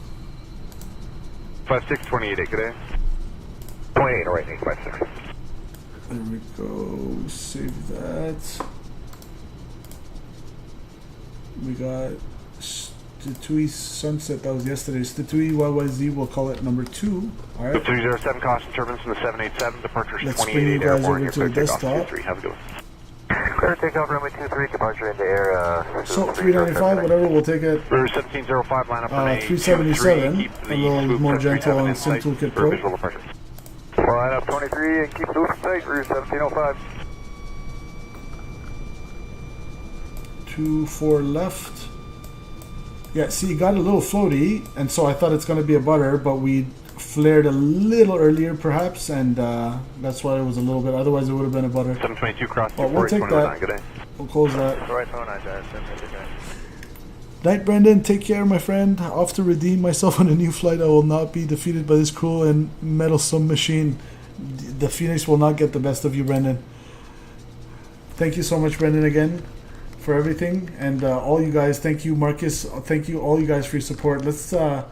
5628, good day. 28, alright, 856. There we go. Save that. We got Statui Sunset. That was yesterday. Statui YYZ. We'll call it number 2. All right. 307 caution turbulence from the 787. Departure Let's bring you 28 guys airborne. over to the desktop. Have a good one. Clear takeoff runway 23, departure into air. So 395, whatever. We'll take it. 1705 line up on a 377. A little more gentle on Sim Toolkit Pro. Line up 23 and keep moving tight. Route 1705. 24 left. Yeah, see, got a little floaty, and so I thought it's going to be a butter, but we flared a little earlier, perhaps, and that's why it was a little bit. Otherwise, it would have been a butter. 722 cross. But we'll take that. Good day. We'll close that. Right, 29, Night, Brendan. Take care, my friend. Off to redeem myself on a new flight. I will not be defeated by this cruel and meddlesome machine. The Phoenix will not get the best of you, Brendan. Thank you so much, Brendan, again, for everything, and all you guys. Thank you, Marcus. Thank you, all you guys, for your support. Let's how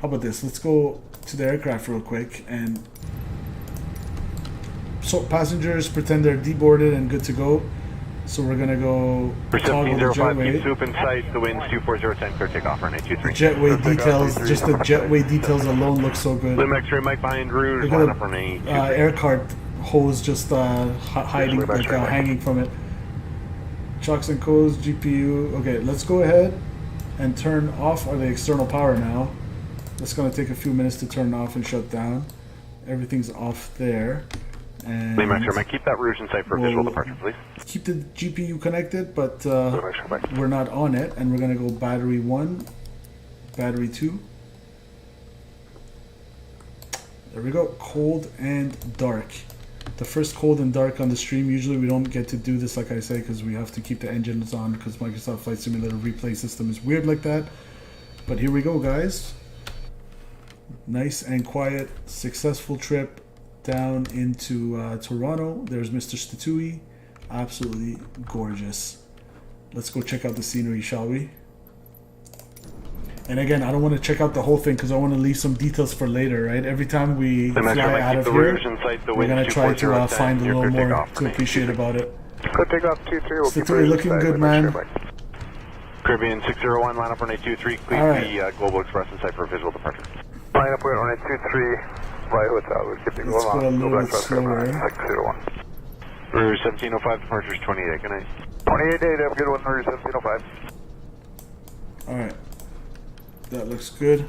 about this? Let's go to the aircraft real quick, and so passengers pretend they're deboarded and good to go. So we're gonna go toggle the jetway. Keep soup in sight. The wind's 24010. Clear takeoff. Runway 23. Jetway details. Just the jetway details alone look so good. Lim X-ray Mike behind Rouge. Look Line at up on a the air cart hose just hiding, like hanging from it. Chocks and codes, GPU. Okay, let's go ahead and turn off the external power now. It's going to take a few minutes to turn off and shut down. Everything's off there. And keep that Rouge in sight for visual departure, please. Keep the GPU connected, but we're not on it. And we're going to go battery 1, battery 2. There we go. Cold and dark. The first cold and dark on the stream. Usually we don't get to do this, like I say, because we have to keep the engines on because Microsoft Flight Simulator replay system is weird like that. But here we go, guys. Nice and quiet, successful trip down into Toronto. There's Mr. Statui. Absolutely gorgeous. Let's go check out the scenery, shall we? And again, I don't want to check out the whole thing because I want to leave some details for later, right? Every time we fly out of here, we're going to try to find a little more to appreciate about it. Clear takeoff 23. We'll keep Statui looking good, man. Caribbean 601, line up runway 23. Please the Global Express in sight for visual departure. Line up runway 23. Right hotel. We're keeping Let's go a little bit slower. 601. Rouge 1705, departures 28. Good night. 28 data. Have a good one. Rouge 1705. Alright. That looks good.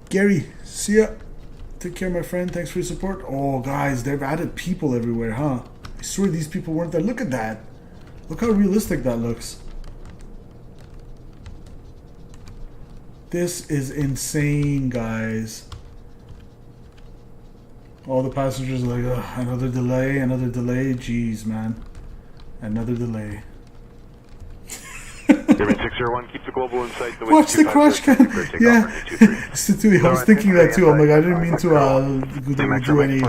Gary, see ya. Take care, my friend. Thanks for your support. Oh, guys, they've added people everywhere, huh? I swear these people weren't there. Look at that. Look how realistic that looks. This is insane, guys. All the passengers are like, ugh, another delay, another delay. Jeez, man. Another delay. 601, keep the global inside the Watch the crash cam. Yeah. I was thinking that too. I'm like, I didn't mean to do any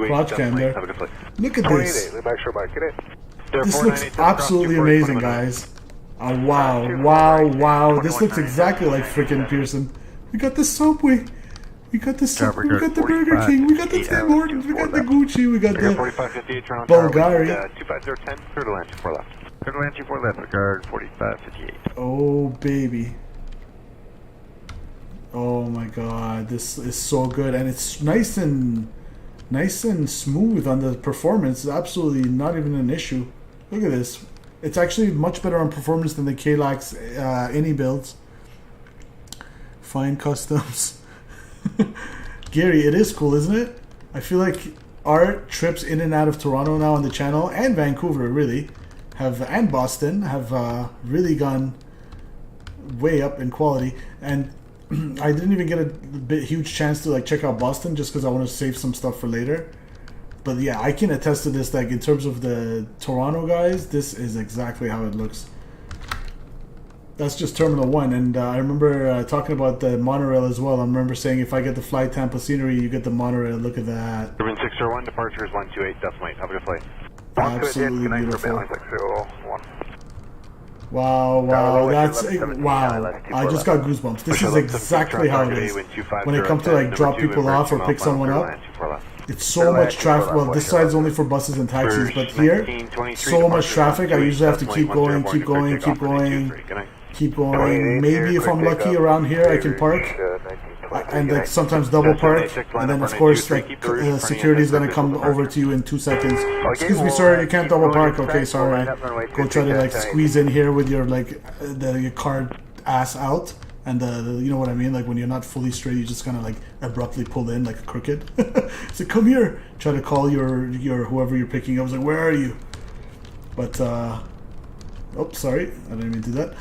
crotch cam there. Look at this. This looks absolutely amazing, guys. Wow. This looks exactly like freaking Pearson. We got the Subway. We got the Subway. We got the Burger King. We got the Tim Hortons. We got the Gucci. We got the Bulgari. 25010, clear to land 24 left. Clear to land 24 left, regard 4558. Oh, baby. Oh my god, this is so good, and it's nice and smooth on the performance. It's absolutely not even an issue. Look at this. It's actually much better on performance than the KLAX any builds. Fine customs. Gary, it is cool, isn't it? I feel like our trips in and out of Toronto now on the channel, and Vancouver really, and Boston have really gone way up in quality. And I didn't even get a huge chance to like check out Boston just because I want to save some stuff for later. But yeah, I can attest to this. Like in terms of the Toronto guys, this is exactly how it looks. That's just Terminal 1, and I remember talking about the monorail as well. I remember saying if I get the Fly Tampa scenery, you get the monorail. Look at that. Urban 601, departure is 128, decimal 8. Have a good flight. Absolutely beautiful. Wow, that's wow. I just got goosebumps. This is exactly how it is. When it comes to like drop people off or pick someone up, it's so much traffic. Well, this side's only for buses and taxis, but here, so much traffic. I usually have to keep going. Maybe if I'm lucky around here, I can park, and like sometimes double park, and then of course like security is gonna come over to you in 2 seconds. Excuse me, sir, you can't double park. Okay, sorry. Go try to like squeeze in here with your like your car ass out, and you know what I mean. Like when you're not fully straight, you just kind of like abruptly pull in like a crooked. So come here, try to call your whoever you're picking up. I was like, where are you? But oh, sorry, I didn't mean to do that.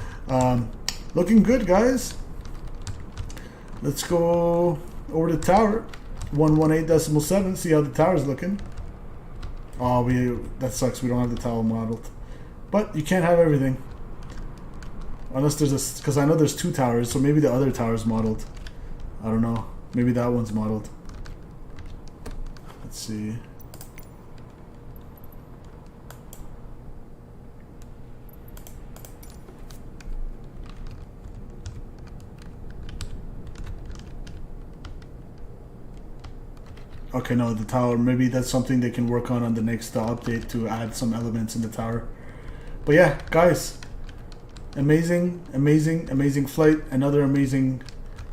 Looking good, guys. Let's go over to tower 118.7. See how the tower's looking. Oh, that sucks. We don't have the tower modeled, but you can't have everything unless there's because I know there's 2 towers, so maybe the other tower's modeled. I don't know. Maybe that one's modeled. Let's see. Okay, no, the tower, maybe that's something they can work on the next update to add some elements in the tower. But yeah, guys, amazing flight, another amazing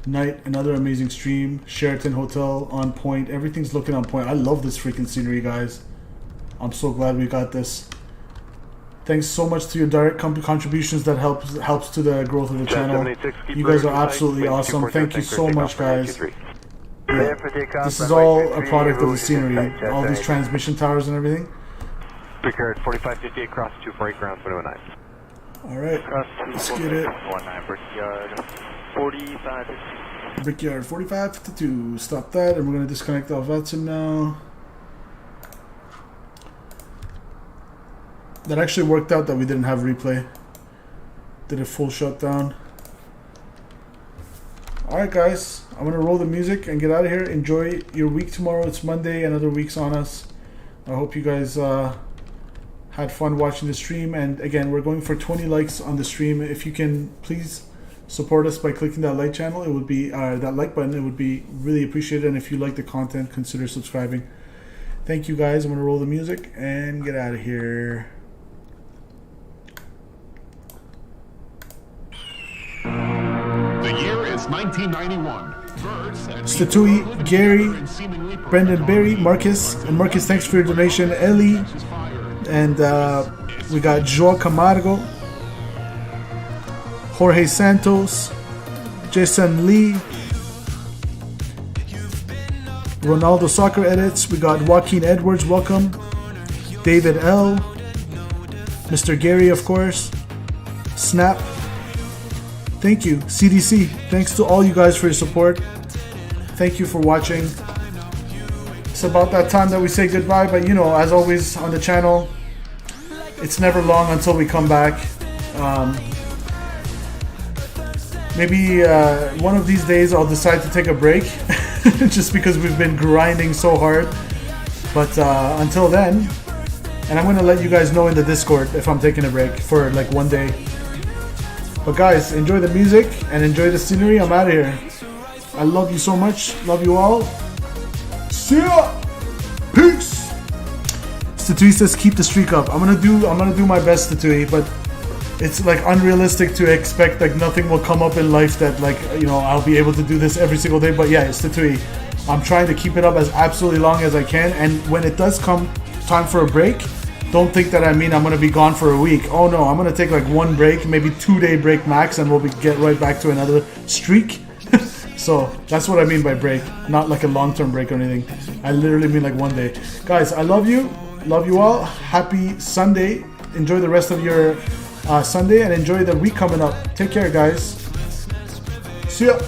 night, another amazing stream. Sheraton Hotel on point, everything's looking on point. I love this freaking scenery, guys. I'm so glad we got this. Thanks so much to your direct contributions that helps to the growth of the channel. You guys are absolutely awesome. Thank you so much, guys. Yeah. This is all a product of the scenery, all these transmission towers and everything. Brickyard 4558, cross 248, ground 219. Alright, let's get it. 19 Brickyard 4552. Brickyard 4552, stop that, and we're going to disconnect off VATSIM now. That actually worked out that we didn't have replay. Did a full shutdown. Alright guys, I'm going to roll the music and get out of here. Enjoy your week tomorrow. It's Monday, another week's on us. I hope you guys had fun watching the stream. And again, we're going for 20 likes on the stream. If you can, please support us by clicking that like channel. It would be that like button. It would be really appreciated. And if you like the content, consider subscribing. Thank you guys. I'm going to roll the music and get out of here. The year is 1991. Statui, Gary, Brendan Berry, Marcus. And Marcus, thanks for your donation. Ellie. And we got Joao Camargo, Jorge Santos, Jason Lee, Ronaldo Soccer Edits. We got Joaquin Edwards, welcome. David L. Mr. Gary, of course. Snap. Thank you. CDC. Thanks to all you guys for your support. Thank you for watching. It's about that time that we say goodbye, but you know, as always on the channel, it's never long until we come back. Maybe one of these days I'll decide to take a break, just because we've been grinding so hard. But until then, and I'm gonna let you guys know in the Discord if I'm taking a break for like one day. But guys, enjoy the music and enjoy the scenery. I'm out of here. I love you so much. Love you all. See ya. Peace. Statui says keep the streak up. I'm gonna do my best, Statui, but it's like unrealistic to expect like nothing will come up in life that like, you know, I'll be able to do this every single day. But yeah, Statui, I'm trying to keep it up as absolutely long as I can. And when it does come time for a break, don't think that I mean I'm gonna be gone for a week. Oh no, I'm gonna take like one break, maybe 2-day break max, and we'll get right back to another streak. So that's what I mean by break, not like a long-term break or anything. I literally mean like one day. Guys, I love you all. Happy Sunday. Enjoy the rest of your Sunday and enjoy the week coming up. Take care, guys. See ya.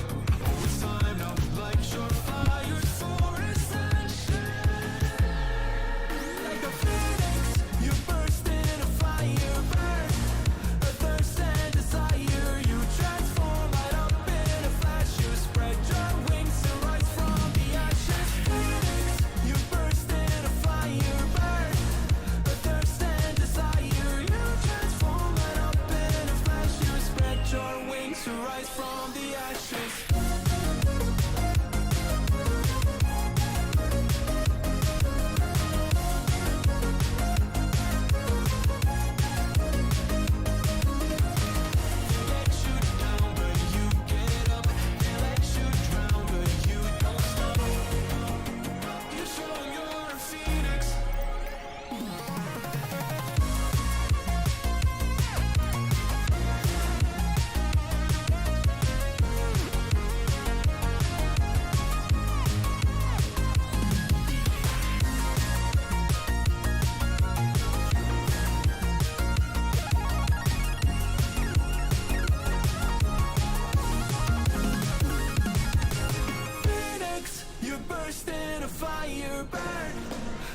Burst in a fire burn,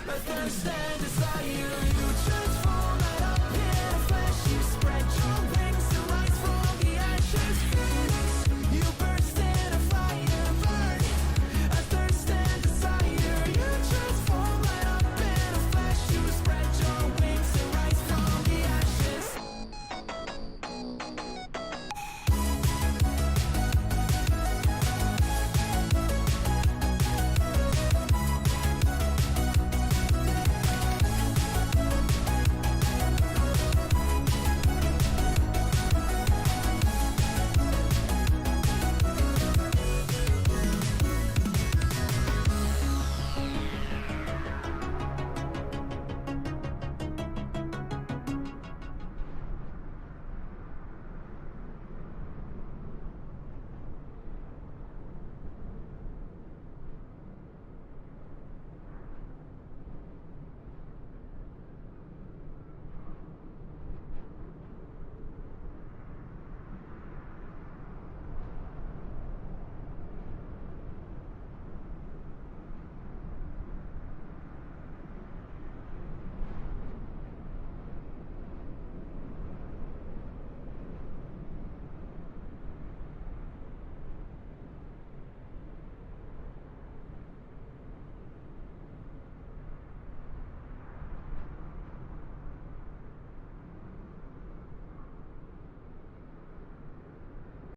my thirst and desire, you